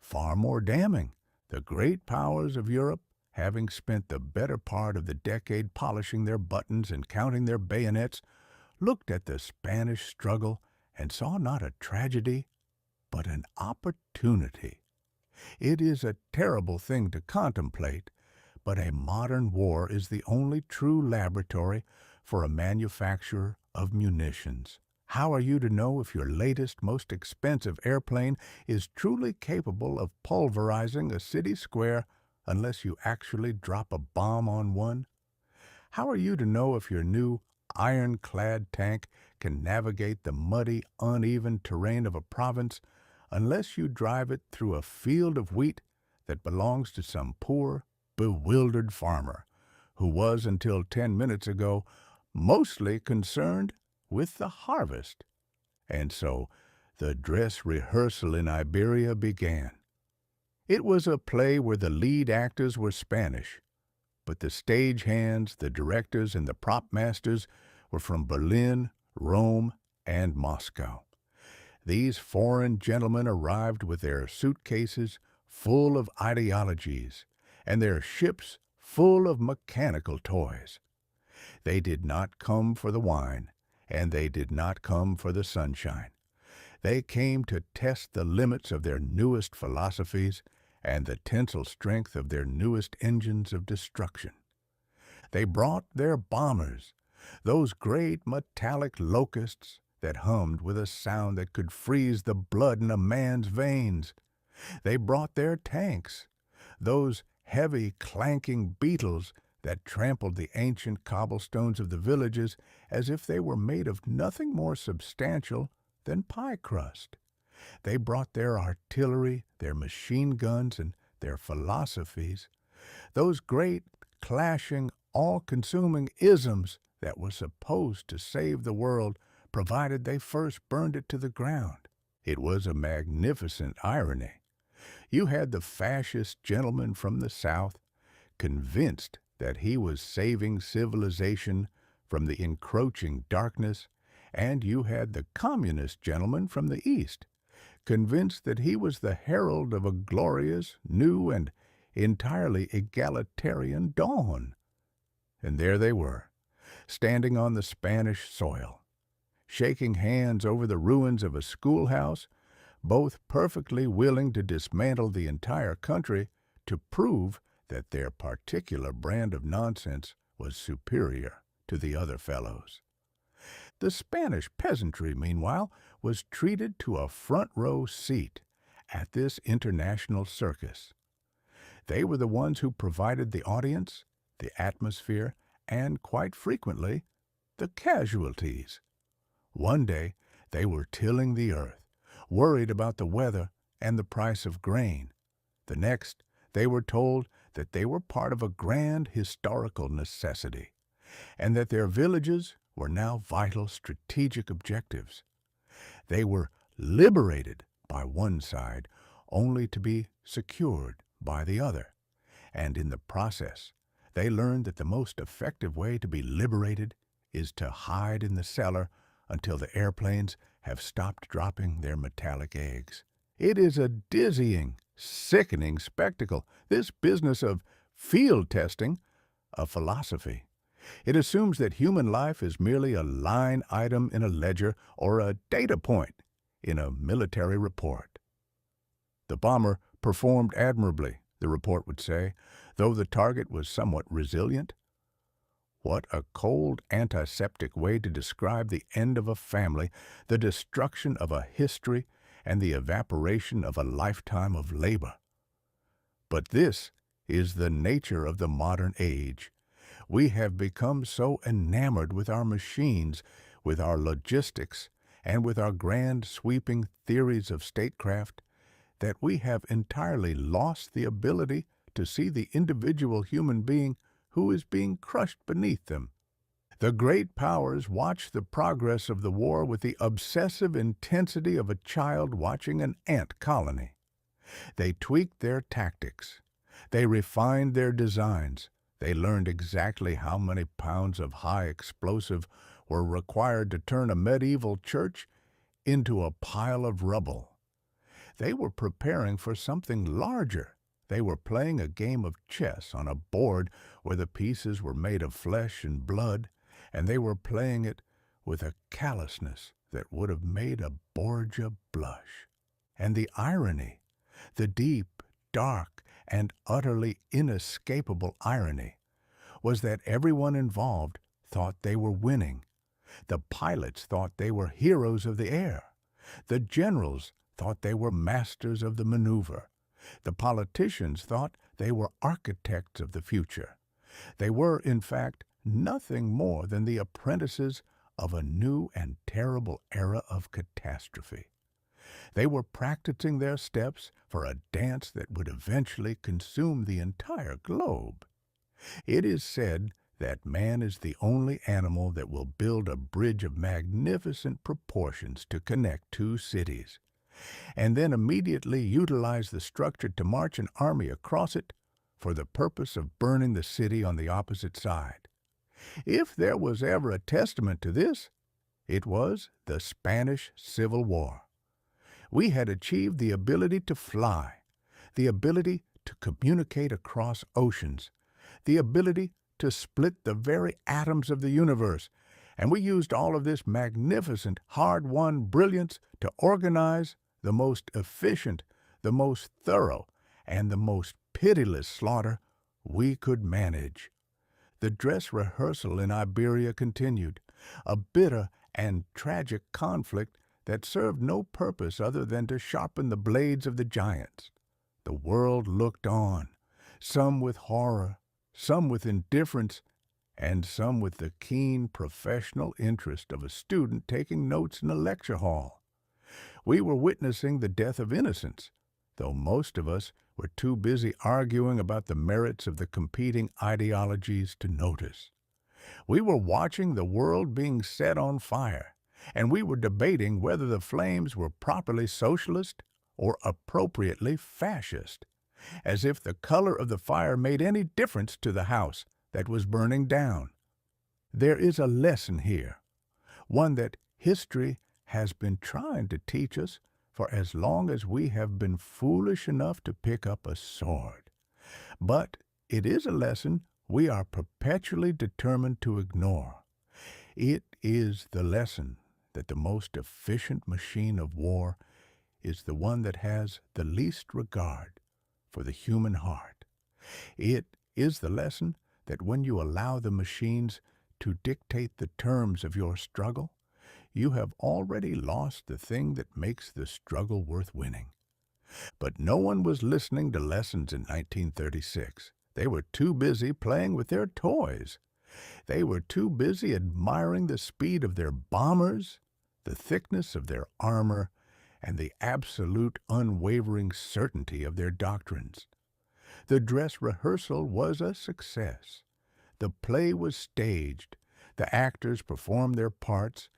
far more damning. The great powers of Europe, having spent the better part of the decade polishing their buttons and counting their bayonets, looked at the Spanish struggle and saw not a tragedy, but an opportunity. It is a terrible thing to contemplate, but a modern war is the only true laboratory for a manufacturer of munitions. How are you to know if your latest, most expensive airplane is truly capable of pulverizing a city square unless you actually drop a bomb on one? How are you to know if your new ironclad tank can navigate the muddy, uneven terrain of a province unless you drive it through a field of wheat that belongs to some poor, bewildered farmer who was, until 10 minutes ago, mostly concerned with the harvest? And so the dress rehearsal in Iberia began. It was a play where the lead actors were Spanish, but the stage hands, the directors, and the prop masters were from Berlin, Rome, and Moscow. These foreign gentlemen arrived with their suitcases full of ideologies and their ships full of mechanical toys. They did not come for the wine, and they did not come for the sunshine. They came to test the limits of their newest philosophies and the tensile strength of their newest engines of destruction. They brought their bombers, those great metallic locusts that hummed with a sound that could freeze the blood in a man's veins. They brought their tanks, those heavy, clanking beetles that trampled the ancient cobblestones of the villages as if they were made of nothing more substantial than pie crust. They brought their artillery, their machine guns, and their philosophies, those great, clashing, all-consuming isms that were supposed to save the world, provided they first burned it to the ground. It was a magnificent irony. You had the fascist gentleman from the South, convinced that he was saving civilization from the encroaching darkness, and you had the communist gentleman from the East, convinced that he was the herald of a glorious, new, and entirely egalitarian dawn. And there they were, standing on the Spanish soil, shaking hands over the ruins of a schoolhouse, both perfectly willing to dismantle the entire country to prove that their particular brand of nonsense was superior to the other fellows. The Spanish peasantry, meanwhile, was treated to a front-row seat at this international circus. They were the ones who provided the audience, the atmosphere, and, quite frequently, the casualties. One day, they were tilling the earth, worried about the weather and the price of grain. The next, they were told that they were part of a grand historical necessity, and that their villages were now vital strategic objectives. They were liberated by one side, only to be secured by the other, and in the process, they learned that the most effective way to be liberated is to hide in the cellar until the airplanes have stopped dropping their metallic eggs. It is a dizzying, sickening spectacle, this business of field testing a philosophy. It assumes that human life is merely a line item in a ledger or a data point in a military report. The bomber performed admirably, the report would say, though the target was somewhat resilient. What a cold, antiseptic way to describe the end of a family, the destruction of a history, and the evaporation of a lifetime of labor. But this is the nature of the modern age. We have become so enamored with our machines, with our logistics, and with our grand sweeping theories of statecraft, that we have entirely lost the ability to see the individual human being who is being crushed beneath them. The great powers watch the progress of the war with the obsessive intensity of a child watching an ant colony. They tweaked their tactics. They refined their designs. They learned exactly how many pounds of high explosive were required to turn a medieval church into a pile of rubble. They were preparing for something larger. They were playing a game of chess on a board where the pieces were made of flesh and blood, and they were playing it with a callousness that would have made a Borgia blush. And the irony, the deep, dark, and utterly inescapable irony, was that everyone involved thought they were winning. The pilots thought they were heroes of the air. The generals thought they were masters of the maneuver. The politicians thought they were architects of the future. They were, in fact, nothing more than the apprentices of a new and terrible era of catastrophe. They were practicing their steps for a dance that would eventually consume the entire globe. It is said that man is the only animal that will build a bridge of magnificent proportions to connect two cities, and then immediately utilize the structure to march an army across it for the purpose of burning the city on the opposite side. If there was ever a testament to this, it was the Spanish Civil War. We had achieved the ability to fly, the ability to communicate across oceans, the ability to split the very atoms of the universe, and we used all of this magnificent, hard-won brilliance to organize the most efficient, the most thorough, and the most pitiless slaughter we could manage. The dress rehearsal in Iberia continued, a bitter and tragic conflict that served no purpose other than to sharpen the blades of the giants. The world looked on, some with horror, some with indifference, and some with the keen professional interest of a student taking notes in a lecture hall. We were witnessing the death of innocence, though most of us were too busy arguing about the merits of the competing ideologies to notice. We were watching the world being set on fire, and we were debating whether the flames were properly socialist or appropriately fascist, as if the color of the fire made any difference to the house that was burning down. There is a lesson here, one that history has been trying to teach us for as long as we have been foolish enough to pick up a sword. But it is a lesson we are perpetually determined to ignore. It is the lesson that the most efficient machine of war is the one that has the least regard for the human heart. It is the lesson that when you allow the machines to dictate the terms of your struggle, you have already lost the thing that makes the struggle worth winning. But no one was listening to lessons in 1936. They were too busy playing with their toys. They were too busy admiring the speed of their bombers, the thickness of their armor, and the absolute unwavering certainty of their doctrines. The dress rehearsal was a success. The play was staged, the actors performed their parts,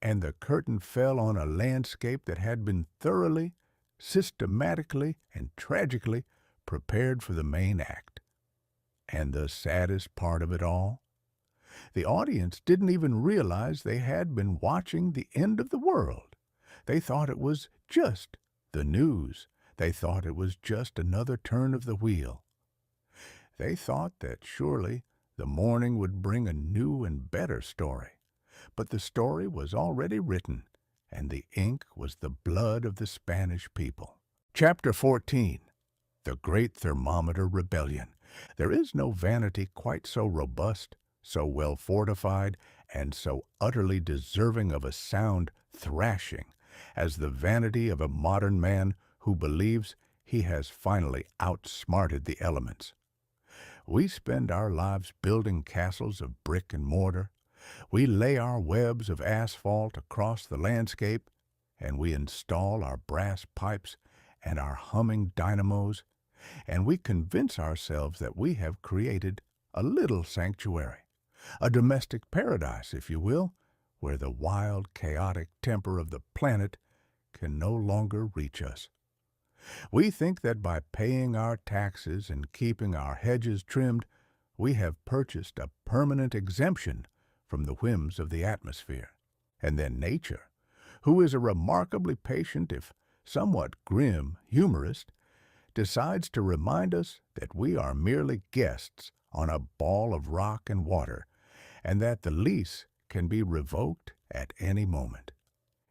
and the curtain fell on a landscape that had been thoroughly, systematically, and tragically prepared for the main act. And the saddest part of it all? The audience didn't even realize they had been watching the end of the world. They thought it was just the news. They thought it was just another turn of the wheel. They thought that surely the morning would bring a new and better story. But the story was already written, and the ink was the blood of the Spanish people. Chapter 14. The Great Thermometer Rebellion. There is no vanity quite so robust, so well fortified, and so utterly deserving of a sound thrashing as the vanity of a modern man who believes he has finally outsmarted the elements. We spend our lives building castles of brick and mortar. We lay our webs of asphalt across the landscape, and we install our brass pipes and our humming dynamos, and we convince ourselves that we have created a little sanctuary, a domestic paradise, if you will, where the wild, chaotic temper of the planet can no longer reach us. We think that by paying our taxes and keeping our hedges trimmed, we have purchased a permanent exemption from the whims of the atmosphere. And then nature, who is a remarkably patient, if somewhat grim, humorist, decides to remind us that we are merely guests on a ball of rock and water, and that the lease can be revoked at any moment.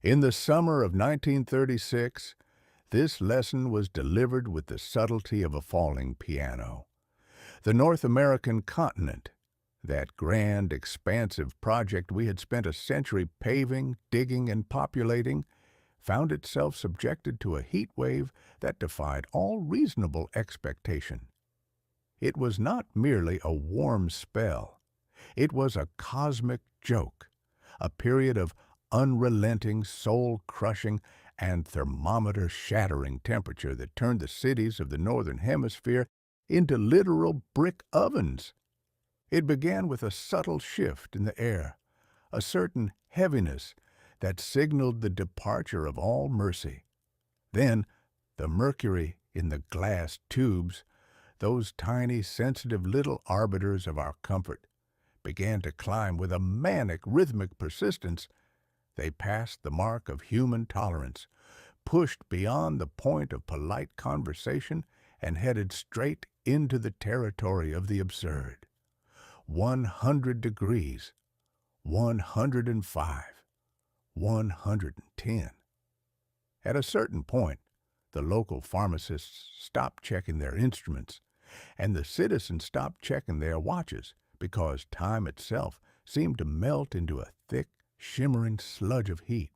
In the summer of 1936, this lesson was delivered with the subtlety of a falling piano. The North American continent, that grand, expansive project we had spent a century paving, digging, and populating, found itself subjected to a heat wave that defied all reasonable expectation. It was not merely a warm spell. It was a cosmic joke, a period of unrelenting, soul-crushing, and thermometer-shattering temperature that turned the cities of the Northern Hemisphere into literal brick ovens. It began with a subtle shift in the air, a certain heaviness that signaled the departure of all mercy. Then, the mercury in the glass tubes, those tiny, sensitive little arbiters of our comfort, began to climb with a manic, rhythmic persistence. They passed the mark of human tolerance, pushed beyond the point of polite conversation, and headed straight into the territory of the absurd. 100 degrees, 105, 110. At a certain point, the local pharmacists stopped checking their instruments, and the citizens stopped checking their watches, because time itself seemed to melt into a thick, shimmering sludge of heat.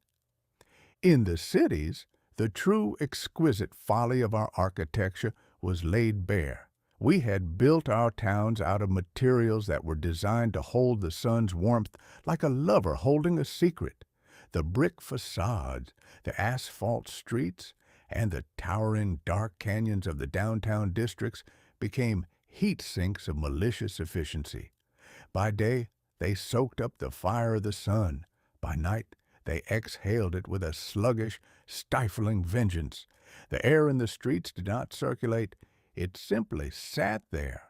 In the cities, the true exquisite folly of our architecture was laid bare. We had built our towns out of materials that were designed to hold the sun's warmth like a lover holding a secret. The brick facades, the asphalt streets, and the towering dark canyons of the downtown districts became heat sinks of malicious efficiency. By day, they soaked up the fire of the sun. By night, they exhaled it with a sluggish, stifling vengeance. The air in the streets did not circulate. It simply sat there,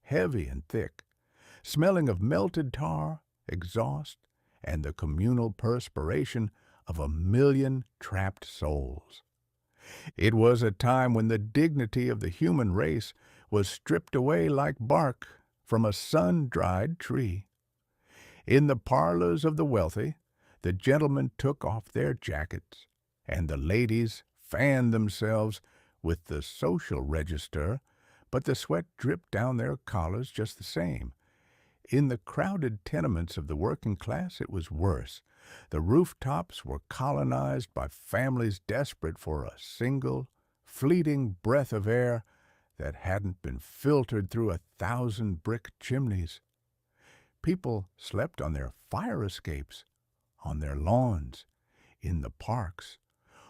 heavy and thick, smelling of melted tar, exhaust, and the communal perspiration of 1,000,000 trapped souls. It was a time when the dignity of the human race was stripped away like bark from a sun-dried tree. In the parlors of the wealthy, the gentlemen took off their jackets, and the ladies fanned themselves with the social register, but the sweat dripped down their collars just the same. In the crowded tenements of the working class, it was worse. The rooftops were colonized by families desperate for a single, fleeting breath of air that hadn't been filtered through 1,000 brick chimneys. People slept on their fire escapes, on their lawns, in the parks,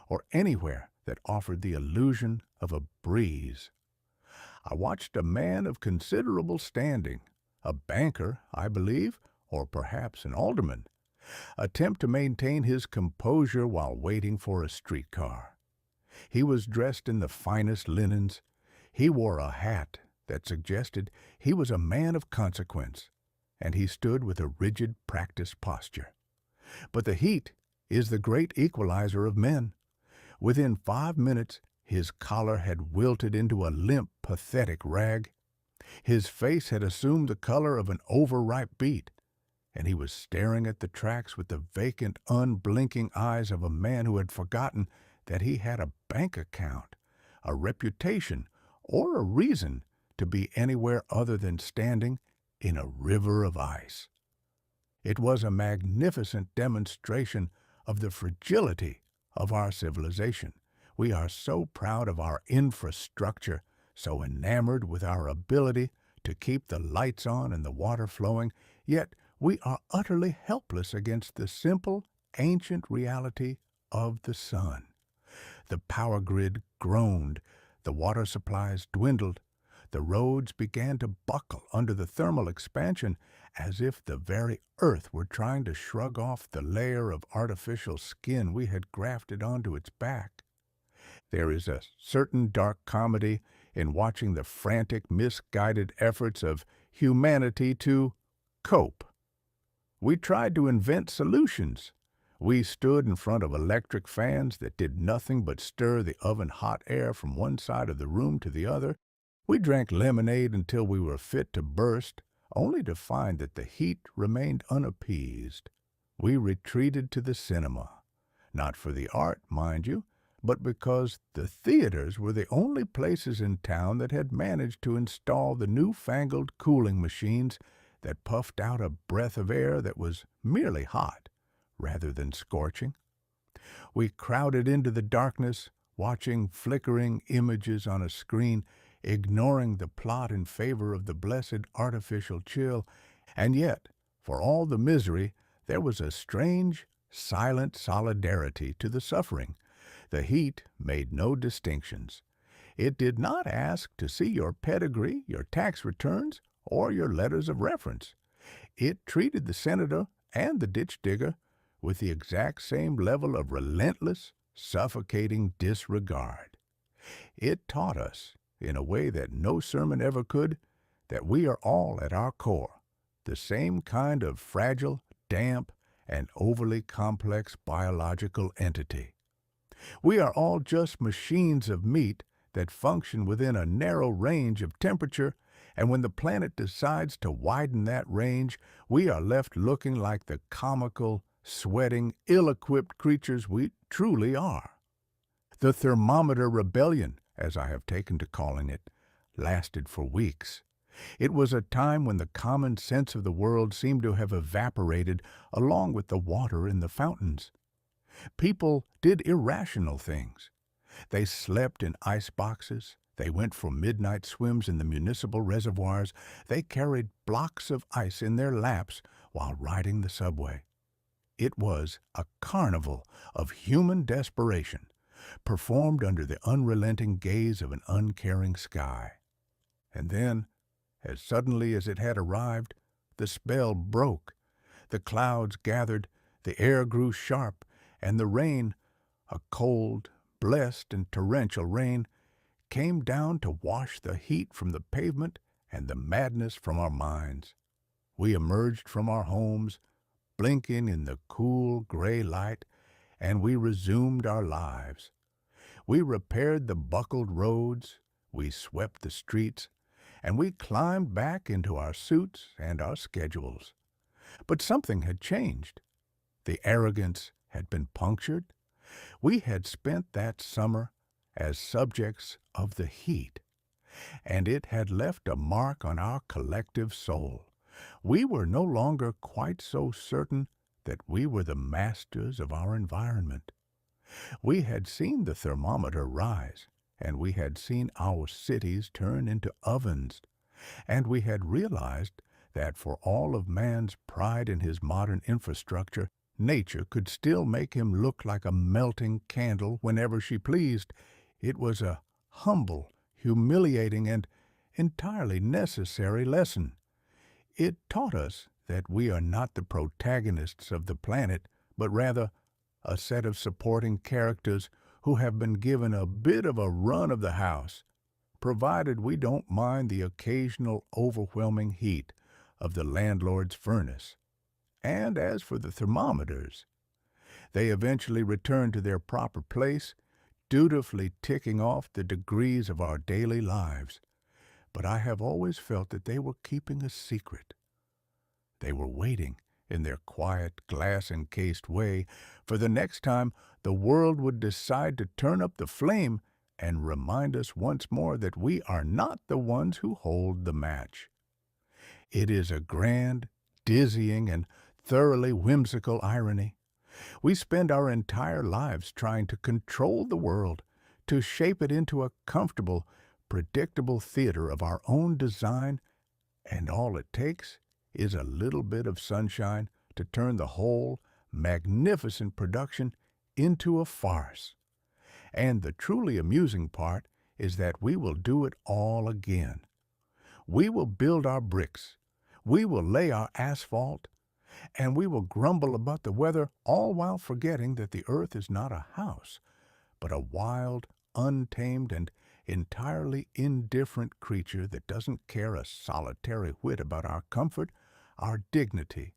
or anywhere that offered the illusion of a breeze. I watched a man of considerable standing, a banker, I believe, or perhaps an alderman, attempt to maintain his composure while waiting for a streetcar. He was dressed in the finest linens. He wore a hat that suggested he was a man of consequence, and he stood with a rigid, practiced posture. But the heat is the great equalizer of men. Within 5 minutes, his collar had wilted into a limp, pathetic rag. His face had assumed the color of an overripe beet, and he was staring at the tracks with the vacant, unblinking eyes of a man who had forgotten that he had a bank account, a reputation, or a reason to be anywhere other than standing in a river of ice. It was a magnificent demonstration of the fragility of our civilization. We are so proud of our infrastructure, so enamored with our ability to keep the lights on and the water flowing, yet we are utterly helpless against the simple, ancient reality of the sun. The power grid groaned, the water supplies dwindled, the roads began to buckle under the thermal expansion as if the very earth were trying to shrug off the layer of artificial skin we had grafted onto its back. There is a certain dark comedy in watching the frantic, misguided efforts of humanity to cope We tried to invent solutions. We stood in front of electric fans that did nothing but stir the oven-hot air from one side of the room to the other. We drank lemonade until we were fit to burst, only to find that the heat remained unappeased. We retreated to the cinema, not for the art, mind you, but because the theaters were the only places in town that had managed to install the newfangled cooling machines that puffed out a breath of air that was merely hot rather than scorching. We crowded into the darkness, watching flickering images on a screen, ignoring the plot in favor of the blessed artificial chill, and yet, for all the misery, there was a strange, silent solidarity to the suffering. The heat made no distinctions. It did not ask to see your pedigree, your tax returns, or your letters of reference. It treated the senator and the ditch digger with the exact same level of relentless, suffocating disregard. It taught us, in a way that no sermon ever could, that we are all at our core the same kind of fragile, damp, and overly complex biological entity. We are all just machines of meat that function within a narrow range of temperature, and when the planet decides to widen that range, we are left looking like the comical, sweating, ill-equipped creatures we truly are. The Thermometer Rebellion, as I have taken to calling it, lasted for weeks. It was a time when the common sense of the world seemed to have evaporated along with the water in the fountains. People did irrational things. They slept in ice boxes. They went for midnight swims in the municipal reservoirs. They carried blocks of ice in their laps while riding the subway. It was a carnival of human desperation, performed under the unrelenting gaze of an uncaring sky. And then, as suddenly as it had arrived, the spell broke. The clouds gathered, the air grew sharp, and the rain, a cold, blessed and torrential rain, came down to wash the heat from the pavement and the madness from our minds. We emerged from our homes, blinking in the cool gray light, and we resumed our lives. We repaired the buckled roads, we swept the streets, and we climbed back into our suits and our schedules. But something had changed. The arrogance had been punctured. We had spent that summer as subjects of the heat, and it had left a mark on our collective soul. We were no longer quite so certain that we were the masters of our environment. We had seen the thermometer rise, and we had seen our cities turn into ovens, and we had realized that for all of man's pride in his modern infrastructure, nature could still make him look like a melting candle whenever she pleased. It was a humble, humiliating, and entirely necessary lesson. It taught us that we are not the protagonists of the planet, but rather a set of supporting characters who have been given a bit of a run of the house, provided we don't mind the occasional overwhelming heat of the landlord's furnace. And as for the thermometers, they eventually returned to their proper place, dutifully ticking off the degrees of our daily lives. But I have always felt that they were keeping a secret. They were waiting, in their quiet, glass-encased way, for the next time the world would decide to turn up the flame and remind us once more that we are not the ones who hold the match. It is a grand, dizzying, and thoroughly whimsical irony. We spend our entire lives trying to control the world, to shape it into a comfortable, predictable theater of our own design, and all it takes is a little bit of sunshine to turn the whole magnificent production into a farce. And the truly amusing part is that we will do it all again. We will build our bricks, we will lay our asphalt, and we will grumble about the weather, all while forgetting that the earth is not a house, but a wild, untamed, and entirely indifferent creature that doesn't care a solitary whit about our comfort, our dignity,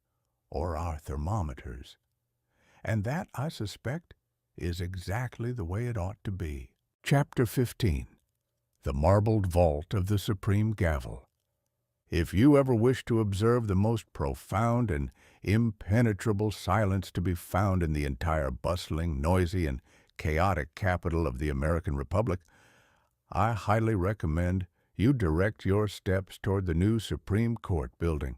or our thermometers. And that, I suspect, is exactly the way it ought to be. Chapter 15. The Marbled Vault of the Supreme Gavel. If you ever wish to observe the most profound and impenetrable silence to be found in the entire bustling, noisy, and chaotic capital of the American Republic, I highly recommend you direct your steps toward the new Supreme Court building.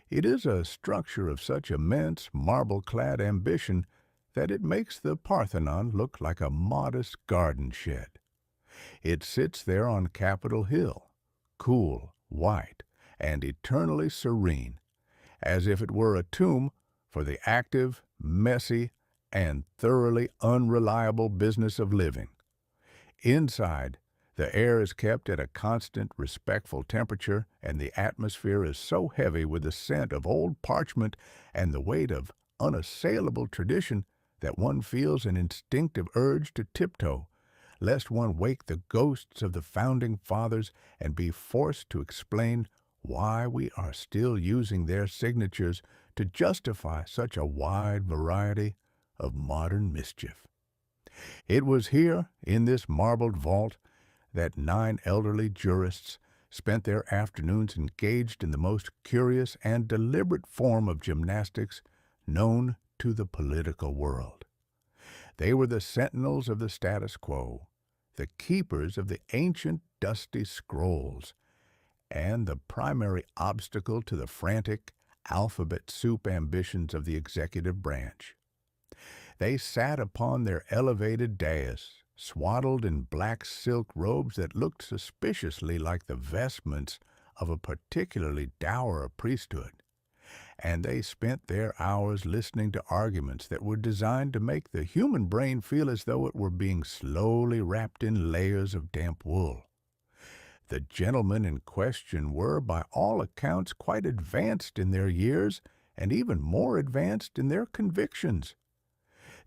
It is a structure of such immense, marble-clad ambition that it makes the Parthenon look like a modest garden shed. It sits there on Capitol Hill, cool, white, and eternally serene, as if it were a tomb for the active, messy, and thoroughly unreliable business of living. Inside, the air is kept at a constant, respectful temperature, and the atmosphere is so heavy with the scent of old parchment and the weight of unassailable tradition that one feels an instinctive urge to tiptoe, lest one wake the ghosts of the founding fathers and be forced to explain why we are still using their signatures to justify such a wide variety of modern mischief. It was here, in this marbled vault, that 9 elderly jurists spent their afternoons engaged in the most curious and deliberate form of gymnastics known to the political world. They were the sentinels of the status quo, the keepers of the ancient dusty scrolls, and the primary obstacle to the frantic, alphabet soup ambitions of the executive branch. They sat upon their elevated dais, swaddled in black silk robes that looked suspiciously like the vestments of a particularly dour priesthood, and they spent their hours listening to arguments that were designed to make the human brain feel as though it were being slowly wrapped in layers of damp wool. The gentlemen in question were, by all accounts, quite advanced in their years, and even more advanced in their convictions.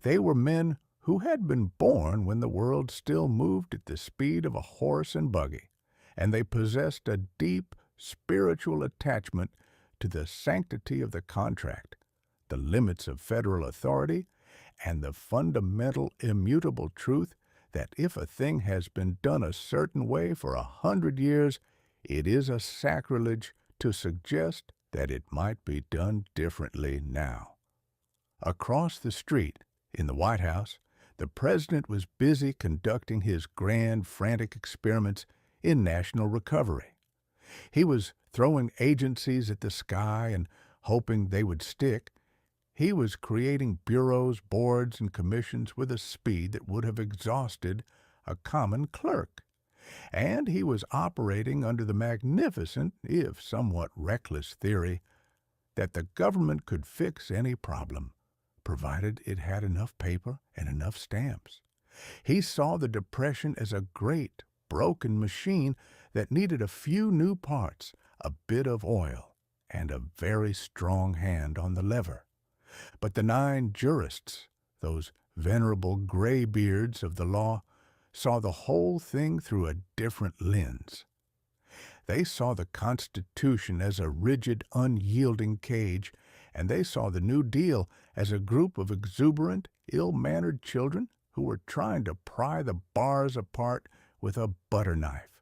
They were men who had been born when the world still moved at the speed of a horse and buggy, and they possessed a deep spiritual attachment to the sanctity of the contract, the limits of federal authority, and the fundamental immutable truth that if a thing has been done a certain way for 100 years, it is a sacrilege to suggest that it might be done differently now. Across the street, in the White House, the president was busy conducting his grand, frantic experiments in national recovery. He was throwing agencies at the sky and hoping they would stick. He was creating bureaus, boards, and commissions with a speed that would have exhausted a common clerk. And he was operating under the magnificent, if somewhat reckless, theory that the government could fix any problem, provided it had enough paper and enough stamps. He saw the Depression as a great, broken machine that needed a few new parts, a bit of oil, and a very strong hand on the lever. But the 9 jurists, those venerable graybeards of the law, saw the whole thing through a different lens. They saw the Constitution as a rigid, unyielding cage, and they saw the New Deal as a group of exuberant, ill-mannered children who were trying to pry the bars apart with a butter knife.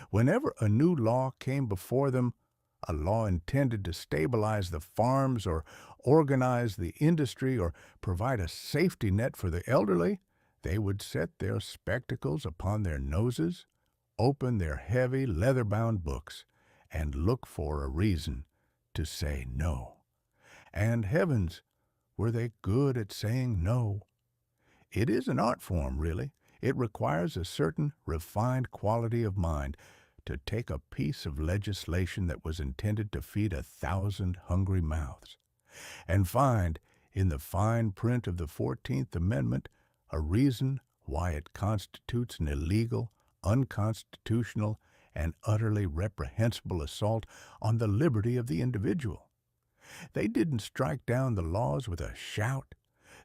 Whenever a new law came before them, a law intended to stabilize the farms or organize the industry or provide a safety net for the elderly, they would set their spectacles upon their noses, open their heavy leather-bound books, and look for a reason to say no. And heavens, were they good at saying no? It is an art form, really. It requires a certain refined quality of mind to take a piece of legislation that was intended to feed 1,000 hungry mouths, and find, in the fine print of the 14th Amendment, a reason why it constitutes an illegal, unconstitutional, and utterly reprehensible assault on the liberty of the individual. They didn't strike down the laws with a shout.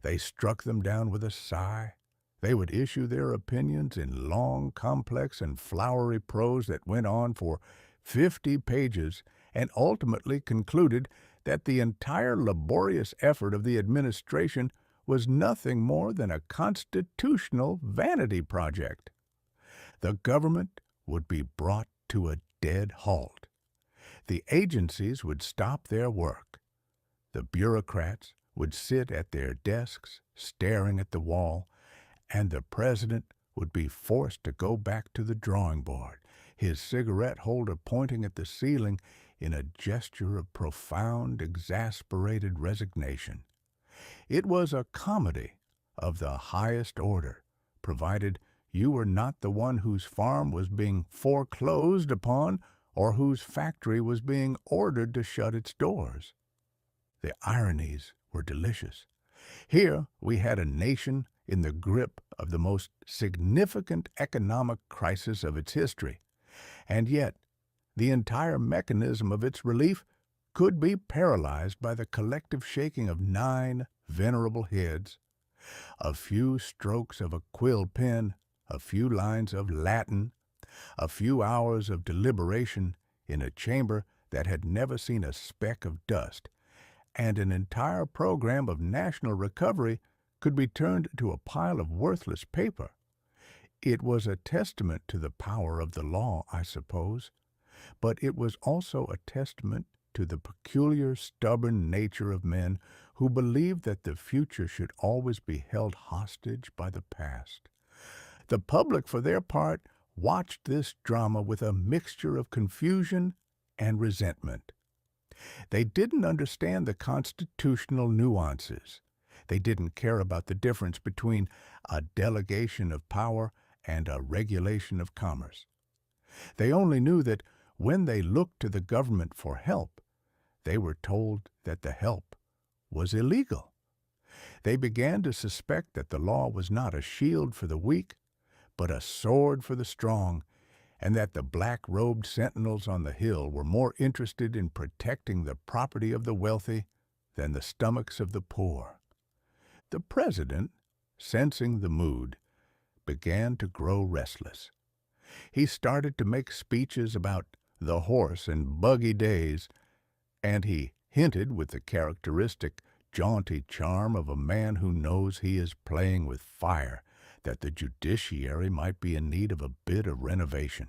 They struck them down with a sigh. They would issue their opinions in long, complex, and flowery prose that went on for 50 pages and ultimately concluded that the entire laborious effort of the administration was nothing more than a constitutional vanity project. The government would be brought to a dead halt. The agencies would stop their work. The bureaucrats would sit at their desks, staring at the wall, and the president would be forced to go back to the drawing board, his cigarette holder pointing at the ceiling in a gesture of profound, exasperated resignation. It was a comedy of the highest order, provided you were not the one whose farm was being foreclosed upon or whose factory was being ordered to shut its doors. The ironies were delicious. Here we had a nation in the grip of the most significant economic crisis of its history, and yet the entire mechanism of its relief could be paralyzed by the collective shaking of 9 venerable heads, a few strokes of a quill pen, a few lines of Latin, a few hours of deliberation in a chamber that had never seen a speck of dust, and an entire program of national recovery could be turned into a pile of worthless paper. It was a testament to the power of the law, I suppose, but it was also a testament to the peculiar, stubborn nature of men who believed that the future should always be held hostage by the past. The public, for their part, watched this drama with a mixture of confusion and resentment. They didn't understand the constitutional nuances. They didn't care about the difference between a delegation of power and a regulation of commerce. They only knew that when they looked to the government for help, they were told that the help was illegal. They began to suspect that the law was not a shield for the weak, but a sword for the strong, and that the black-robed sentinels on the hill were more interested in protecting the property of the wealthy than the stomachs of the poor. The president, sensing the mood, began to grow restless. He started to make speeches about the horse and buggy days, and he hinted with the characteristic jaunty charm of a man who knows he is playing with fire that the judiciary might be in need of a bit of renovation.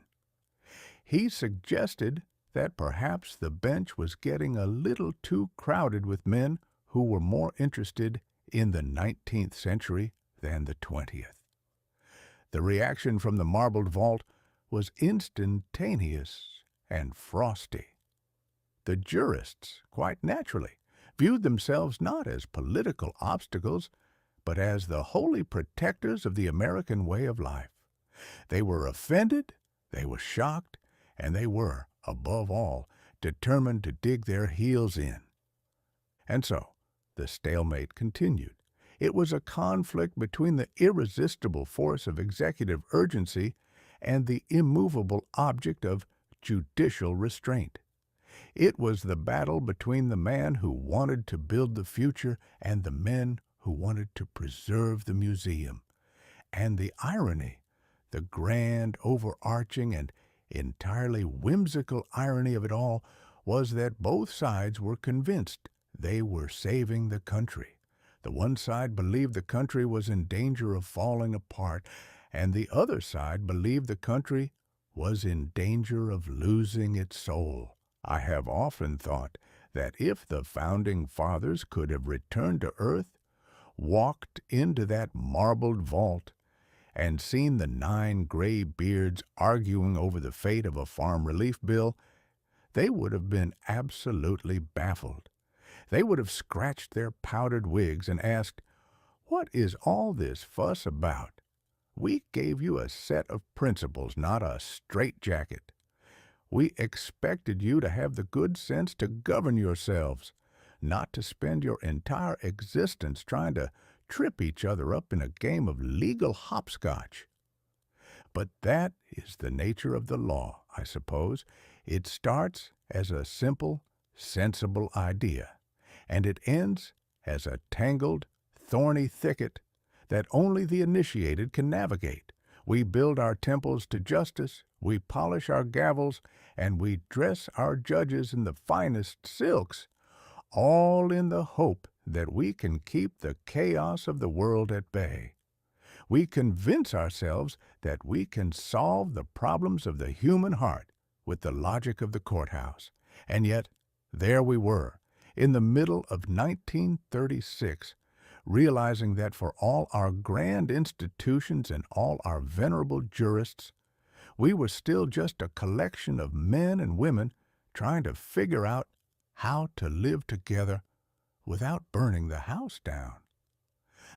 He suggested that perhaps the bench was getting a little too crowded with men who were more interested in the 19th century than the 20th. The reaction from the marbled vault was instantaneous and frosty. The jurists, quite naturally, viewed themselves not as political obstacles, but as the holy protectors of the American way of life. They were offended, they were shocked, and they were, above all, determined to dig their heels in. And so, the stalemate continued. It was a conflict between the irresistible force of executive urgency and the immovable object of judicial restraint. It was the battle between the man who wanted to build the future and the men who wanted to preserve the museum. And the irony, the grand, overarching, and entirely whimsical irony of it all, was that both sides were convinced they were saving the country. The one side believed the country was in danger of falling apart, and the other side believed the country was in danger of losing its soul. I have often thought that if the Founding Fathers could have returned to earth, walked into that marbled vault, and seen the 9 gray beards arguing over the fate of a farm relief bill, they would have been absolutely baffled. They would have scratched their powdered wigs and asked, "What is all this fuss about? We gave you a set of principles, not a straitjacket. We expected you to have the good sense to govern yourselves, not to spend your entire existence trying to trip each other up in a game of legal hopscotch." But that is the nature of the law, I suppose. It starts as a simple, sensible idea, and it ends as a tangled, thorny thicket that only the initiated can navigate. We build our temples to justice, we polish our gavels, and we dress our judges in the finest silks, all in the hope that we can keep the chaos of the world at bay. We convince ourselves that we can solve the problems of the human heart with the logic of the courthouse. And yet, there we were, in the middle of 1936, realizing that for all our grand institutions and all our venerable jurists, we were still just a collection of men and women trying to figure out how to live together without burning the house down.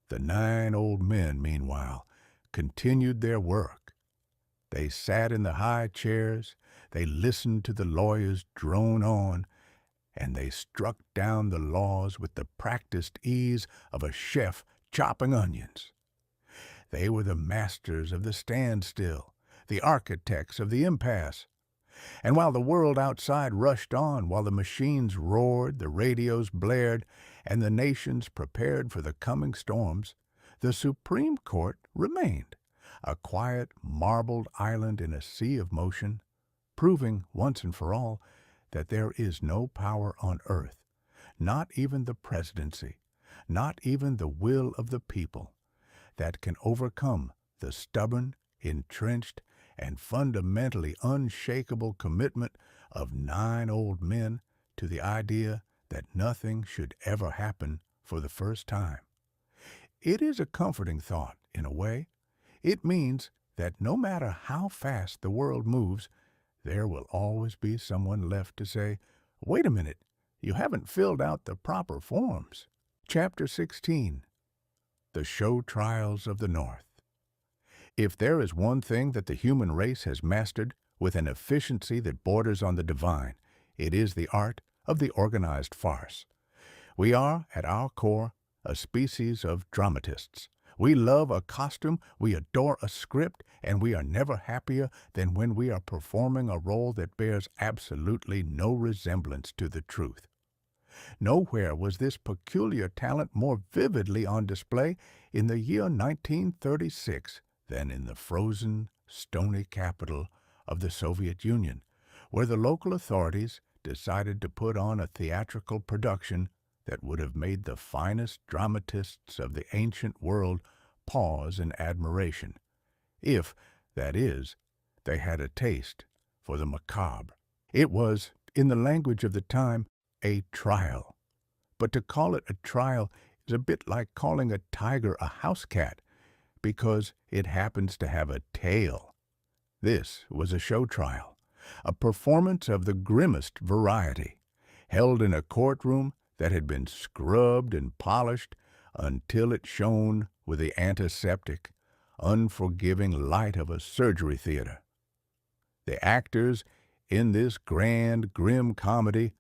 The 9 old men, meanwhile, continued their work. They sat in the high chairs, they listened to the lawyers drone on, and they struck down the laws with the practiced ease of a chef chopping onions. They were the masters of the standstill, the architects of the impasse. And while the world outside rushed on, while the machines roared, the radios blared, and the nations prepared for the coming storms, the Supreme Court remained, a quiet, marbled island in a sea of motion, proving once and for all that there is no power on earth, not even the presidency, not even the will of the people, that can overcome the stubborn, entrenched, and fundamentally unshakable commitment of 9 old men to the idea that nothing should ever happen for the first time. It is a comforting thought, in a way. It means that no matter how fast the world moves, there will always be someone left to say, "Wait a minute, you haven't filled out the proper forms." Chapter 16. The Show Trials of the North. If there is one thing that the human race has mastered with an efficiency that borders on the divine, it is the art of the organized farce. We are, at our core, a species of dramatists. We love a costume, we adore a script, and we are never happier than when we are performing a role that bears absolutely no resemblance to the truth. Nowhere was this peculiar talent more vividly on display in the year 1936 than in the frozen, stony capital of the Soviet Union, where the local authorities decided to put on a theatrical production that would have made the finest dramatists of the ancient world pause in admiration, if, that is, they had a taste for the macabre. It was, in the language of the time, a trial. But to call it a trial is a bit like calling a tiger a house cat, because it happens to have a tail. This was a show trial, a performance of the grimmest variety, held in a courtroom that had been scrubbed and polished until it shone with the antiseptic, unforgiving light of a surgery theater. The actors in this grand, grim comedy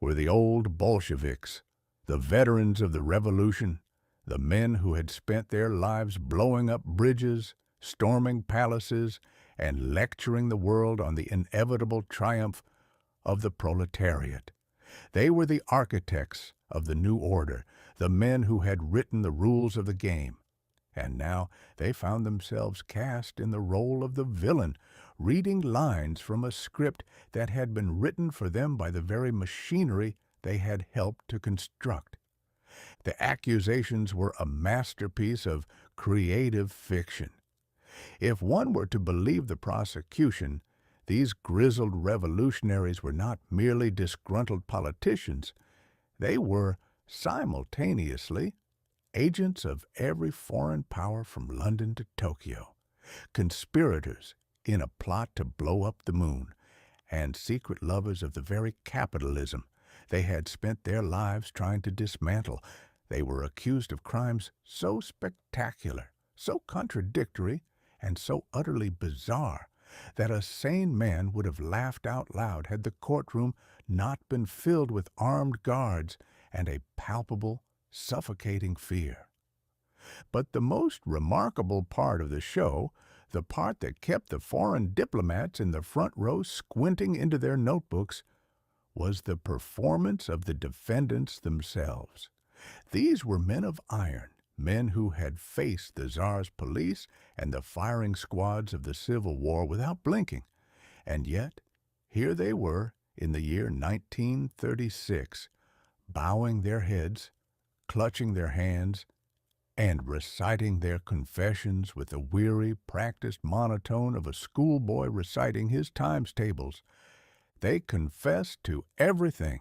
were the old Bolsheviks, the veterans of the Revolution, the men who had spent their lives blowing up bridges, storming palaces, and lecturing the world on the inevitable triumph of the proletariat. They were the architects of the new order, the men who had written the rules of the game. And now they found themselves cast in the role of the villain, reading lines from a script that had been written for them by the very machinery they had helped to construct. The accusations were a masterpiece of creative fiction. If one were to believe the prosecution, these grizzled revolutionaries were not merely disgruntled politicians. They were, simultaneously, agents of every foreign power from London to Tokyo, conspirators in a plot to blow up the moon, and secret lovers of the very capitalism they had spent their lives trying to dismantle. They were accused of crimes so spectacular, so contradictory, and so utterly bizarre that a sane man would have laughed out loud had the courtroom not been filled with armed guards and a palpable, suffocating fear. But the most remarkable part of the show, the part that kept the foreign diplomats in the front row squinting into their notebooks, was the performance of the defendants themselves. These were men of iron, men who had faced the Tsar's police and the firing squads of the Civil War without blinking. And yet, here they were in the year 1936, bowing their heads, clutching their hands, and reciting their confessions with the weary, practiced monotone of a schoolboy reciting his times tables. They confessed to everything.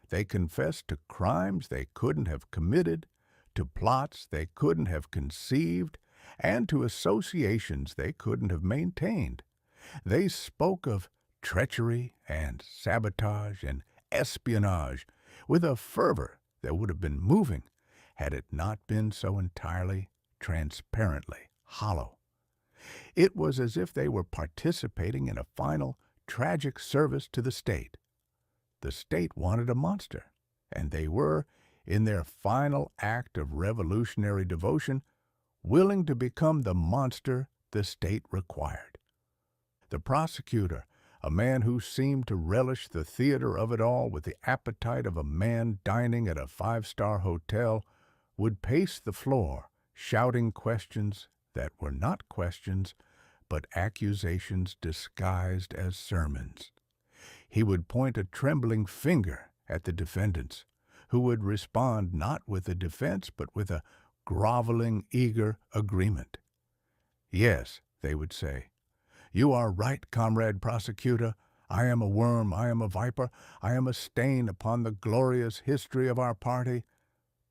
They confessed to crimes they couldn't have committed, to plots they couldn't have conceived, and to associations they couldn't have maintained. They spoke of treachery and sabotage and espionage with a fervor that would have been moving had it not been so entirely, transparently hollow. It was as if they were participating in a final, tragic service to the state. The state wanted a monster, and they were, in their final act of revolutionary devotion, willing to become the monster the state required. The prosecutor, a man who seemed to relish the theater of it all with the appetite of a man dining at a five-star hotel, would pace the floor, shouting questions that were not questions, but accusations disguised as sermons. He would point a trembling finger at the defendants, who would respond not with a defense, but with a groveling, eager agreement. "Yes," they would say, "you are right, comrade prosecutor. I am a worm, I am a viper, I am a stain upon the glorious history of our party.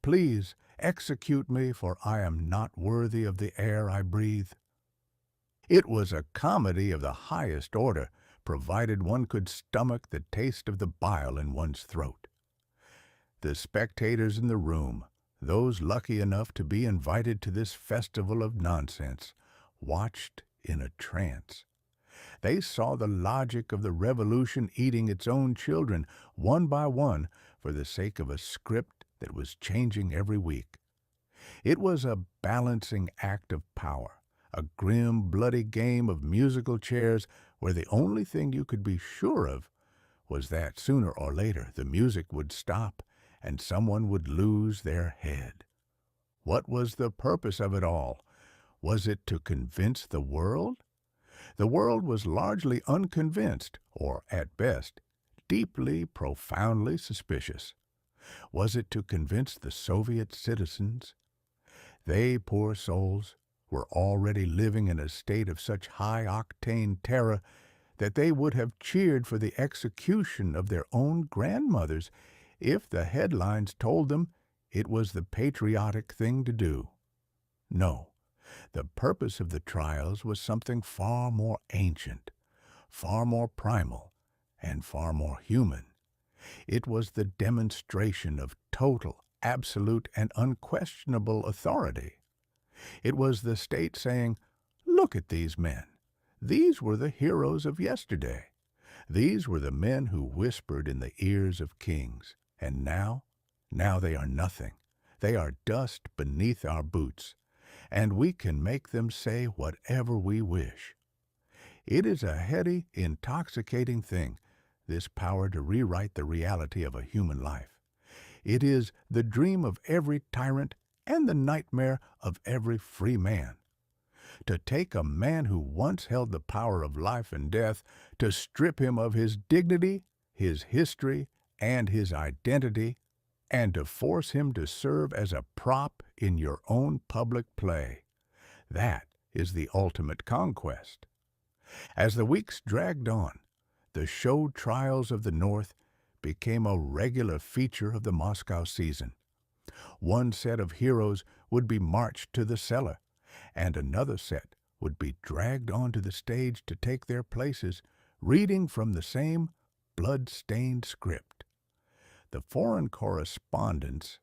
Please execute me, for I am not worthy of the air I breathe." It was a comedy of the highest order, provided one could stomach the taste of the bile in one's throat. The spectators in the room, those lucky enough to be invited to this festival of nonsense, watched in a trance. They saw the logic of the revolution eating its own children, one by one, for the sake of a script that was changing every week. It was a balancing act of power, a grim, bloody game of musical chairs where the only thing you could be sure of was that sooner or later the music would stop and someone would lose their head. What was the purpose of it all? Was it to convince the world? The world was largely unconvinced, or at best, deeply, profoundly suspicious. Was it to convince the Soviet citizens? They, poor souls, were already living in a state of such high-octane terror that they would have cheered for the execution of their own grandmothers if the headlines told them it was the patriotic thing to do. No, the purpose of the trials was something far more ancient, far more primal, and far more human. It was the demonstration of total, absolute, and unquestionable authority. It was the state saying, "Look at these men. These were the heroes of yesterday. These were the men who whispered in the ears of kings. And now they are nothing. They are dust beneath our boots, and we can make them say whatever we wish." It is a heady, intoxicating thing, this power to rewrite the reality of a human life. It is the dream of every tyrant and the nightmare of every free man. To take a man who once held the power of life and death, to strip him of his dignity, his history, and his identity, and to force him to serve as a prop in your own public play. That is the ultimate conquest. As the weeks dragged on, the show trials of the North became a regular feature of the Moscow season. One set of heroes would be marched to the cellar, and another set would be dragged onto the stage to take their places, reading from the same blood-stained script. The foreign correspondents,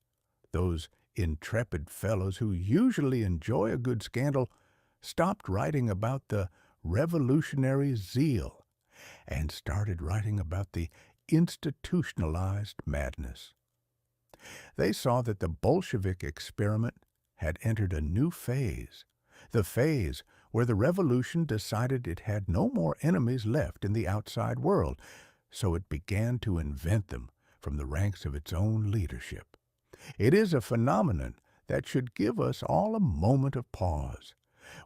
those intrepid fellows who usually enjoy a good scandal, stopped writing about the revolutionary zeal and started writing about the institutionalized madness. They saw that the Bolshevik experiment had entered a new phase, the phase where the revolution decided it had no more enemies left in the outside world, so it began to invent them from the ranks of its own leadership. It is a phenomenon that should give us all a moment of pause.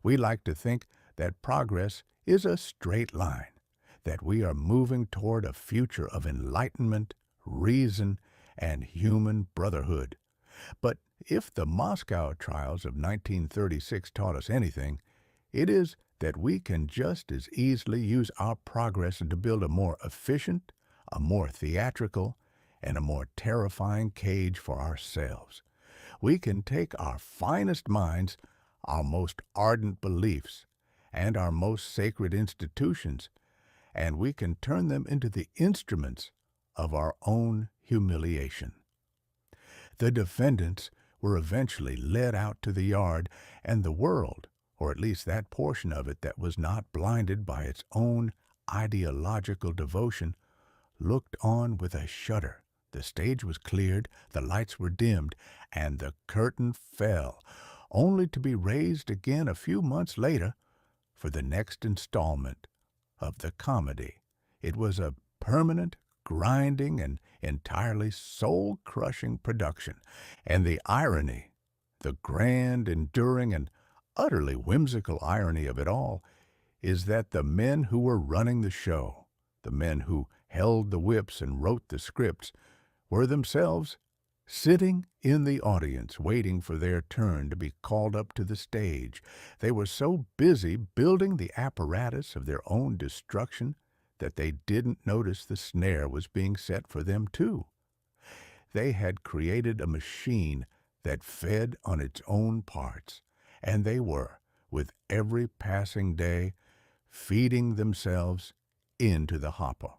We like to think that progress is a straight line, that we are moving toward a future of enlightenment, reason, and human brotherhood. But if the Moscow trials of 1936 taught us anything, it is that we can just as easily use our progress to build a more efficient, a more theatrical, and a more terrifying cage for ourselves. We can take our finest minds, our most ardent beliefs, and our most sacred institutions, and we can turn them into the instruments of our own humiliation. The defendants were eventually led out to the yard, and the world, or at least that portion of it that was not blinded by its own ideological devotion, looked on with a shudder. The stage was cleared, the lights were dimmed, and the curtain fell, only to be raised again a few months later for the next installment of the comedy. It was a permanent, grinding, and entirely soul-crushing production, and the irony, the grand, enduring, and utterly whimsical irony of it all, is that the men who were running the show, the men who held the whips and wrote the scripts, were themselves sitting in the audience waiting for their turn to be called up to the stage. They were so busy building the apparatus of their own destruction that they didn't notice the snare was being set for them too. They had created a machine that fed on its own parts, and they were, with every passing day, feeding themselves into the hopper.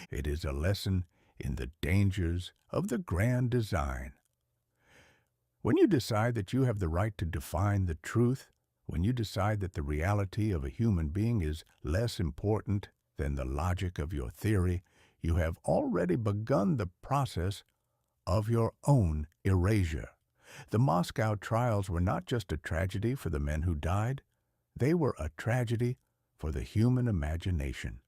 It is a lesson in the dangers of the grand design. When you decide that you have the right to define the truth, when you decide that the reality of a human being is less important than the logic of your theory, you have already begun the process of your own erasure. The Moscow trials were not just a tragedy for the men who died, they were a tragedy for the human imagination.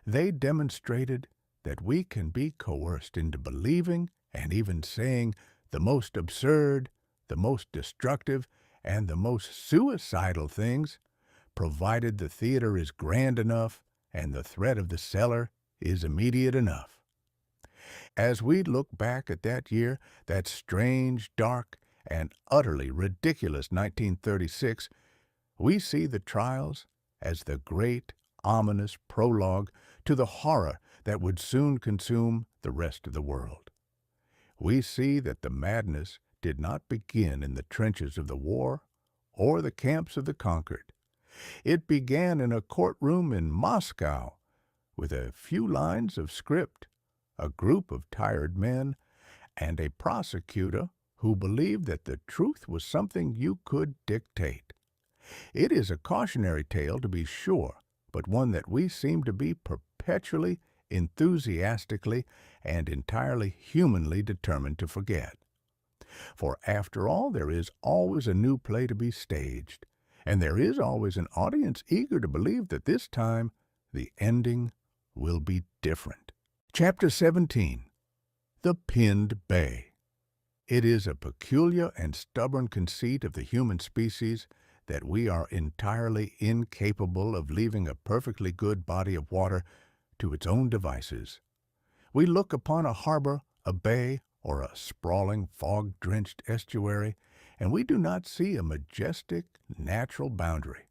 They demonstrated that we can be coerced into believing and even saying the most absurd, the most destructive, and the most suicidal things, provided the theater is grand enough and the threat of the cellar is immediate enough. As we look back at that year, that strange, dark, and utterly ridiculous 1936, we see the trials as the great, ominous prologue to the horror that would soon consume the rest of the world. We see that the madness did not begin in the trenches of the war or the camps of the conquered. It began in a courtroom in Moscow with a few lines of script, a group of tired men, and a prosecutor who believed that the truth was something you could dictate. It is a cautionary tale, to be sure, but one that we seem to be perpetually, enthusiastically, and entirely humanly determined to forget. For after all, there is always a new play to be staged, and there is always an audience eager to believe that this time the ending will be different. Chapter 17. The Pinned Bay. It is a peculiar and stubborn conceit of the human species that we are entirely incapable of leaving a perfectly good body of water to its own devices. We look upon a harbor, a bay, or a sprawling, fog-drenched estuary, and we do not see a majestic, natural boundary,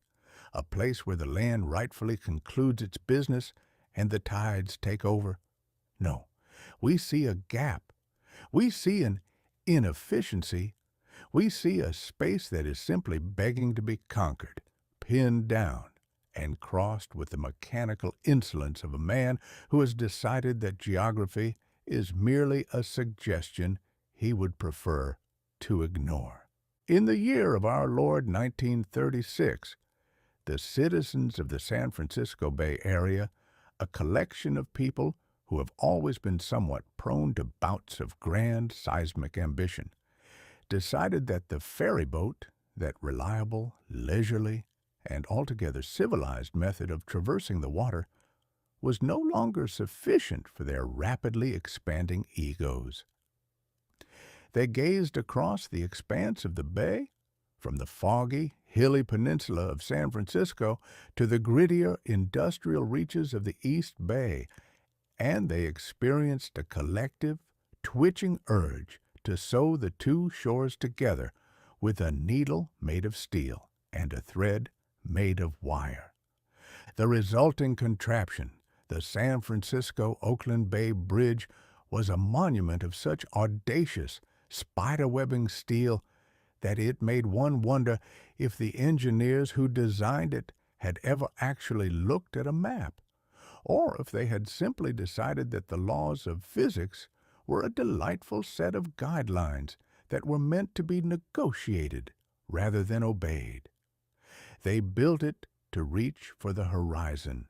a place where the land rightfully concludes its business and the tides take over. No, we see a gap. We see an inefficiency. We see a space that is simply begging to be conquered, pinned down, and crossed with the mechanical insolence of a man who has decided that geography is merely a suggestion he would prefer to ignore. In the year of our Lord 1936, the citizens of the San Francisco Bay Area, a collection of people who have always been somewhat prone to bouts of grand seismic ambition, decided that the ferry boat, that reliable, leisurely, and altogether civilized method of traversing the water, was no longer sufficient for their rapidly expanding egos. They gazed across the expanse of the bay, from the foggy, hilly peninsula of San Francisco to the grittier industrial reaches of the East Bay, and they experienced a collective, twitching urge to sew the two shores together with a needle made of steel and a thread made of wire. The resulting contraption, the San Francisco-Oakland Bay Bridge, was a monument of such audacious, spider-webbing steel that it made one wonder if the engineers who designed it had ever actually looked at a map, or if they had simply decided that the laws of physics were a delightful set of guidelines that were meant to be negotiated rather than obeyed. They built it to reach for the horizon,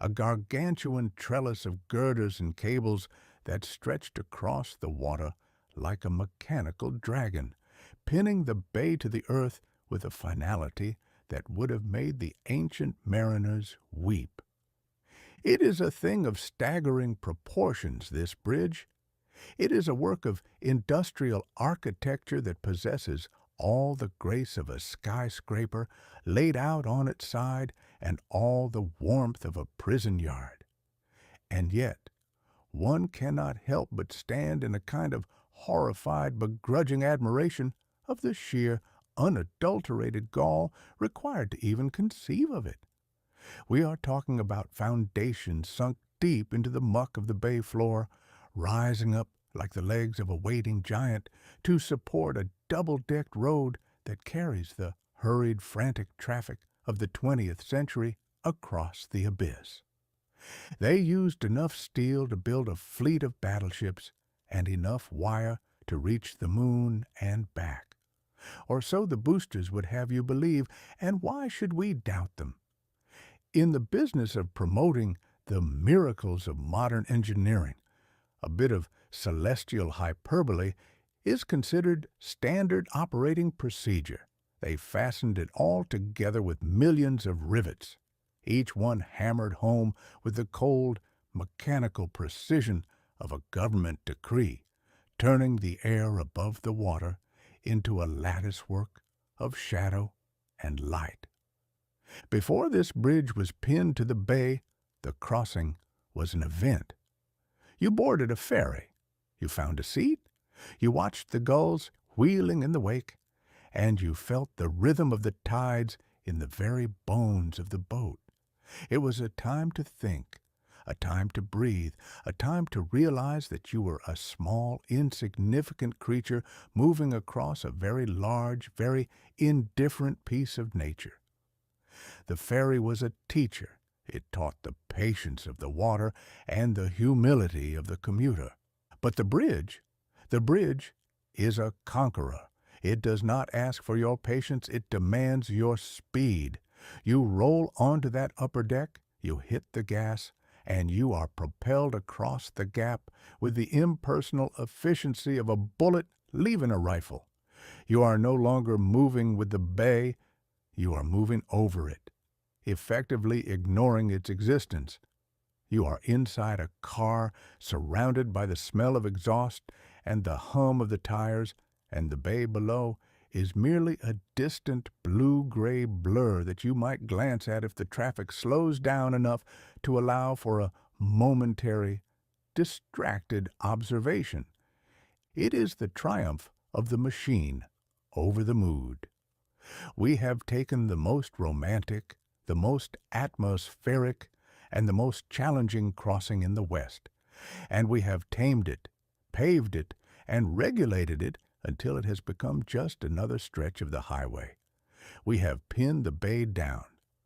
a gargantuan trellis of girders and cables that stretched across the water like a mechanical dragon, pinning the bay to the earth with a finality that would have made the ancient mariners weep. It is a thing of staggering proportions, this bridge. It is a work of industrial architecture that possesses all the grace of a skyscraper laid out on its side and all the warmth of a prison yard. And yet, one cannot help but stand in a kind of horrified, begrudging admiration of the sheer, unadulterated gall required to even conceive of it. We are talking about foundations sunk deep into the muck of the bay floor, rising up like the legs of a wading giant to support a double-decked road that carries the hurried, frantic traffic of the 20th century across the abyss. They used enough steel to build a fleet of battleships and enough wire to reach the moon and back. Or so the boosters would have you believe, and why should we doubt them? In the business of promoting the miracles of modern engineering, a bit of celestial hyperbole is considered standard operating procedure. They fastened it all together with millions of rivets, each one hammered home with the cold, mechanical precision of a government decree, turning the air above the water into a latticework of shadow and light. Before this bridge was pinned to the bay, the crossing was an event. You boarded a ferry. You found a seat. You watched the gulls wheeling in the wake, and you felt the rhythm of the tides in the very bones of the boat. It was a time to think, a time to breathe, a time to realize that you were a small, insignificant creature moving across a very large, very indifferent piece of nature. The ferry was a teacher. It taught the patience of the water and the humility of the commuter. But the bridge is a conqueror. It does not ask for your patience, it demands your speed. You roll onto that upper deck, you hit the gas, and you are propelled across the gap with the impersonal efficiency of a bullet leaving a rifle. You are no longer moving with the bay, you are moving over it, effectively ignoring its existence. You are inside a car, surrounded by the smell of exhaust and the hum of the tires, and the bay below is merely a distant blue-gray blur that you might glance at if the traffic slows down enough to allow for a momentary, distracted observation. It is the triumph of the machine over the mood. We have taken the most romantic, the most atmospheric, and the most challenging crossing in the West, and we have tamed it, paved it, and regulated it until it has become just another stretch of the highway. We have pinned the bay down,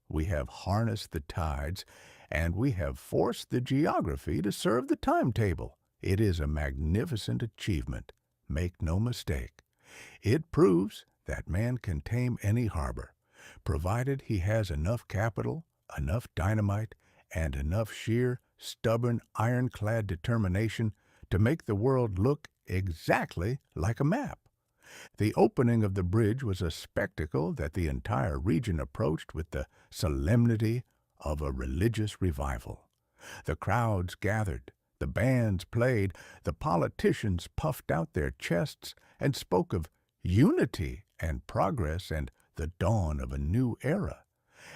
we have harnessed the tides, and we have forced the geography to serve the timetable. It is a magnificent achievement, make no mistake. It proves that man can tame any harbor, provided he has enough capital, enough dynamite, and enough sheer, stubborn, ironclad determination to make the world look exactly like a map. The opening of the bridge was a spectacle that the entire region approached with the solemnity of a religious revival. The crowds gathered, the bands played, the politicians puffed out their chests and spoke of unity and progress and the dawn of a new era,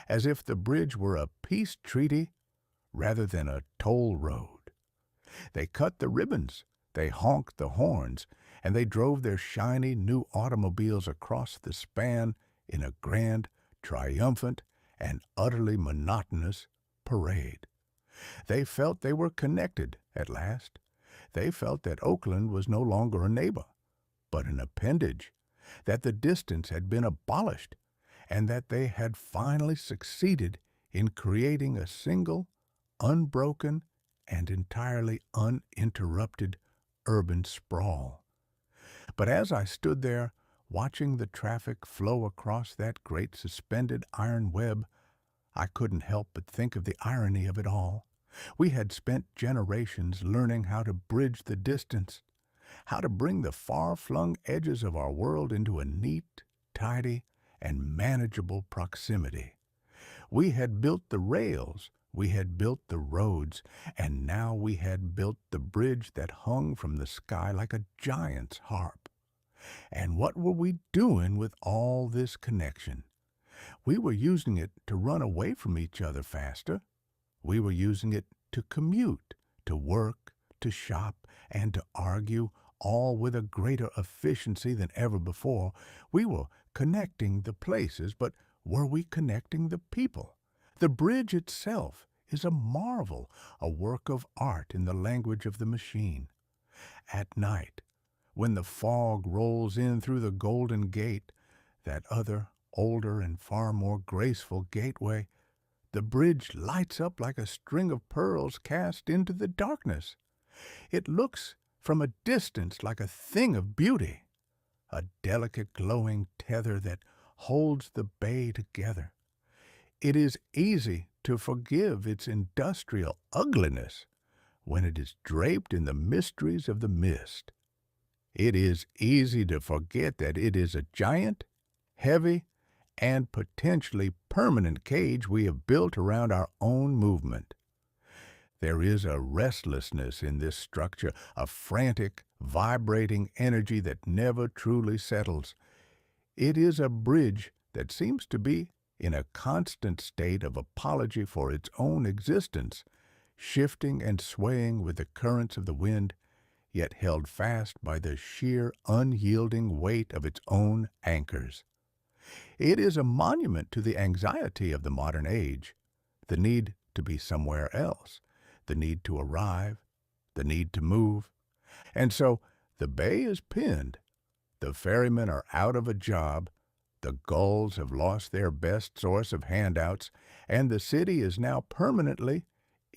as if the bridge were a peace treaty rather than a toll road. They cut the ribbons, They honked the horns, and they drove their shiny new automobiles across the span in a grand, triumphant, and utterly monotonous parade. They felt they were connected at last. They felt that Oakland was no longer a neighbor, but an appendage, that the distance had been abolished, and that they had finally succeeded in creating a single, unbroken, and entirely uninterrupted urban sprawl. But as I stood there, watching the traffic flow across that great suspended iron web, I couldn't help but think of the irony of it all. We had spent generations learning how to bridge the distance, how to bring the far-flung edges of our world into a neat, tidy, and manageable proximity. We had built the rails, we had built the roads, and now we had built the bridge that hung from the sky like a giant's harp. And what were we doing with all this connection? We were using it to run away from each other faster. We were using it to commute, to work, to shop, and to argue, all with a greater efficiency than ever before. We were connecting the places, but were we connecting the people? The bridge itself is a marvel, a work of art in the language of the machine. At night, when the fog rolls in through the Golden Gate, that other, older, and far more graceful gateway, the bridge lights up like a string of pearls cast into the darkness. It looks from a distance like a thing of beauty, a delicate glowing tether that holds the bay together. It is easy to forgive its industrial ugliness when it is draped in the mysteries of the mist. It is easy to forget that it is a giant, heavy, and potentially permanent cage we have built around our own movement. There is a restlessness in this structure, a frantic, vibrating energy that never truly settles. It is a bridge that seems to be in a constant state of apology for its own existence, shifting and swaying with the currents of the wind, yet held fast by the sheer, unyielding weight of its own anchors. It is a monument to the anxiety of the modern age, the need to be somewhere else, the need to arrive, the need to move. And so the bay is pinned, the ferrymen are out of a job, the gulls have lost their best source of handouts, and the city is now permanently,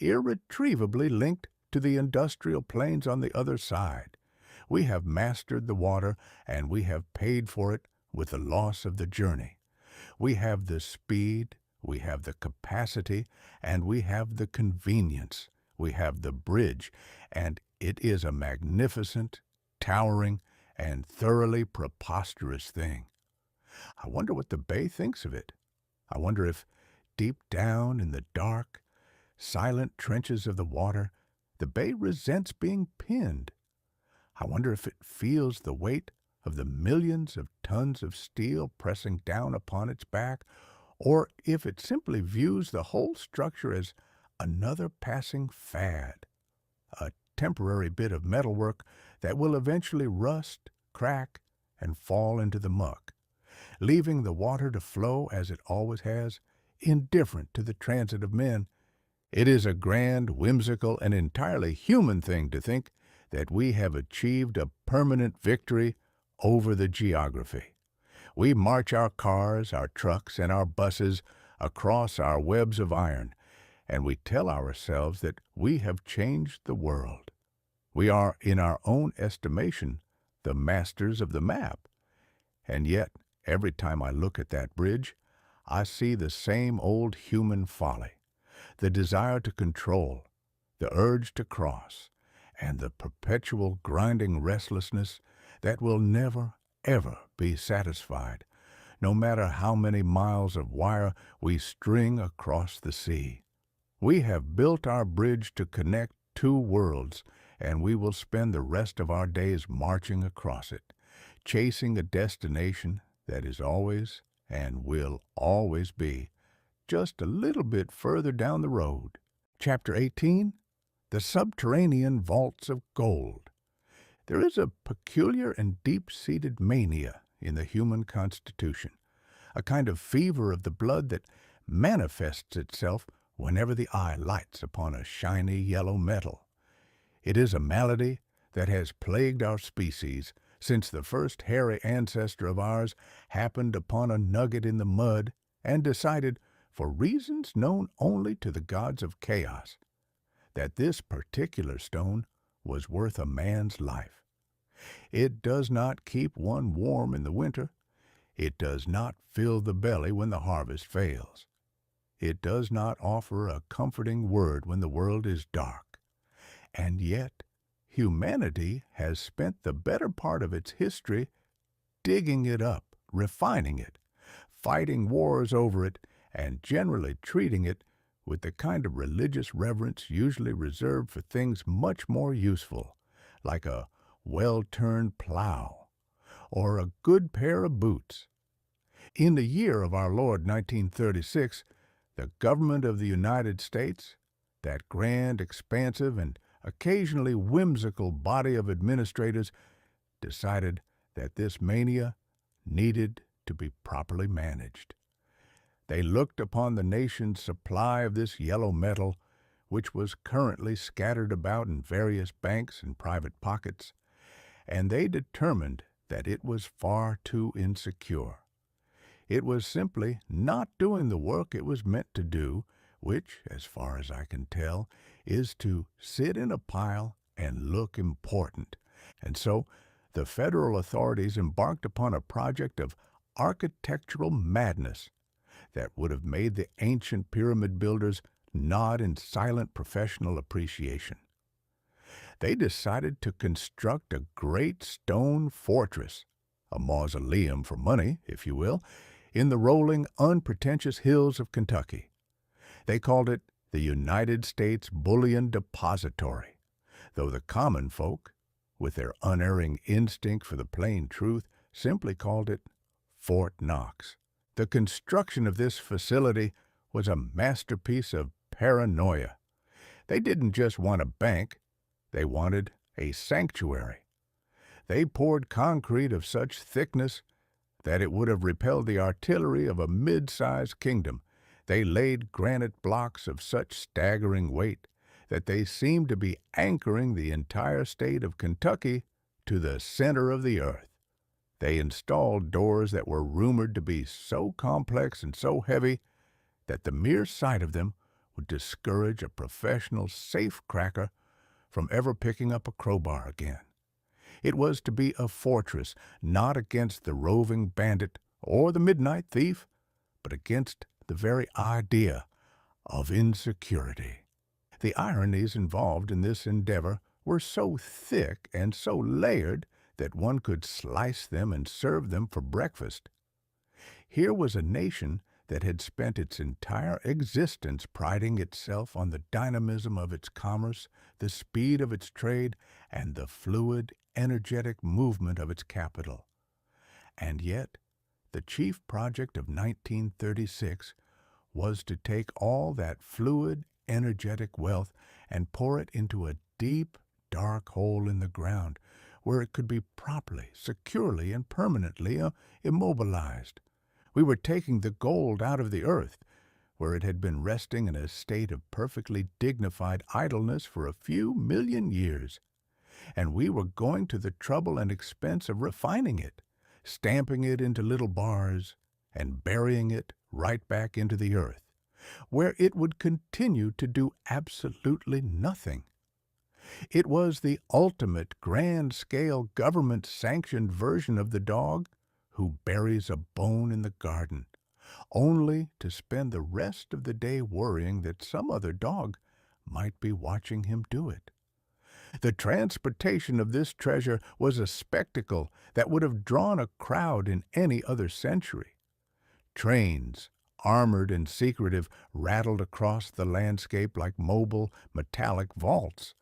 irretrievably linked to the industrial plains on the other side. We have mastered the water, and we have paid for it with the loss of the journey. We have the speed, we have the capacity, and we have the convenience. We have the bridge, and it is a magnificent, towering, and thoroughly preposterous thing. I wonder what the bay thinks of it. I wonder if, deep down in the dark, silent trenches of the water, the bay resents being pinned. I wonder if it feels the weight of the millions of tons of steel pressing down upon its back, or if it simply views the whole structure as another passing fad, a temporary bit of metalwork that will eventually rust, crack, and fall into the muck, leaving the water to flow as it always has, indifferent to the transit of men. It is a grand, whimsical, and entirely human thing to think that we have achieved a permanent victory over the geography. We march our cars, our trucks, and our buses across our webs of iron, and we tell ourselves that we have changed the world. We are, in our own estimation, the masters of the map. And yet, every time I look at that bridge, I see the same old human folly, the desire to control, the urge to cross, and the perpetual grinding restlessness that will never, ever be satisfied, no matter how many miles of wire we string across the sea. We have built our bridge to connect two worlds, and we will spend the rest of our days marching across it, chasing a destination that is always and will always be just a little bit further down the road. Chapter 18, The Subterranean Vaults of Gold. There is a peculiar and deep-seated mania in the human constitution, a kind of fever of the blood that manifests itself whenever the eye lights upon a shiny yellow metal. It is a malady that has plagued our species since the first hairy ancestor of ours happened upon a nugget in the mud and decided, for reasons known only to the gods of chaos, that this particular stone was worth a man's life. It does not keep one warm in the winter. It does not fill the belly when the harvest fails. It does not offer a comforting word when the world is dark. And yet, humanity has spent the better part of its history digging it up, refining it, fighting wars over it, and generally treating it with the kind of religious reverence usually reserved for things much more useful, like a well-turned plow or a good pair of boots. In the year of our Lord 1936, the government of the United States, that grand, expansive, and occasionally whimsical body of administrators, decided that this mania needed to be properly managed. They looked upon the nation's supply of this yellow metal, which was currently scattered about in various banks and private pockets, and they determined that it was far too insecure. It was simply not doing the work it was meant to do, which, as far as I can tell, is to sit in a pile and look important. And so the federal authorities embarked upon a project of architectural madness that would have made the ancient pyramid builders nod in silent professional appreciation. They decided to construct a great stone fortress, a mausoleum for money, if you will, in the rolling, unpretentious hills of Kentucky. They called it the United States Bullion Depository, though the common folk, with their unerring instinct for the plain truth, simply called it Fort Knox. The construction of this facility was a masterpiece of paranoia. They didn't just want a bank, they wanted a sanctuary. They poured concrete of such thickness that it would have repelled the artillery of a mid-sized kingdom. They laid granite blocks of such staggering weight that they seemed to be anchoring the entire state of Kentucky to the center of the earth. They installed doors that were rumored to be so complex and so heavy that the mere sight of them would discourage a professional safecracker from ever picking up a crowbar again. It was to be a fortress not against the roving bandit or the midnight thief, but against the very idea of insecurity. The ironies involved in this endeavor were so thick and so layered that one could slice them and serve them for breakfast. Here was a nation that had spent its entire existence priding itself on the dynamism of its commerce, the speed of its trade, and the fluid, energetic movement of its capital. And yet, the chief project of 1936 was to take all that fluid, energetic wealth and pour it into a deep, dark hole in the ground where it could be properly, securely, and permanently immobilized. We were taking the gold out of the earth, where it had been resting in a state of perfectly dignified idleness for a few million years, and we were going to the trouble and expense of refining it, stamping it into little bars, and burying it right back into the earth, where it would continue to do absolutely nothing. It was the ultimate grand-scale government-sanctioned version of the dog who buries a bone in the garden, only to spend the rest of the day worrying that some other dog might be watching him do it. The transportation of this treasure was a spectacle that would have drawn a crowd in any other century. Trains, armored and secretive, rattled across the landscape like mobile, metallic vaults,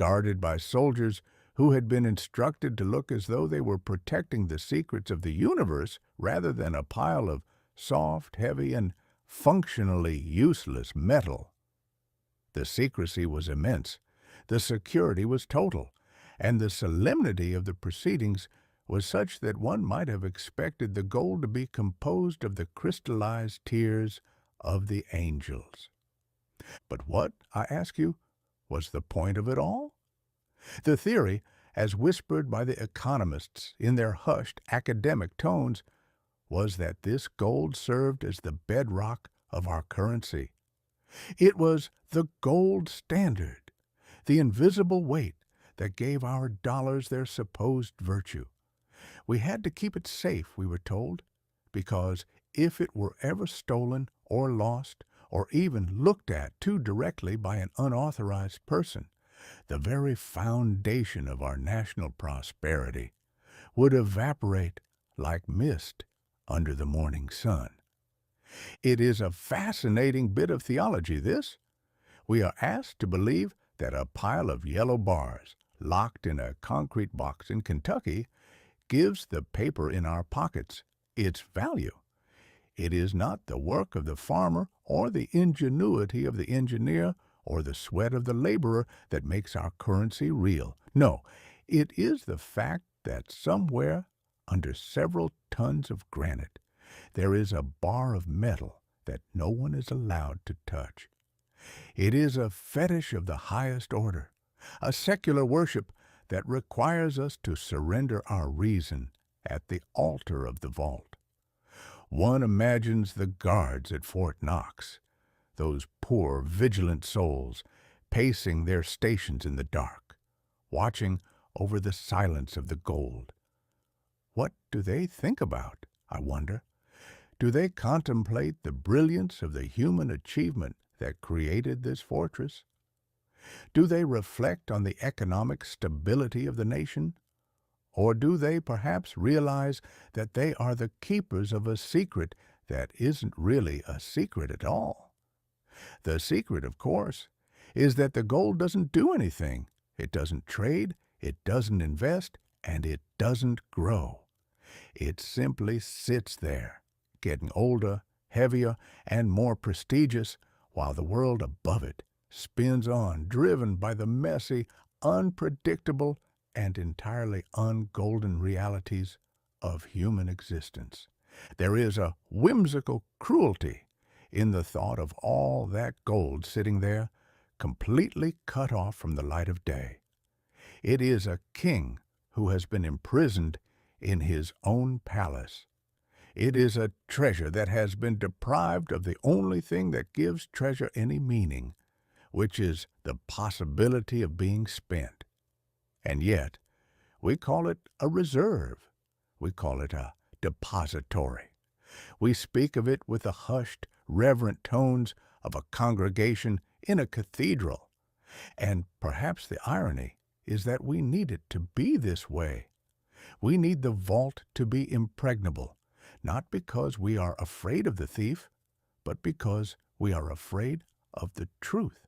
guarded by soldiers who had been instructed to look as though they were protecting the secrets of the universe rather than a pile of soft, heavy, and functionally useless metal. The secrecy was immense. The security was total. and the solemnity of the proceedings was such that one might have expected the gold to be composed of the crystallized tears of the angels. But what, I ask you, was the point of it all? The theory, as whispered by the economists in their hushed academic tones, was that this gold served as the bedrock of our currency. It was the gold standard, the invisible weight that gave our dollars their supposed virtue. We had to keep it safe, we were told, because if it were ever stolen or lost or even looked at too directly by an unauthorized person, the very foundation of our national prosperity would evaporate like mist under the morning sun. It is a fascinating bit of theology, this. We are asked to believe that a pile of yellow bars locked in a concrete box in Kentucky gives the paper in our pockets its value. It is not the work of the farmer or the ingenuity of the engineer or the sweat of the laborer that makes our currency real. No, it is the fact that somewhere under several tons of granite there is a bar of metal that no one is allowed to touch. It is a fetish of the highest order, a secular worship that requires us to surrender our reason at the altar of the vault. One imagines the guards at Fort Knox, those poor, vigilant souls, pacing their stations in the dark, watching over the silence of the gold. What do they think about, I wonder? Do they contemplate the brilliance of the human achievement that created this fortress? Do they reflect on the economic stability of the nation? Or do they perhaps realize that they are the keepers of a secret that isn't really a secret at all? The secret, of course, is that the gold doesn't do anything. It doesn't trade, it doesn't invest, and it doesn't grow. It simply sits there, getting older, heavier, and more prestigious, while the world above it spins on, driven by the messy, unpredictable, and entirely ungolden realities of human existence. There is a whimsical cruelty in the thought of all that gold sitting there, completely cut off from the light of day. It is a king who has been imprisoned in his own palace. It is a treasure that has been deprived of the only thing that gives treasure any meaning, which is the possibility of being spent. And yet, we call it a reserve. We call it a depository. We speak of it with the hushed, reverent tones of a congregation in a cathedral. And perhaps the irony is that we need it to be this way. We need the vault to be impregnable, not because we are afraid of the thief, but because we are afraid of the truth.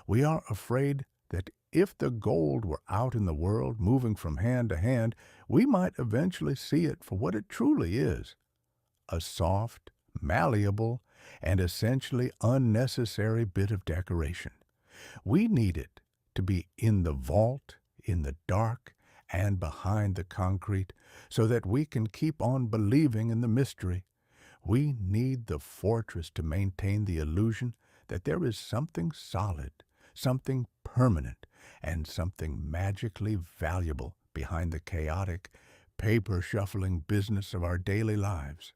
We are afraid that if the gold were out in the world, moving from hand to hand, we might eventually see it for what it truly is, a soft, malleable, and essentially unnecessary bit of decoration. We need it to be in the vault, in the dark, and behind the concrete, so that we can keep on believing in the mystery. We need the fortress to maintain the illusion that there is something solid, something permanent, and something magically valuable behind the chaotic, paper-shuffling business of our daily lives.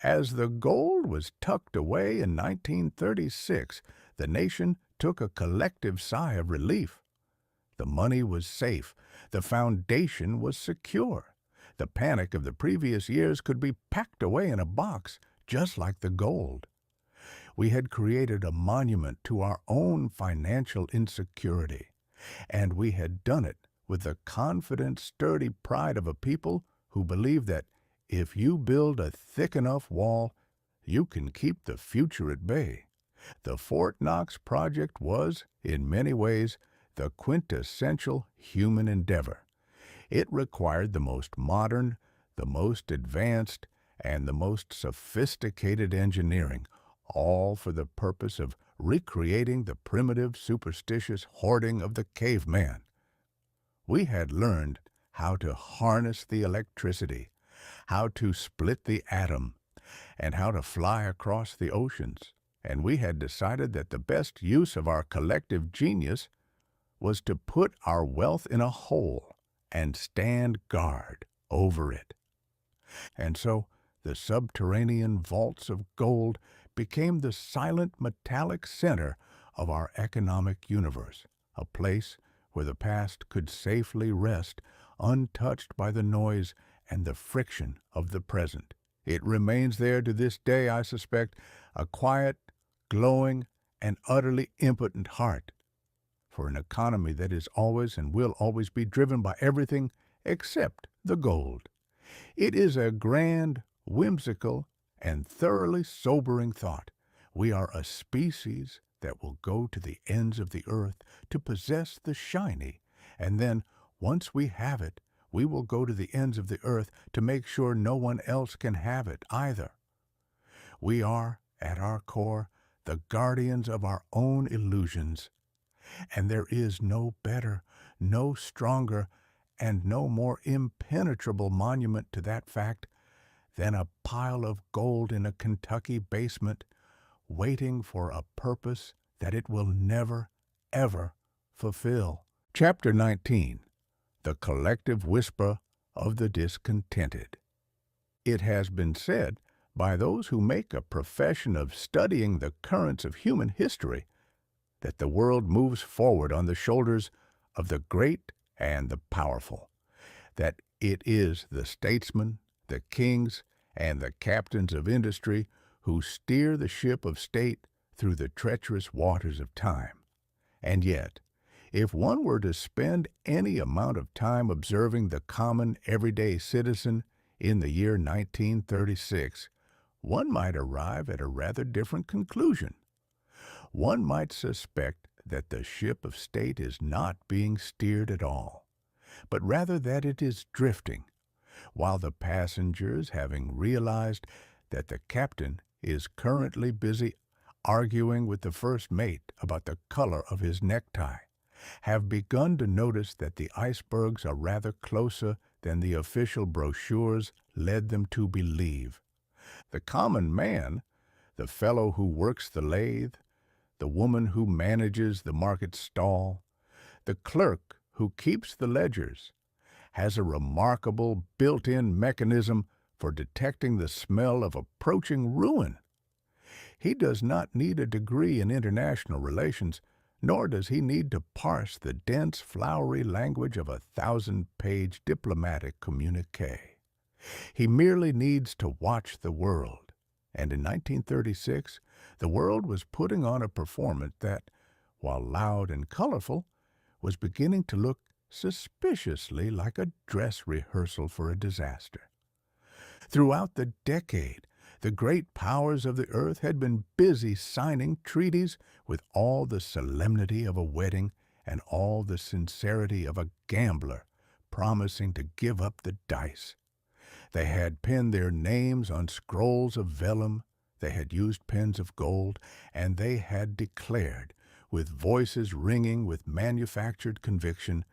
As the gold was tucked away in 1936, the nation took a collective sigh of relief. The money was safe. The foundation was secure. The panic of the previous years could be packed away in a box, just like the gold. We had created a monument to our own financial insecurity, and we had done it with the confident, sturdy pride of a people who believe that if you build a thick enough wall, you can keep the future at bay. The Fort Knox project was, in many ways, the quintessential human endeavor. It required the most modern, the most advanced, and the most sophisticated engineering, all for the purpose of recreating the primitive, superstitious hoarding of the caveman. We had learned how to harness the electricity, how to split the atom, and how to fly across the oceans. And we had decided that the best use of our collective genius was to put our wealth in a hole and stand guard over it. And so the subterranean vaults of gold became the silent metallic center of our economic universe, a place where the past could safely rest untouched by the noise and the friction of the present. It remains there to this day, I suspect, a quiet, glowing, and utterly impotent heart for an economy that is always and will always be driven by everything except the gold. It is a grand, whimsical, and thoroughly sobering thought. We are a species that will go to the ends of the earth to possess the shiny, and then, once we have it, we will go to the ends of the earth to make sure no one else can have it either. We are, at our core, the guardians of our own illusions, and there is no better, no stronger, and no more impenetrable monument to that fact than a pile of gold in a Kentucky basement waiting for a purpose that it will never, ever fulfill. Chapter 19. The Collective Whisper of the Discontented. It has been said by those who make a profession of studying the currents of human history that the world moves forward on the shoulders of the great and the powerful, that it is the statesmen, the kings, and the captains of industry who steer the ship of state through the treacherous waters of time. And yet, if one were to spend any amount of time observing the common everyday citizen in the year 1936, one might arrive at a rather different conclusion. One might suspect that the ship of state is not being steered at all, but rather that it is drifting, while the passengers, having realized that the captain is currently busy arguing with the first mate about the color of his necktie, have begun to notice that the icebergs are rather closer than the official brochures led them to believe. The common man, the fellow who works the lathe, the woman who manages the market stall, the clerk who keeps the ledgers, has a remarkable built-in mechanism for detecting the smell of approaching ruin. He does not need a degree in international relations, nor does he need to parse the dense, flowery language of a 1,000-page diplomatic communiqué. He merely needs to watch the world. And in 1936, the world was putting on a performance that, while loud and colorful, was beginning to look suspiciously like a dress rehearsal for a disaster. Throughout the decade, the great powers of the earth had been busy signing treaties with all the solemnity of a wedding and all the sincerity of a gambler, promising to give up the dice. They had penned their names on scrolls of vellum, they had used pens of gold, and they had declared, with voices ringing with manufactured conviction,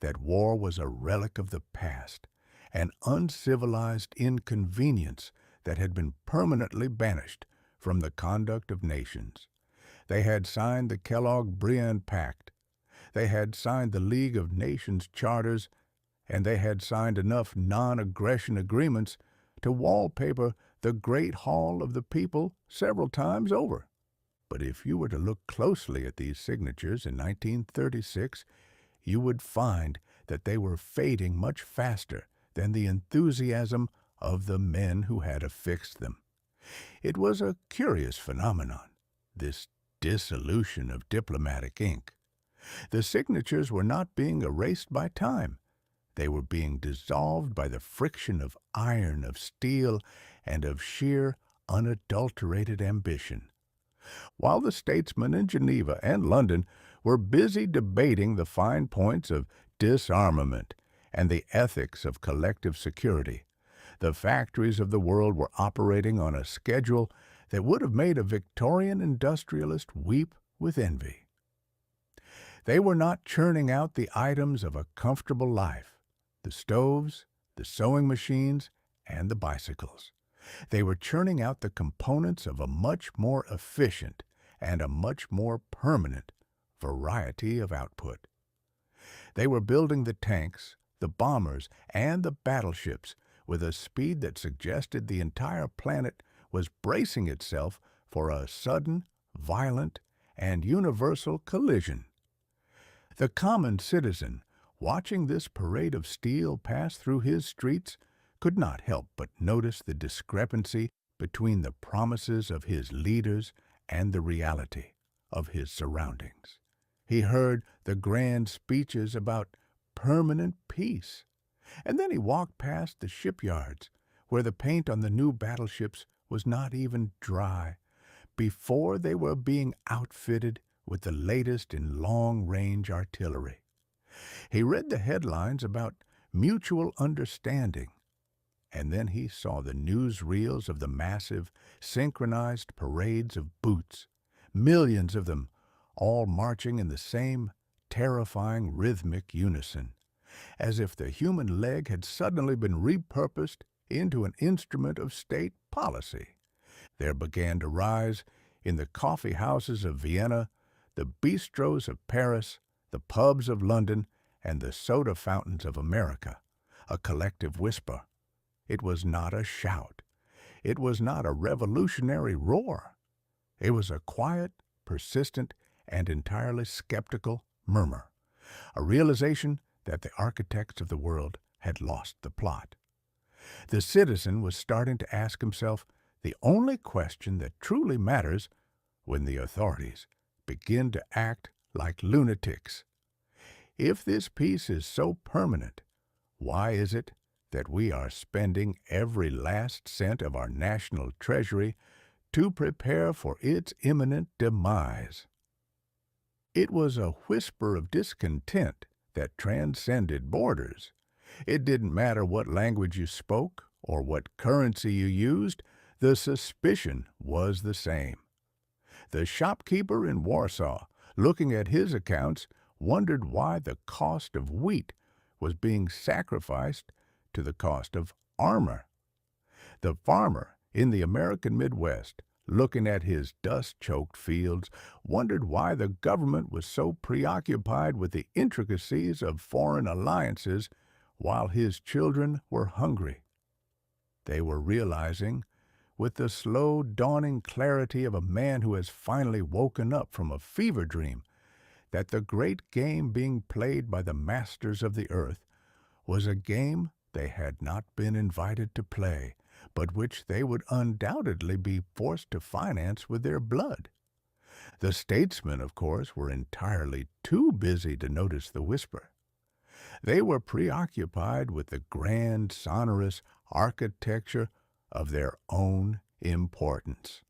that war was a relic of the past, an uncivilized inconvenience that had been permanently banished from the conduct of nations. They had signed the Kellogg-Briand Pact. They had signed the League of Nations charters, and they had signed enough non-aggression agreements to wallpaper the Great Hall of the People several times over. But if you were to look closely at these signatures in 1936, you would find that they were fading much faster than the enthusiasm of the men who had affixed them. It was a curious phenomenon, this dissolution of diplomatic ink. The signatures were not being erased by time. They were being dissolved by the friction of iron, of steel, and of sheer, unadulterated ambition. While the statesmen in Geneva and London were busy debating the fine points of disarmament and the ethics of collective security, the factories of the world were operating on a schedule that would have made a Victorian industrialist weep with envy. They were not churning out the items of a comfortable life, the stoves, the sewing machines, and the bicycles. They were churning out the components of a much more efficient and a much more permanent variety of output. They were building the tanks, the bombers, and the battleships with a speed that suggested the entire planet was bracing itself for a sudden, violent, and universal collision. The common citizen, watching this parade of steel pass through his streets, could not help but notice the discrepancy between the promises of his leaders and the reality of his surroundings. He heard the grand speeches about permanent peace, and then he walked past the shipyards where the paint on the new battleships was not even dry before they were being outfitted with the latest in long-range artillery. He read the headlines about mutual understanding, and then he saw the newsreels of the massive, synchronized parades of boots, millions of them, all marching in the same terrifying rhythmic unison, as if the human leg had suddenly been repurposed into an instrument of state policy. There began to rise, in the coffee houses of Vienna, the bistros of Paris, the pubs of London, and the soda fountains of America, a collective whisper. It was not a shout. It was not a revolutionary roar. It was a quiet, persistent, and entirely skeptical murmur, a realization that the architects of the world had lost the plot. The citizen was starting to ask himself the only question that truly matters when the authorities begin to act like lunatics. If this peace is so permanent, why is it that we are spending every last cent of our national treasury to prepare for its imminent demise? It was a whisper of discontent that transcended borders. It didn't matter what language you spoke or what currency you used, the suspicion was the same. The shopkeeper in Warsaw, looking at his accounts, wondered why the cost of wheat was being sacrificed to the cost of armor. The farmer in the American Midwest, looking at his dust-choked fields, wondered why the government was so preoccupied with the intricacies of foreign alliances while his children were hungry. They were realizing, with the slow dawning clarity of a man who has finally woken up from a fever dream, that the great game being played by the masters of the earth was a game they had not been invited to play, but which they would undoubtedly be forced to finance with their blood. The statesmen, of course, were entirely too busy to notice the whisper. They were preoccupied with the grand, sonorous architecture of their own importance.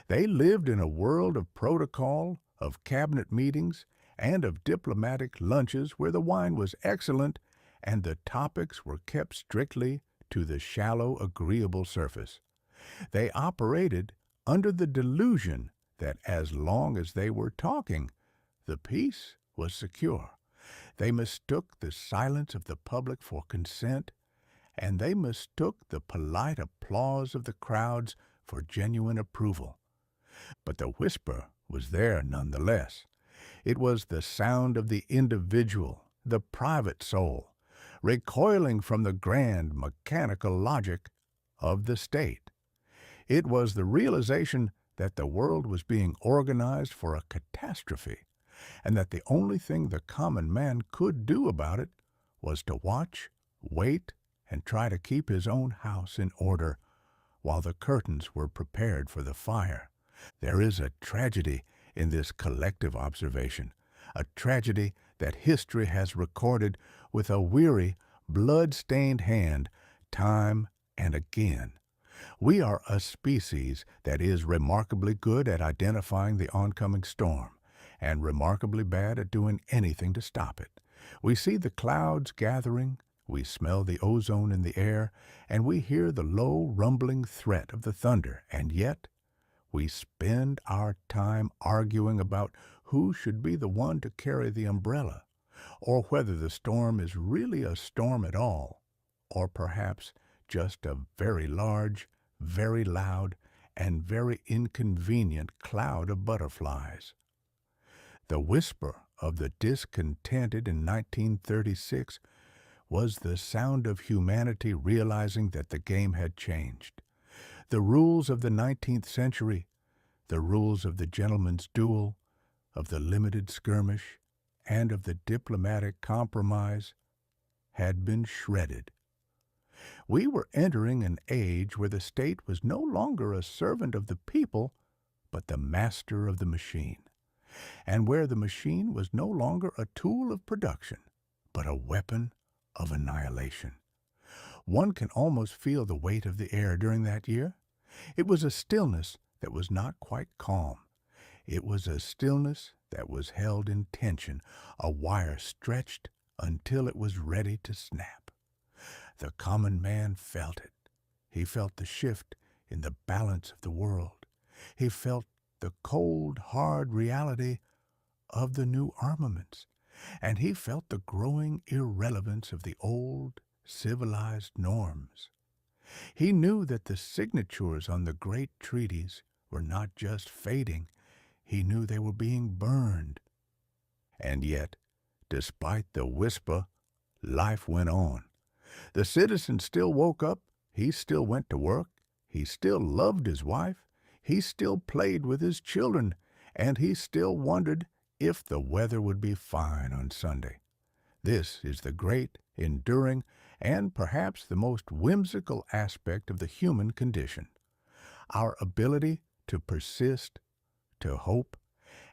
They lived in a world of protocol, of cabinet meetings, and of diplomatic lunches where the wine was excellent and the topics were kept strictly to the shallow, agreeable surface. They operated under the delusion that as long as they were talking, the peace was secure. They mistook the silence of the public for consent, and they mistook the polite applause of the crowds for genuine approval. But the whisper was there nonetheless. It was the sound of the individual, the private soul, recoiling from the grand mechanical logic of the state. It was the realization that the world was being organized for a catastrophe, and that the only thing the common man could do about it was to watch, wait, and try to keep his own house in order while the curtains were prepared for the fire. There is a tragedy in this collective observation, a tragedy that history has recorded with a weary, blood-stained hand time and again. We are a species that is remarkably good at identifying the oncoming storm and remarkably bad at doing anything to stop it. We see the clouds gathering, we smell the ozone in the air, and we hear the low, rumbling threat of the thunder, and yet we spend our time arguing about who should be the one to carry the umbrella, or whether the storm is really a storm at all, or perhaps just a very large, very loud, and very inconvenient cloud of butterflies. The whisper of the discontented in 1936 was the sound of humanity realizing that the game had changed. The rules of the 19th century, the rules of the gentleman's duel, of the limited skirmish, and of the diplomatic compromise had been shredded. We were entering an age where the state was no longer a servant of the people, but the master of the machine, and where the machine was no longer a tool of production, but a weapon of annihilation. One can almost feel the weight of the air during that year. It was a stillness that was not quite calm. It was a stillness that was held in tension, a wire stretched until it was ready to snap. The common man felt it. He felt the shift in the balance of the world. He felt the cold, hard reality of the new armaments, and he felt the growing irrelevance of the old, civilized norms. He knew that the signatures on the great treaties were not just fading, he knew they were being burned. And yet, despite the whisper, life went on. The citizen still woke up, he still went to work, he still loved his wife, he still played with his children, and he still wondered if the weather would be fine on Sunday. This is the great, enduring, and perhaps the most whimsical aspect of the human condition. Our ability to persist, to hope,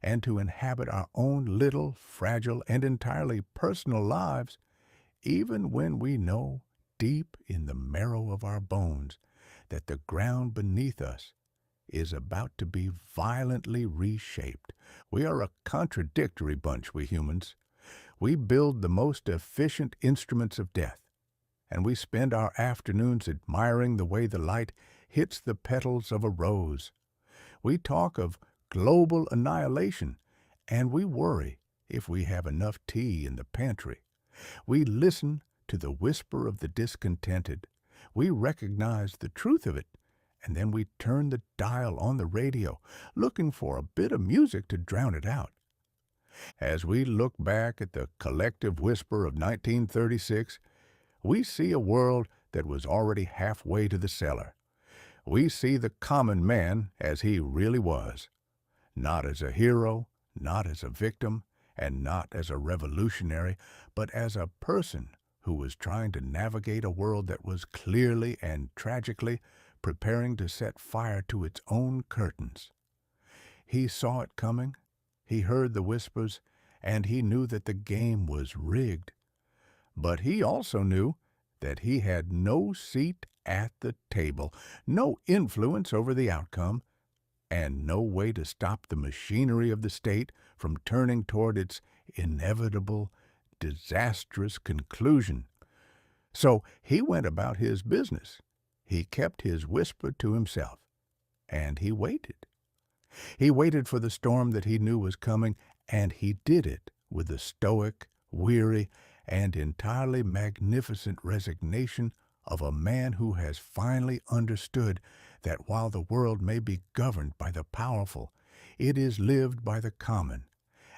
and to inhabit our own little, fragile, and entirely personal lives, even when we know deep in the marrow of our bones that the ground beneath us is about to be violently reshaped. We are a contradictory bunch, we humans. We build the most efficient instruments of death, and we spend our afternoons admiring the way the light hits the petals of a rose. We talk of global annihilation, and we worry if we have enough tea in the pantry. We listen to the whisper of the discontented. We recognize the truth of it, and then we turn the dial on the radio, looking for a bit of music to drown it out. As we look back at the collective whisper of 1936, we see a world that was already halfway to the cellar. We see the common man as he really was, not as a hero, not as a victim, and not as a revolutionary, but as a person who was trying to navigate a world that was clearly and tragically preparing to set fire to its own curtains. He saw it coming, he heard the whispers, and he knew that the game was rigged. But he also knew that he had no seat at the table, no influence over the outcome, and no way to stop the machinery of the state from turning toward its inevitable, disastrous conclusion. So he went about his business. He kept his whisper to himself, and he waited. He waited for the storm that he knew was coming, and he did it with the stoic, weary, and entirely magnificent resignation of a man who has finally understood that while the world may be governed by the powerful, it is lived by the common,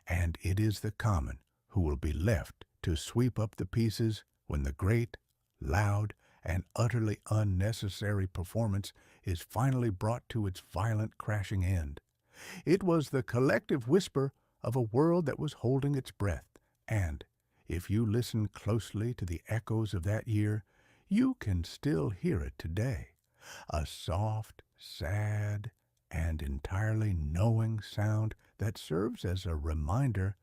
and it is the common who will be left to sweep up the pieces when the great, loud, and utterly unnecessary performance is finally brought to its violent crashing end. It was the collective whisper of a world that was holding its breath, and if you listen closely to the echoes of that year, you can still hear it today. A soft, sad, and entirely knowing sound that serves as a reminder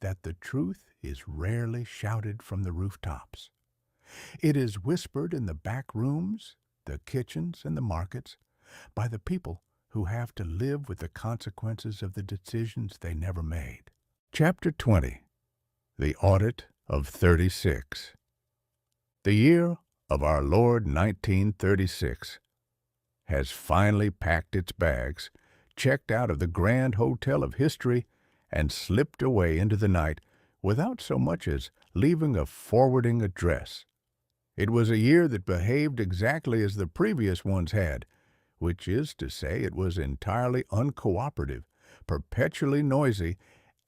that the truth is rarely shouted from the rooftops. It is whispered in the back rooms, the kitchens, and the markets by the people who have to live with the consequences of the decisions they never made. Chapter 20. The Audit of 36. The year of our Lord 1936 has finally packed its bags, checked out of the grand hotel of history, and slipped away into the night without so much as leaving a forwarding address. It was a year that behaved exactly as the previous ones had, which is to say it was entirely uncooperative, perpetually noisy,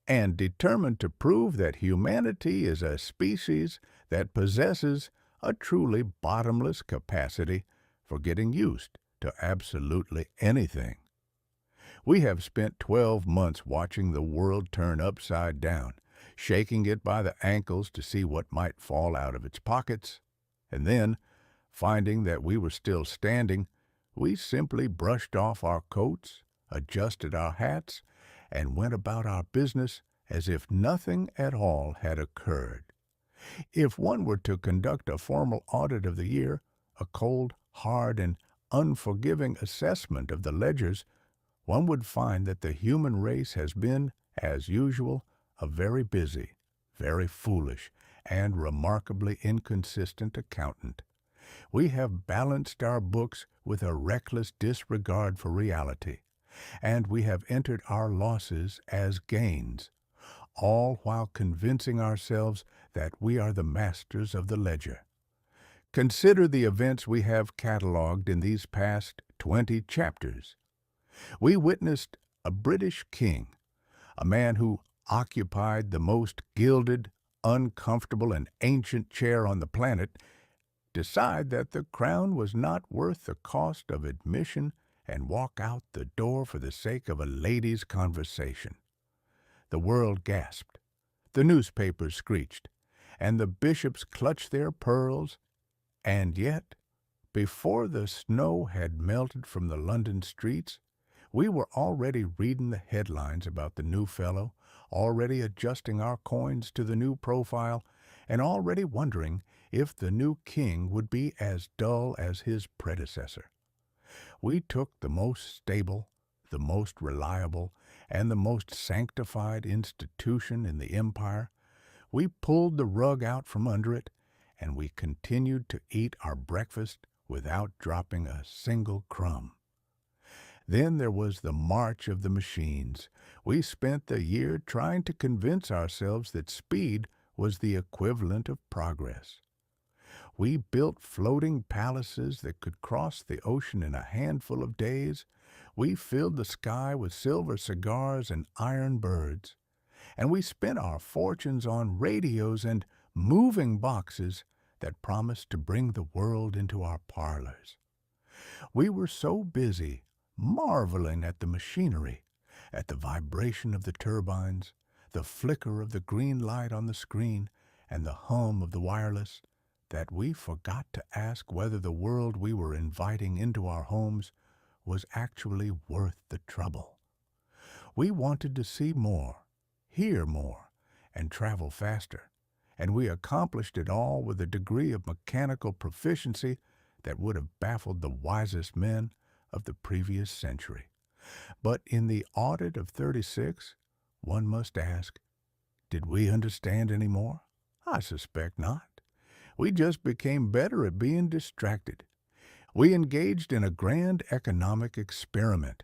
and determined to prove that humanity is a species that possesses a truly bottomless capacity for getting used to absolutely anything. We have spent 12 months watching the world turn upside down, shaking it by the ankles to see what might fall out of its pockets, and then, finding that we were still standing, we simply brushed off our coats, adjusted our hats, and went about our business as if nothing at all had occurred. If one were to conduct a formal audit of the year, a cold, hard, and unforgiving assessment of the ledgers, one would find that the human race has been, as usual, a very busy, very foolish, and remarkably inconsistent accountant. We have balanced our books with a reckless disregard for reality, and we have entered our losses as gains, all while convincing ourselves that we are the masters of the ledger. Consider the events we have catalogued in these past 20 chapters. We witnessed a British king, a man who occupied the most gilded, uncomfortable, and ancient chair on the planet, decide that the crown was not worth the cost of admission and walk out the door for the sake of a lady's conversation. The world gasped, the newspapers screeched, and the bishops clutched their pearls, and yet, before the snow had melted from the London streets, we were already reading the headlines about the new fellow, already adjusting our coins to the new profile, and already wondering if the new king would be as dull as his predecessor. We took the most stable, the most reliable, and the most sanctified institution in the empire, we pulled the rug out from under it, and we continued to eat our breakfast without dropping a single crumb. Then there was the march of the machines. We spent the year trying to convince ourselves that speed was the equivalent of progress. We built floating palaces that could cross the ocean in a handful of days. We filled the sky with silver cigars and iron birds. And we spent our fortunes on radios and moving boxes that promised to bring the world into our parlors. We were so busy marveling at the machinery, at the vibration of the turbines, the flicker of the green light on the screen, and the hum of the wireless, that we forgot to ask whether the world we were inviting into our homes was actually worth the trouble. We wanted to see more, hear more, and travel faster, and we accomplished it all with a degree of mechanical proficiency that would have baffled the wisest men of the previous century. But in the Audit of 36, one must ask, did we understand any more? I suspect not. We just became better at being distracted. We engaged in a grand economic experiment,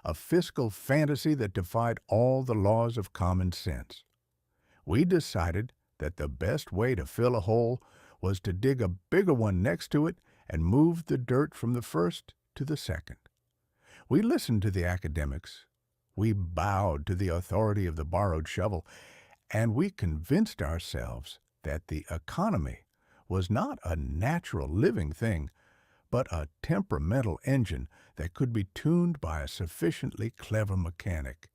a fiscal fantasy that defied all the laws of common sense. We decided that the best way to fill a hole was to dig a bigger one next to it and move the dirt from the first to the second. We listened to the academics. We bowed to the authority of the borrowed shovel, and we convinced ourselves that the economy was not a natural living thing, but a temperamental engine that could be tuned by a sufficiently clever mechanic.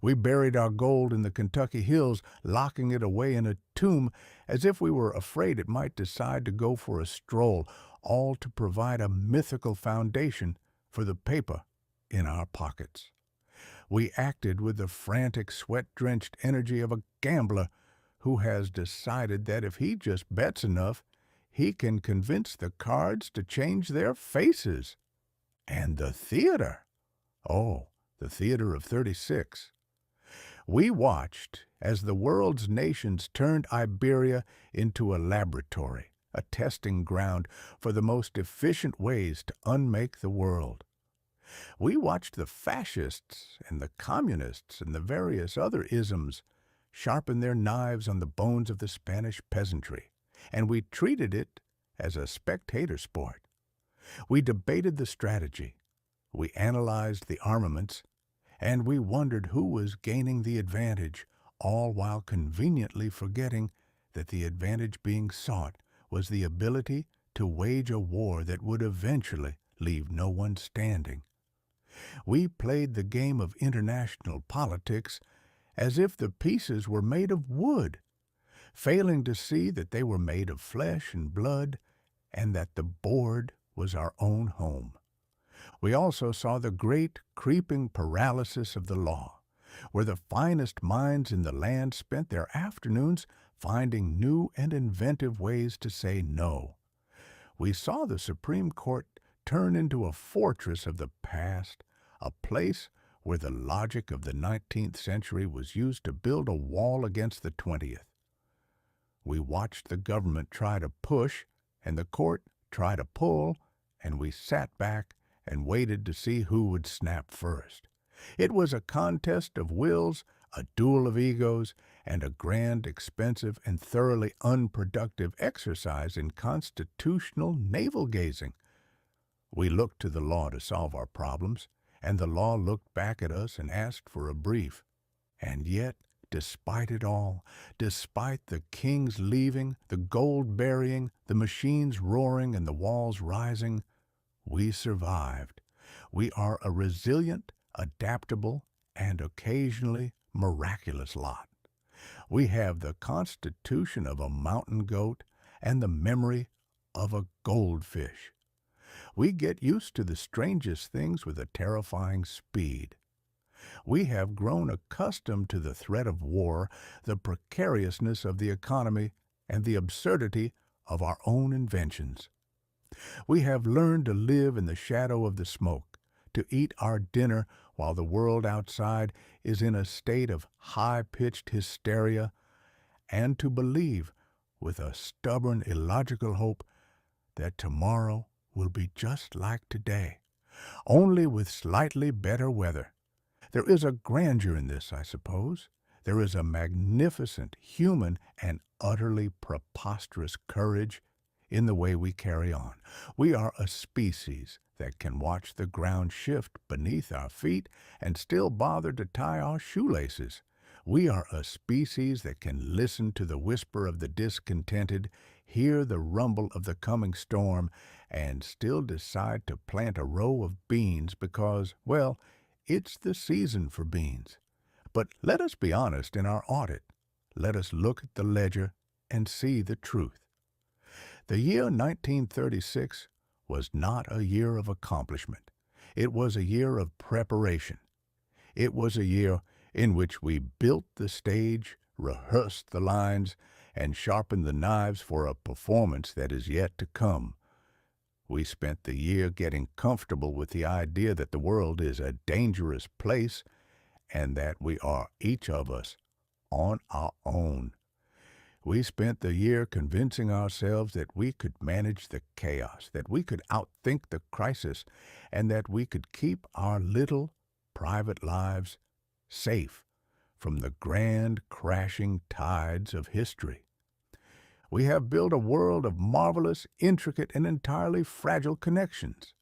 We buried our gold in the Kentucky hills, locking it away in a tomb as if we were afraid it might decide to go for a stroll, all to provide a mythical foundation for the paper in our pockets. We acted with the frantic, sweat-drenched energy of a gambler who has decided that if he just bets enough, he can convince the cards to change their faces. And the theater! Oh, the Theater of 36. We watched as the world's nations turned Iberia into a laboratory, a testing ground for the most efficient ways to unmake the world. We watched the fascists and the communists and the various other isms sharpen their knives on the bones of the Spanish peasantry, and we treated it as a spectator sport. We debated the strategy, we analyzed the armaments, and we wondered who was gaining the advantage, all while conveniently forgetting that the advantage being sought was the ability to wage a war that would eventually leave no one standing. We played the game of international politics as if the pieces were made of wood, failing to see that they were made of flesh and blood, and that the board was our own home. We also saw the great creeping paralysis of the law, where the finest minds in the land spent their afternoons finding new and inventive ways to say no. We saw the Supreme Court turn into a fortress of the past, a place where the logic of the 19th century was used to build a wall against the 20th. We watched the government try to push and the court try to pull, and we sat back and waited to see who would snap first. It was a contest of wills, a duel of egos, and a grand, expensive, and thoroughly unproductive exercise in constitutional navel-gazing. We looked to the law to solve our problems, and the law looked back at us and asked for a brief. And yet, despite it all, despite the kings leaving, the gold burying, the machines roaring, and the walls rising, we survived. We are a resilient, adaptable, and occasionally miraculous lot. We have the constitution of a mountain goat and the memory of a goldfish. We get used to the strangest things with a terrifying speed. We have grown accustomed to the threat of war, the precariousness of the economy, and the absurdity of our own inventions. We have learned to live in the shadow of the smoke, to eat our dinner while the world outside is in a state of high-pitched hysteria, and to believe, with a stubborn, illogical hope, that tomorrow will be just like today, only with slightly better weather. There is a grandeur in this, I suppose. There is a magnificent, human, and utterly preposterous courage in the way we carry on. We are a species that can watch the ground shift beneath our feet and still bother to tie our shoelaces. We are a species that can listen to the whisper of the discontented, hear the rumble of the coming storm, and still decide to plant a row of beans because, well, it's the season for beans. But let us be honest in our audit. Let us look at the ledger and see the truth. The year 1936 was not a year of accomplishment. It was a year of preparation. It was a year in which we built the stage, rehearsed the lines, and sharpened the knives for a performance that is yet to come. We spent the year getting comfortable with the idea that the world is a dangerous place and that we are, each of us, on our own. We spent the year convincing ourselves that we could manage the chaos, that we could outthink the crisis, and that we could keep our little private lives safe from the grand crashing tides of history. We have built a world of marvelous, intricate, and entirely fragile connections.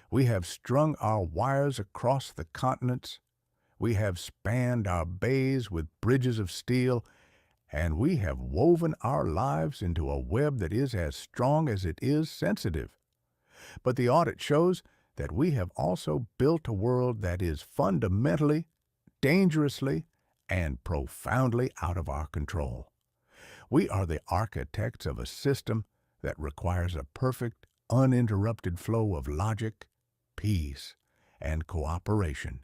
We have strung our wires across the continents. We have spanned our bays with bridges of steel, and we have woven our lives into a web that is as strong as it is sensitive. But the audit shows that we have also built a world that is fundamentally, dangerously, and profoundly out of our control. We are the architects of a system that requires a perfect, uninterrupted flow of logic, peace, and cooperation.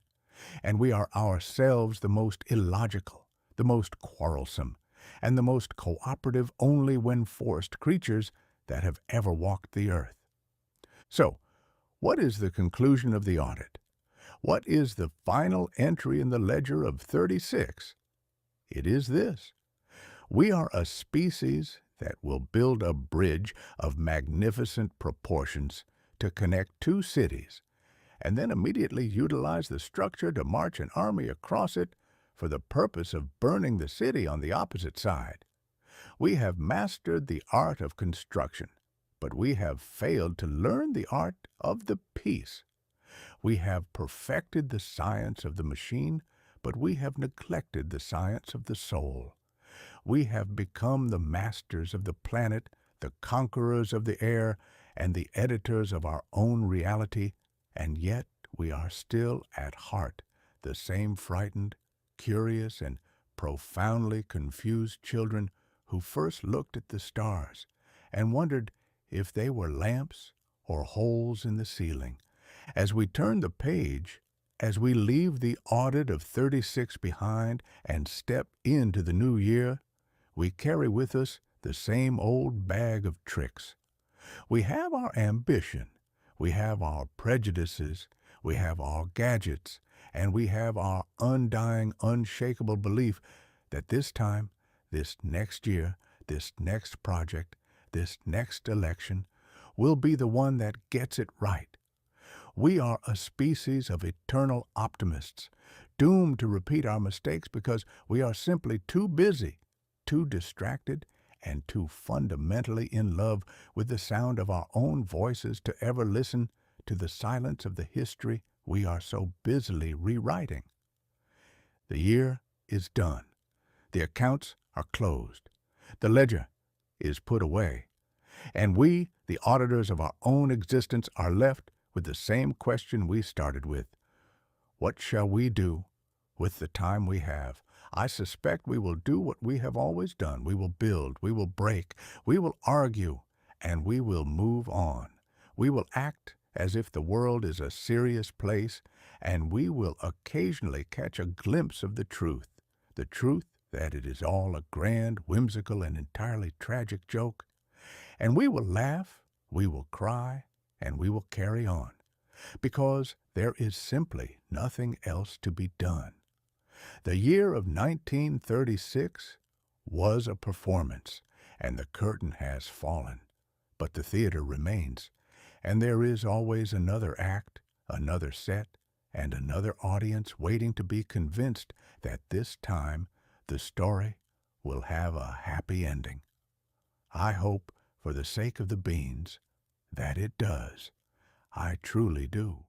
And we are ourselves the most illogical, the most quarrelsome, and the most cooperative only when forced creatures that have ever walked the earth. So, what is the conclusion of the audit? What is the final entry in the ledger of 36? It is this: we are a species that will build a bridge of magnificent proportions to connect two cities, and then immediately utilize the structure to march an army across it for the purpose of burning the city on the opposite side. We have mastered the art of construction, but we have failed to learn the art of the peace. We have perfected the science of the machine, but we have neglected the science of the soul. We have become the masters of the planet, the conquerors of the air, and the editors of our own reality, and yet we are still at heart the same frightened, curious, and profoundly confused children who first looked at the stars and wondered if they were lamps or holes in the ceiling. As we turn the page, as we leave the Audit of 36 behind and step into the new year, we carry with us the same old bag of tricks. We have our ambition, we have our prejudices, we have our gadgets, and we have our undying, unshakable belief that this time, this next year, this next project, this next election will be the one that gets it right. We are a species of eternal optimists, doomed to repeat our mistakes because we are simply too busy, too distracted, and too fundamentally in love with the sound of our own voices to ever listen to the silence of the history we are so busily rewriting. The year is done. The accounts are closed. The ledger is put away. And we, the auditors of our own existence, are left with the same question we started with. What shall we do with the time we have? I suspect we will do what we have always done. We will build, we will break, we will argue, and we will move on. We will act as if the world is a serious place, and we will occasionally catch a glimpse of the truth that it is all a grand, whimsical, and entirely tragic joke. And we will laugh, we will cry, and we will carry on, because there is simply nothing else to be done. The year of 1936 was a performance, and the curtain has fallen, but the theater remains, and there is always another act, another set, and another audience waiting to be convinced that this time the story will have a happy ending. I hope, for the sake of the beans, that it does. I truly do.